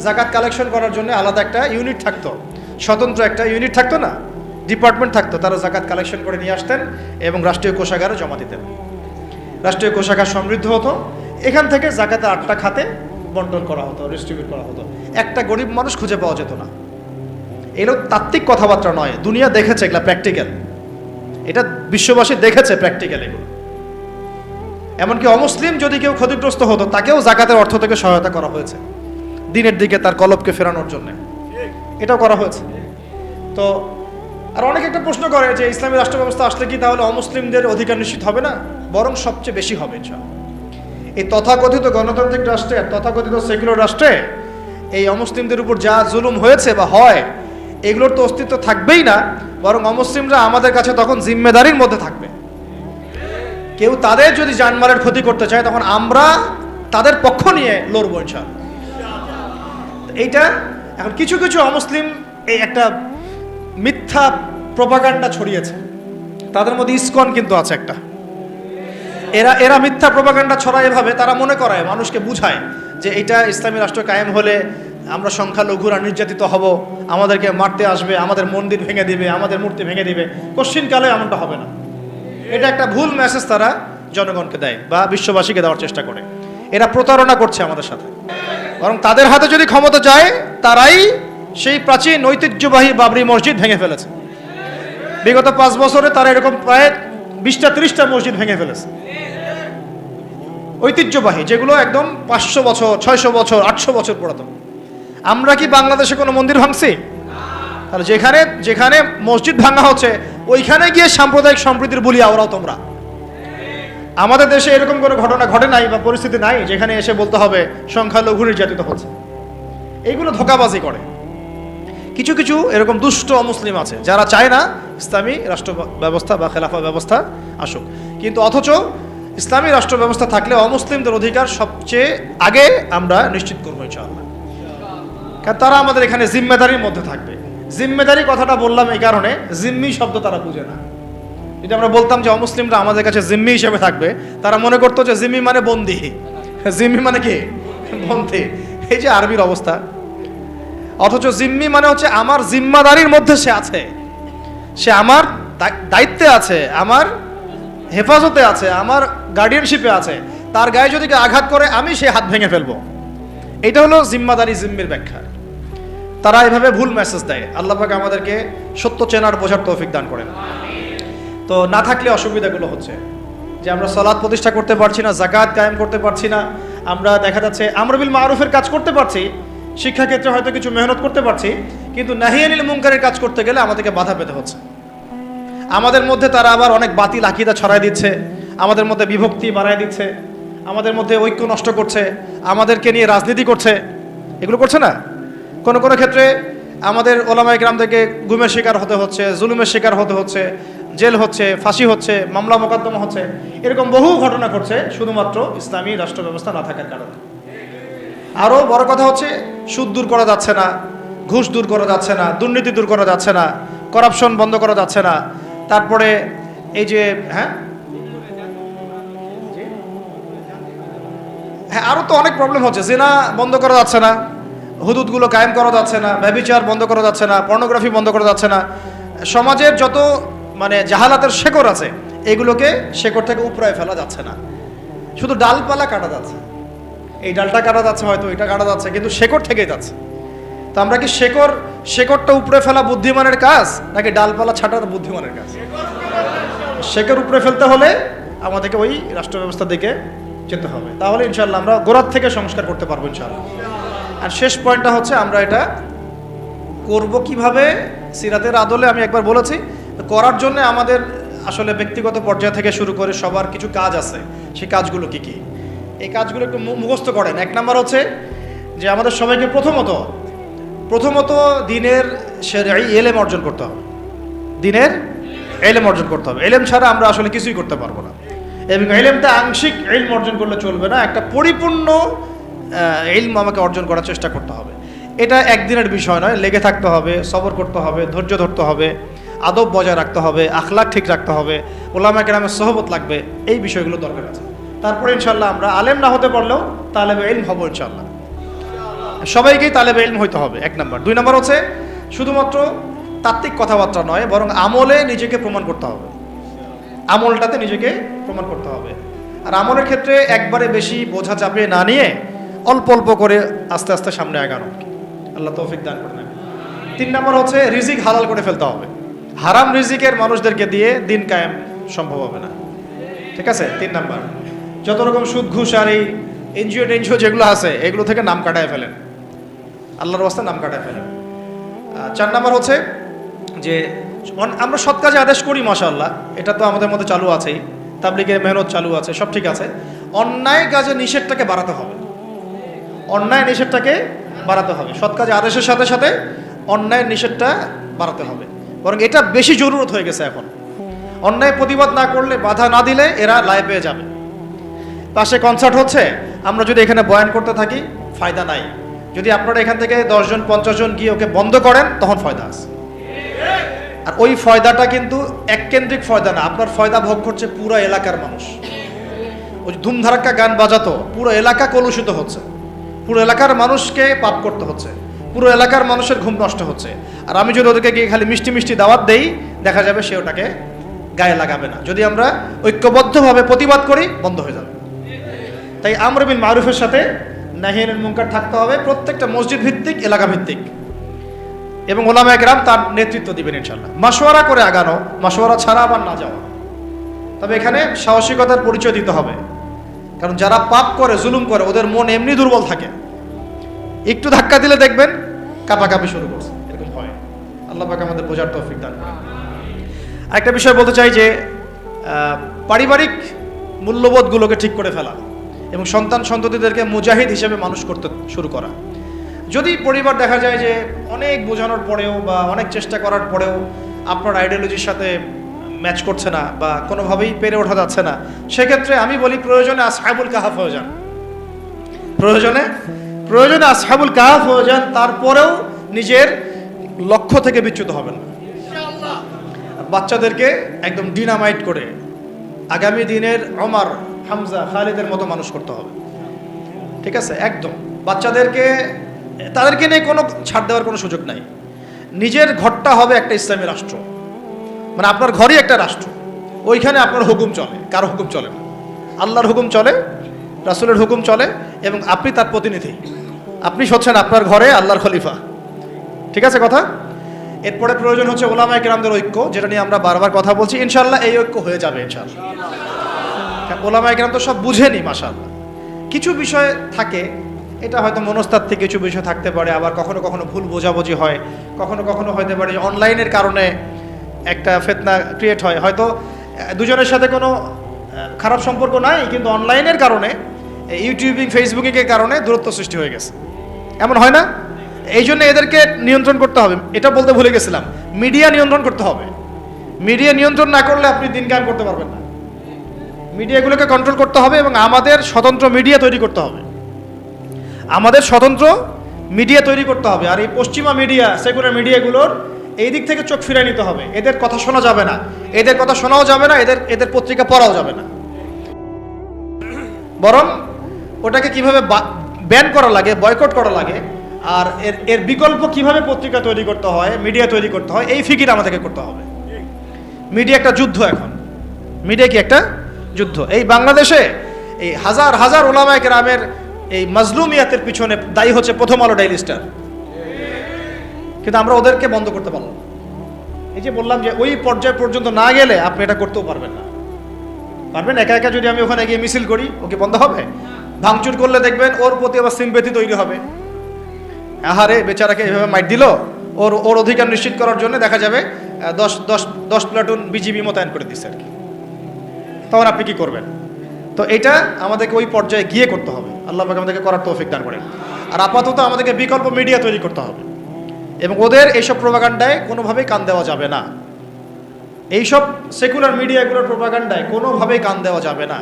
যাকাত কালেকশন করার জন্য আলাদা একটা ইউনিট থাকতো, স্বতন্ত্র একটা ইউনিট থাকতো না, ডিপার্টমেন্ট থাকতো। তারা যাকাত কালেকশন করে নিয়ে আসতেন এবং রাষ্ট্রীয় কোষাগারে জমা দিতেন। রাষ্ট্রীয় কোষাগার সমৃদ্ধ হতো। এখান থেকে যাকাতের 8টা খাতে বন্টন করা হতো, ডিস্ট্রিবিউট করা হতো। একটা গরিব মানুষ খুঁজে পাওয়া যেত না। এগুলো তাত্ত্বিক কথাবার্তা নয়, দুনিয়া দেখেছে এগুলা প্র্যাকটিক্যাল। এটা বিশ্ববাসী দেখেছে প্র্যাকটিক্যাল এগুলো। এমনকি অমুসলিম যদি কেউ ক্ষতিগ্রস্ত হতো, তাকেও যাকাতের অর্থ থেকে সহায়তা করা হয়েছে, দিনের দিকে তার কলবকে ফেরানোর জন্য। এটাও করা হয়েছে। তো আর অনেকে একটা প্রশ্ন করে যে ইসলামী রাষ্ট্র ব্যবস্থা আসলে কি তাহলে অমুসলিমদের অধিকার নিশ্চিত হবে না? বরং সবচেয়ে বেশি হবে ইনশাআল্লাহ। এই তথাকথিত গণতান্ত্রিক রাষ্ট্রে, তথাকথিত সেকুলার রাষ্ট্রে এই অমুসলিমদের উপর যা জুলুম হয়েছে বা হয়, এগুলোর তো অস্তিত্ব থাকবেই না, বরং অমুসলিমরা আমাদের কাছে তখন জিম্মেদারির মধ্যে থাকবে। কেউ তাদের যদি জানমালের ক্ষতি করতে চায়, তখন আমরা তাদের পক্ষ নিয়ে লড়বো ইনশাআল্লাহ। এইটা এখন কিছু কিছু অমুসলিম এই একটা মিথ্যা প্রপাগান্ডা ছড়িয়েছে, তাদের মধ্যে ইসকন কিন্তু আছে একটা। এরা মিথ্যা প্রপাগান্ডা ছড়ায় এভাবে, তারা মনে করায়, মানুষকে বুঝায় যে এটা ইসলামী রাষ্ট্র কায়েম হলে আমরা সংখ্যালঘুরা নির্যাতিত হব, আমাদেরকে মারতে আসবে, আমাদের মন্দির ভেঙে দিবে, আমাদের মূর্তি ভেঙে দিবে। কোশ্চিনকালে এমনটা হবে না। এটা একটা ভুল মেসেজ তারা জনগণকে দেয় বা বিশ্ববাসীকে দেওয়ার চেষ্টা করে। এরা প্রতারণা করছে আমাদের সাথে। বরং তাদের হাতে যদি ক্ষমতা যায়, তারাই সেই প্রাচীন ঐতিহ্যবাহী বাবরি মসজিদ ভেঙে ফেলেছে। বিগত 5 বছরে তারা এরকম প্রায় 20টা-30টা মসজিদ ভেঙে ফেলেছে, ঐতিহ্যবাহী, যেগুলো একদম 500 বছর, 600 বছর, 800 বছর পুরাতন। আমরা কি বাংলাদেশে কোনো মন্দির ভাঙছি? তাহলে যেখানে যেখানে মসজিদ ভাঙা হচ্ছে, ওইখানে গিয়ে সাম্প্রদায়িক সম্প্রীতির বলিয়া ওরাও তোমরা। আমাদের দেশে এরকম কোনো ঘটনা ঘটে নাই বা পরিস্থিতি নাই যেখানে এসে বলতে হবে সংখ্যালঘু নির্যাতিত হচ্ছে। এইগুলো ধোঁকাবাজি করে। কিছু কিছু এরকম দুষ্ট অমুসলিম আছে যারা চায় না ইসলামী রাষ্ট্র ব্যবস্থা বা খেলাফা ব্যবস্থা আসুক, কিন্তু অথচ ইসলামী রাষ্ট্র ব্যবস্থা থাকলে অমুসলিমদের অধিকার সবচেয়ে আগে আমরা নিশ্চিত করবো ইনশাআল্লাহ। কারণ তারা আমাদের এখানে জিম্মেদারির মধ্যে থাকবে। জিম্মেদারি কথাটা বললাম এই কারণে, জিম্মি শব্দ তারা বুঝে না। যদি আমরা বলতাম যে অমুসলিমরা আমাদের কাছে জিম্মি হিসেবে থাকবে, তারা মনে করতো যে জিম্মি মানে বন্দি। জিম্মি মানে কি? বন্দি। এই যে আরবির অবস্থা। অথচ জিম্মি মানে হচ্ছে আমার জিম্মাদারির মধ্যে সে আছে, সে আমার দায়িত্বে আছে, আমার হেফাজতে আছে, আমার গার্ডিয়ানশিপে আছে। তার গায়ে যদি আঘাত করে আমি সে হাত ভেঙে ফেলবো। এটা হলো জিম্মাদারি, জিম্মির ব্যাখ্যা। তারা এভাবে ভুল মেসেজ দেয়। আল্লাহ পাক আমাদেরকে সত্য চেনার বোঝার তৌফিক দান করেন। তো না থাকলে অসুবিধাগুলো হচ্ছে যে আমরা সালাত প্রতিষ্ঠা করতে পারছি না, যাকাত কায়েম করতে পারছি না, আমরা দেখা যাচ্ছে আমর বিল মারুফের কাজ করতে পারছি, শিক্ষাক্ষেত্রে হয়তো কিছু মেহনত করতে পারছি, কিন্তু নাহি আনিল মুনকারের কাজ করতে গেলে আমাদেরকে বাধা পেতে হচ্ছে। আমাদের মধ্যে তারা আবার অনেক বাতিল আকীদা ছড়াই দিচ্ছে, আমাদের মধ্যে বিভক্তি বাড়ায় দিচ্ছে, আমাদের মধ্যে ঐক্য নষ্ট করছে, আমাদেরকে নিয়ে রাজনীতি করছে। এগুলো করছে না? কোনো কোনো ক্ষেত্রে আমাদের ওলামায়ে কেরাম থেকে গুমের শিকার হতে হচ্ছে, জুলুমের শিকার হতে হচ্ছে, জেল হচ্ছে, ফাঁসি হচ্ছে, মামলা মোকদ্দমা হচ্ছে। এরকম বহু ঘটনা ঘটছে শুধুমাত্র ইসলামী রাষ্ট্র ব্যবস্থা না থাকার কারণে। আরও বড় কথা হচ্ছে সুদ দূর করা যাচ্ছে না, ঘুষ দূর করা যাচ্ছে না, দুর্নীতি দূর করা যাচ্ছে না, করাপশন বন্ধ করা যাচ্ছে না। তারপরে এই যে হ্যাঁ আরও তো অনেক প্রবলেম হচ্ছে। জিনা বন্ধ করা যাচ্ছে না, হুদুদগুলো কায়েম করা যাচ্ছে না, ব্যভিচার বন্ধ করা যাচ্ছে না, পর্নোগ্রাফি বন্ধ করা যাচ্ছে না। সমাজের যত মানে জাহালাতের শেকড় আছে, এগুলোকে শেকড় থেকে উপড়ায় ফেলা যাচ্ছে না, শুধু ডালপালা কাটা যাচ্ছে। এই ডালটা কাটা যাচ্ছে, হয়তো এটা কাটা যাচ্ছে, কিন্তু শেকড় থেকেই যাচ্ছে। তো আমরা কি শেকড়টা উপড়ে ফেলা বুদ্ধিমানের কাজ, নাকি ডালপালা ছাটার বুদ্ধিমানের কাজ? শেকড় উপড়ে ফেলতে হলে আমাদেরকে ওই রাষ্ট্র ব্যবস্থার দিকে যেতে হবে, তাহলে ইনশাল্লাহ আমরা গোড়ার থেকে সংস্কার করতে পারবো ইনশাল্লাহ। আর শেষ পয়েন্টটা হচ্ছে আমরা এটা করব কিভাবে। সিরাতের আদলে আমি একবার বলেছি, করার জন্য আমাদের আসলে ব্যক্তিগত পর্যায় থেকে শুরু করে সবার কিছু কাজ আছে। সেই কাজগুলো কি কি? এই কাজগুলো একটু মুখস্থ করেন। 1 নাম্বার হচ্ছে যে আমাদের সবাইকে প্রথমত দিনের শরঈ ইলম অর্জন করতে হবে। দিনের ইলম অর্জন করতে হবে। ইলম ছাড়া আমরা আসলে কিছুই করতে পারবো না। এবং ইলমটা আংশিক ইলম অর্জন করলে চলবে না, একটা পরিপূর্ণ ইলম আমাকে অর্জন করার চেষ্টা করতে হবে। এটা একদিনের বিষয় নয়, লেগে থাকতে হবে, সবর করতে হবে, ধৈর্য ধরতে হবে, আদব বজায় রাখতে হবে, আখলাক ঠিক রাখতে হবে, ওলামায়ে কেরামের সোহবত লাগবে। এই বিষয়গুলো দরকার আছে। তারপরে ইনশাল্লাহ আমরা আলেম না হতে পারলেও তালেবে ইলম হবো ইনশাল্লাহ। সবাইকেই তালেবে ইলম হইতে হবে, 1 নাম্বার। 2 নাম্বার হচ্ছে শুধুমাত্র তাত্ত্বিক কথাবার্তা নয়, বরং আমলে নিজেকে প্রমাণ করতে হবে। আমলটাতে নিজেকে প্রমাণ করতে হবে। আর আমলের ক্ষেত্রে একবারে বেশি বোঝা চাপিয়ে না নিয়ে অল্প অল্প করে আস্তে আস্তে সামনে আগানো। আল্লাহ তৌফিক দান করেন। 3 নাম্বার হচ্ছে রিজিক হালাল করে ফেলতে হবে। হারাম রিজিকের মানুষদেরকে দিয়ে দিন কায়েম সম্ভব হবে না। ঠিক আছে? 3 নাম্বার, যত রকম সুদ ঘুষ আর এই এনজিও টেনজিও যেগুলো আছে, এগুলো থেকে নাম কাটায় ফেলেন, আল্লাহর রাস্তায় নাম কাটায় ফেলেন। 4 নাম্বার হচ্ছে যে আমরা সৎ কাজে আদেশ করি মাশাআল্লাহ, এটা তো আমাদের মধ্যে চালু আছেই, তাবলীগের মেহনত চালু আছে, সব ঠিক আছে। অন্যায় কাজে নিষেধটাকে বাড়াতে হবে, অন্যায় নিষেধটাকে বাড়াতে হবে। সৎ কাজে আদেশের সাথে সাথে অন্যায়ের নিষেধটা বাড়াতে হবে, বরং এটা বেশি জরুরত হয়ে গেছে এখন। অন্যায় প্রতিবাদ না করলে, বাধা না দিলে এরা লাই পেয়ে যাবে। পাশে কনসার্ট হচ্ছে, আমরা যদি এখানে বয়ান করতে থাকি ফায়দা নাই। যদি আপনারা এখান থেকে 10 জন 50 জন গিয়ে ওকে বন্ধ করেন তখন ফয়দা আছে। আর ওই ফয়দাটা কিন্তু এককেন্দ্রিক ফয়দা না, আপনার ফয়দা ভোগ করছে পুরো এলাকার মানুষ। ওই ধুমধারাক্কা গান বাজাতো পুরো এলাকা কলুষিত হচ্ছে, পুরো এলাকার মানুষকে পাপ করতে হচ্ছে, পুরো এলাকার মানুষের ঘুম নষ্ট হচ্ছে। আর আমি যদি ওদেরকে গিয়ে খালি মিষ্টি মিষ্টি দাওয়াত দেই, দেখা যাবে সে ওটাকে গায়ে লাগাবে না। যদি আমরা ঐক্যবদ্ধভাবে প্রতিবাদ করি বন্ধ হয়ে যাবে। তাই আমর বিল মারুফের সাথে নাহি আনিল মুনকার থাকতে হবে, প্রত্যেকটা মসজিদ ভিত্তিক, এলাকা ভিত্তিক, এবং ওলামায়ে কেরাম তার নেতৃত্ব দিবেন ইনশাআল্লাহ। মাশওয়ারা করে আগানো, মাশওয়ারা ছাড়া আবার না যাওয়া। তবে এখানে সাহসিকতার পরিচয় দিতে হবে, কারণ যারা পাপ করে, জুলুম করে, ওদের মন এমনি দুর্বল থাকে। একটু ধাক্কা দিলে দেখবেন কাঁপাকাঁপি শুরু করছে, এরকম হয়। আল্লাহ পাক আমাদের বোঝার তৌফিক দান করেন। আরেকটা বিষয় বলতে চাই যে পারিবারিক মূল্যবোধগুলোকে ঠিক করে ফেলা এবং সন্তান সন্ততিদেরকে মুজাহিদ হিসেবে মানুষ করতে শুরু করা। যদি পরিবার দেখা যায় যে অনেক বোঝানোর পরেও বা অনেক চেষ্টা করার পরেও আপনার আইডিওলজির সাথে ম্যাচ করছে না বা কোনোভাবেই পেরে ওঠা যাচ্ছে না, সেক্ষেত্রে আমি বলি প্রয়োজনে আসহাবুল কাহাফ হয়ে যান, প্রয়োজনে আসহাবুল কাহাফ হয়ে যান, তারপরেও নিজের লক্ষ্য থেকে বিচ্যুত হবেন না। বাচ্চাদেরকে একদম ডিনামাইট করে আগামী দিনের ওমর, হামজা, খালিদের মতো মানুষ করতে হবে, ঠিক আছে? একদম বাচ্চাদেরকে, তাদেরকে নিয়ে কোনো ছাড় দেওয়ার কোনো সুযোগ নাই। নিজের ঘরটা হবে একটা ইসলামী রাষ্ট্র, মানে আপনার ঘরই একটা রাষ্ট্র, ওইখানে আপনার হুকুম চলে, কারো হুকুম চলে না। আল্লাহর হুকুম চলে, রাসূলের হুকুম চলে, এবং আপনি তার প্রতিনিধি। আপনি হচ্ছেন আপনার ঘরে আল্লাহর খলিফা, ঠিক আছে কথা? এরপরে প্রয়োজন হচ্ছে ওলামায়ে কেরামদের ঐক্য, যেটা নিয়ে আমরা বারবার কথা বলছি। ইনশাআল্লাহ এই ঐক্য হয়ে যাবে ইনশাআল্লাহ। ওলামায়ে কেরাম তো সব বুঝেনি মাশাআল্লাহ। কিছু বিষয় থাকে, এটা হয়তো মনস্তাত্ত্বিক কিছু বিষয় থাকতে পারে, আবার কখনো কখনো ভুল বোঝাবুঝি হয়, কখনো কখনো হতে পারে অনলাইনের কারণে একটা ফিতনা ক্রিয়েট হয়। হয়তো দুজনের সাথে কোনো খারাপ সম্পর্ক নাই, কিন্তু অনলাইনের কারণে, ইউটিউবিং, ফেসবুকিংয়ের কারণে দূরত্ব সৃষ্টি হয়ে গেছে। এমন হয় না? এই জন্য এদেরকে নিয়ন্ত্রণ করতে হবে। এটা বলতে ভুলে গেছিলাম, মিডিয়া নিয়ন্ত্রণ করতে হবে। মিডিয়া নিয়ন্ত্রণ না করলে আপনি দিন কায়েম করতে পারবেন না। মিডিয়াগুলোকে কন্ট্রোল করতে হবে এবং আমাদের স্বতন্ত্র মিডিয়া তৈরি করতে হবে, আমাদের স্বতন্ত্র মিডিয়া তৈরি করতে হবে। আর এই পশ্চিমা মিডিয়া, সেকুলার মিডিয়াগুলোর এই দিক থেকে চোখ ফিরিয়ে নিতে হবে। এদের কথা শোনা যাবে না, এদের কথা শোনাও যাবে না, এদের পত্রিকা পড়াও যাবে না। বরং ওটাকে কিভাবে ব্যান করা লাগে, বয়কট করা লাগে, আর এর বিকল্প কিভাবে পত্রিকা তৈরি করতে হয়, মিডিয়া তৈরি করতে হয়, এই ফিকির আমাদেরকে করতে হবে। মিডিয়া একটা যুদ্ধ এখন, মিডিয়া কি একটা যুদ্ধ। এই বাংলাদেশে এই হাজার হাজার ওলামায়ে কেরামের এই মাজলুমিয়াতের পিছনে দায়ী হচ্ছে প্রথম আলো ডেইলি স্টার, কিন্তু আমরা ওদেরকে বন্ধ করতে পারলাম। এই যে বললাম যে ওই পর্যায় পর্যন্ত না গেলে আপনি এটা করতেও পারবেন না। পারবেন একা একা যদি আমি ওখানে গিয়ে মিছিল করি, ওকে বন্ধ হবে? ভাঙচুর করলে দেখবেন ওর প্রতি আবার সিম্পেথি তৈরি হবে। আহারে বেচারাকে এভাবে মাইট দিল, ওর অধিকার নিশ্চিত করার জন্য দেখা যাবে 10 প্লাটুন বিজিবি মোতায়েন করে দিচ্ছে আর কি। তখন আপনি কি করবেন? তো এটা আমাদেরকে ওই পর্যায়ে গিয়ে করতে হবে। আল্লাহ পাক আমাদেরকে করার তৌফিক দান করেন। আর আপাতত আমাদেরকে বিকল্প মিডিয়া তৈরি করতে হবে, এবং ওদের এইসব প্রোপাগান্ডায় কোনোভাবেই কান দেওয়া যাবে না। এইসব সেকুলার মিডিয়াগুলোর প্রোপাগান্ডায় কোনোভাবেই কান দেওয়া যাবে না।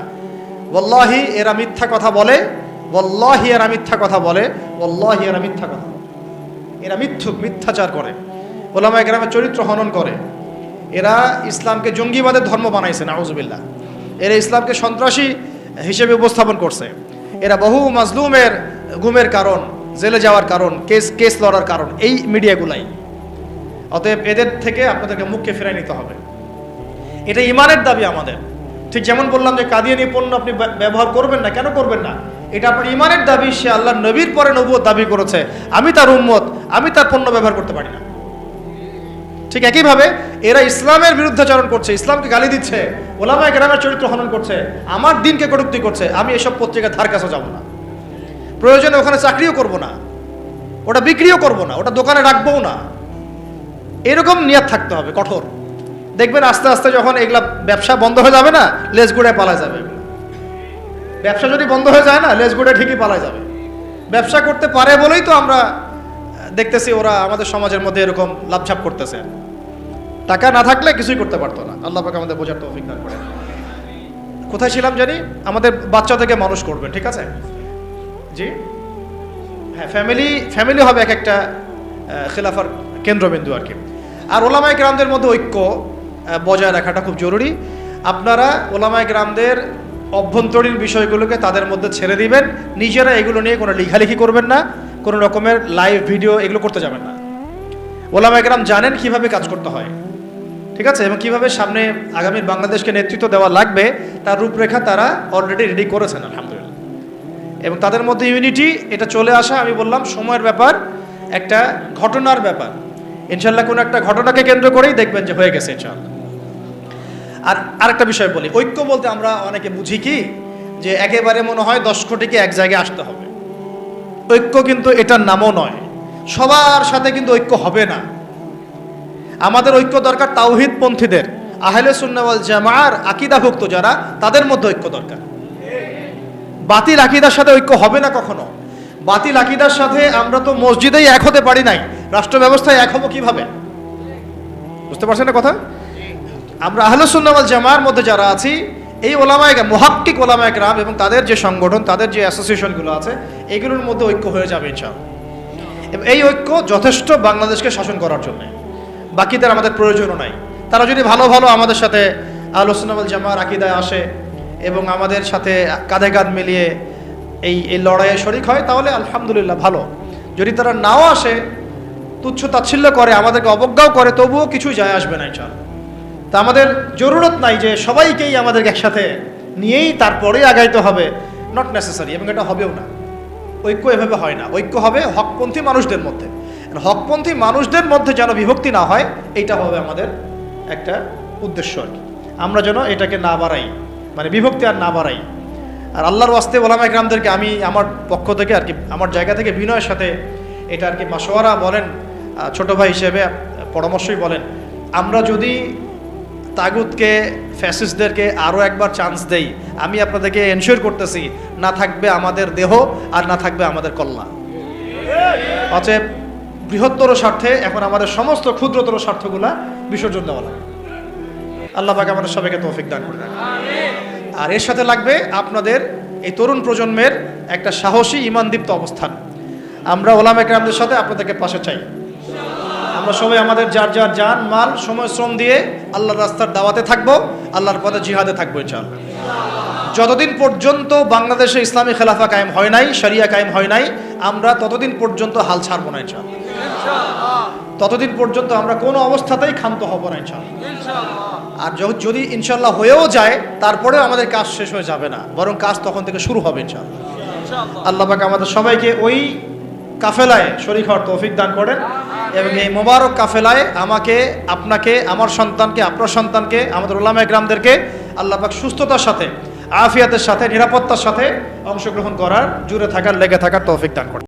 ওয়াল্লাহি এরা মিথ্যা কথা বলে, ওয়াল্লাহি এরা মিথ্যা কথা বলে, ওয়াল্লাহি এরা মিথ্যা কথা বলে। এরা মিথ্যাচার করে, ওলামায়ে কেরামের চরিত্র হনন করে। এরা ইসলামকে জঙ্গিবাদের ধর্ম বানাইছে, নাউজুবিল্লাহ। এরা ইসলামকে সন্ত্রাসী হিসেবে উপস্থাপন করছে। এরা বহু মাজলুমের গুমের কারণ, জেলে যাওয়ার কারণ, কেস লড়ার কারণ এই মিডিয়াগুলাই। অতএব এদের থেকে আপনাদেরকে মুখকে ফিরিয়ে নিতে হবে। এটা ইমানের দাবি আমাদের। ঠিক যেমন বললাম যে কাদিয়ানি পণ্য আপনি ব্যবহার করবেন না, কেন করবেন না? এটা আপনার ইমানের দাবি। সে আল্লাহর নবীর পরে নবুয়ত দাবি করেছে, আমি তার উম্মত, আমি তার পণ্য ব্যবহার করতে পারি না। ঠিক একইভাবে এরা ইসলামের বিরুদ্ধাচরণ করছে, ইসলামকে গালি দিচ্ছে, ওলামায়ে কেরামের চরিত্র হনন করছে, আমার দিনকে কটূক্তি করছে। আমি এসব পত্রিকার ধার কাছে যাব না, প্রয়োজনে ওখানে চাকরিও করব না, ওটা বিক্রিও করব না, ওটা দোকানে রাখবও না। এরকম নিয়ত থাকতে হবে কঠোর। দেখবেন আস্তে আস্তে যখন এগুলা ব্যবসা বন্ধ হয়ে যাবে না, লেজ গুড়ে পালা যাবে। ব্যবসা যদি বন্ধ হয়ে যায় না, লেজ গুড়ে ঠিকই পালা যাবে। ব্যবসা করতে পারে বলেই তো আমরা দেখতেছি ওরা আমাদের সমাজের মধ্যে এরকম লাভঝাপ করতেছে। টাকা না থাকলে কিছুই করতে পারতো না। আল্লাহ পাক আমাদের বোঝার তৌফিক দান করেন। কোথায় ছিলাম জানি? আমাদের বাচ্চা থেকে মানুষ করবেন, ঠিক আছে জি হ্যাঁ। ফ্যামিলি হবে এক একটা খিলাফার কেন্দ্রবিন্দু আর কি। আর ওলামায়ে কেরামদের মধ্যে ঐক্য বজায় রাখাটা খুব জরুরি। আপনারা ওলামায়ে কেরামদের অভ্যন্তরীণ বিষয়গুলোকে তাদের মধ্যে ছেড়ে দিবেন, নিজেরা এগুলো নিয়ে কোনো লেখালেখি করবেন না, কোনো রকমের লাইভ ভিডিও এগুলো করতে যাবেন না। ওলামায়ে কেরাম জানেন কিভাবে কাজ করতে হয়, ঠিক আছে, এবং কিভাবে সামনে আগামী বাংলাদেশকে নেতৃত্ব দেওয়া লাগবে তার রূপরেখা তারা অলরেডি রেডি করেছেন আলহামদুলিল্লাহ। এবং তাদের মধ্যে ইউনিটি এটা চলে আসা, আমি বললাম সময়ের ব্যাপার, একটা ঘটনার ব্যাপার। ইনশাল্লাহ কোনো একটা ঘটনাকে কেন্দ্র করেই দেখবেন যে হয়ে গেছে ইনশাআল্লাহ। আর আরেকটা বিষয় বলি, ঐক্য বলতে আমরা অনেকে বুঝি কি যে একেবারে মনে হয় 10 কোটিকে এক জায়গায় আসতে হবে। ঐক্য কিন্তু এটার নামও নয়। সবার সাথে কিন্তু ঐক্য হবে না। আমাদের ঐক্য দরকার তাওহীদ পন্থীদের, আহলে সুন্নাহ ওয়াল জামাআর আকীদাভুক্ত যারা, তাদের মধ্যে ঐক্য দরকার। বাতিল আকীদার সাথে ঐক্য হবে না কখনো। বাতিল আকীদার সাথে আমরা তো মসজিদেই এক হতে পারি নাই, রাষ্ট্র ব্যবস্থায় এক হবো কিভাবে? বুঝতে পারছেন না কথা? আমরা আহলে সুন্নাহ ওয়াল জামাআর মধ্যে যারা আছি, এই ওলামায়ে মুহাক্কিক ওলামায়ে কেরাম এবং তাদের যে সংগঠন, তাদের যে অ্যাসোসিয়েশনগুলো আছে, এগুলোর মধ্যে ঐক্য হয়ে যাবে ইনশাআল্লাহ। এবং এই ঐক্য যথেষ্ট বাংলাদেশকে শাসন করার জন্য। বাকিদের আমাদের প্রয়োজনও নাই। তারা যদি ভালো ভালো আমাদের সাথে আহলে সুন্নাহ ওয়াল জামাআর আকীদায় আসে এবং আমাদের সাথে কাঁধে কাঁধ মিলিয়ে এই লড়াইয়ে শরিক হয়, তাহলে আলহামদুলিল্লাহ ভালো। যদি তারা নাও আসে, তুচ্ছ তাচ্ছিল্য করে, আমাদেরকে অবজ্ঞাও করে, তবুও কিছুই যায় আসবে না ইনশাআল্লাহ। তা আমাদের জরুরত নাই যে সবাইকেই আমাদেরকে একসাথে নিয়েই তারপরেই আগাইতে হবে, নট নেসেসারি, এবং এটা হবেও না। ঐক্য এভাবে হয় না। ঐক্য হবে হকপন্থী মানুষদের মধ্যে। হকপন্থী মানুষদের মধ্যে যেন বিভক্তি না হয়, এইটা হবে আমাদের একটা উদ্দেশ্য আর কি। আমরা যেন এটাকে না বাড়াই, মানে বিভক্তি আর না বাড়াই। আর আল্লাহর ওয়াস্তে ওলামায়ে কেরামদেরকে আমি আমার পক্ষ থেকে আর কি, আমার জায়গা থেকে বিনয়ের সাথে এটা আর কি মাশওয়ারা বলেন, ছোট ভাই হিসেবে পরামর্শই বলেন, আমরা যদি তাগুতকে, ফ্যাসিস্টদেরকে আরও একবার চান্স দেই, আমি আপনাদেরকে এনশিওর করতেছি না থাকবে আমাদের দেহ আর না থাকবে আমাদের কল্যাণ। অতএব বৃহত্তর স্বার্থে এখন আমাদের সমস্ত ক্ষুদ্রতর স্বার্থগুলা বিসর্জন দেওয়া লাগবে। আল্লাহ পাক আমাদের সবাইকে তৌফিক দান করুন। আর এর সাথে লাগবে আপনাদের এই তরুণ প্রজন্মের একটা সাহসী ঈমানদীপ্ত অবস্থান। আমরা ওলামায়ে কেরামদের সাথে আপনাদেরকে পাশে চাই। আমরা সবাই আমাদের যার যার জান মাল সময় শ্রম দিয়ে আল্লাহর রাস্তার দাওয়াতে থাকবো, আল্লাহর পথে জিহাদে থাকবো ইনশাআল্লাহ। যতদিন পর্যন্ত বাংলাদেশে ইসলামী খেলাফা কায়েম হয় নাই, শরিয়া কায়েম হয় নাই, আমরা ততদিন পর্যন্ত হাল ছাড়বো না ইনশাআল্লাহ। ততদিন পর্যন্ত আমরা কোনো অবস্থাতেই ক্ষান্ত হব না ইনশাআল্লাহ। আর যদি ইনশাআল্লাহ হয়েও যায়, তারপরেও আমাদের কাজ শেষ হয়ে যাবে না, বরং কাজ তখন থেকে শুরু হবে ইনশাআল্লাহ। আল্লাহ পাক আমাদের সবাইকে ওই কাফেলায় শরীক হওয়ার তৌফিক দান করেন, এবং এই মোবারক কাফেলায় আমাকে, আপনাকে, আমার সন্তানকে, আপনার সন্তানকে, আমাদের ওলামায়ে কেরামদেরকে আল্লাহ পাক সুস্থতার সাথে, আফিয়াতের সাথে, নিরাপত্তার সাথে অংশগ্রহণ করার, জুড়ে থাকার, লেগে থাকার তৌফিক দান করেন।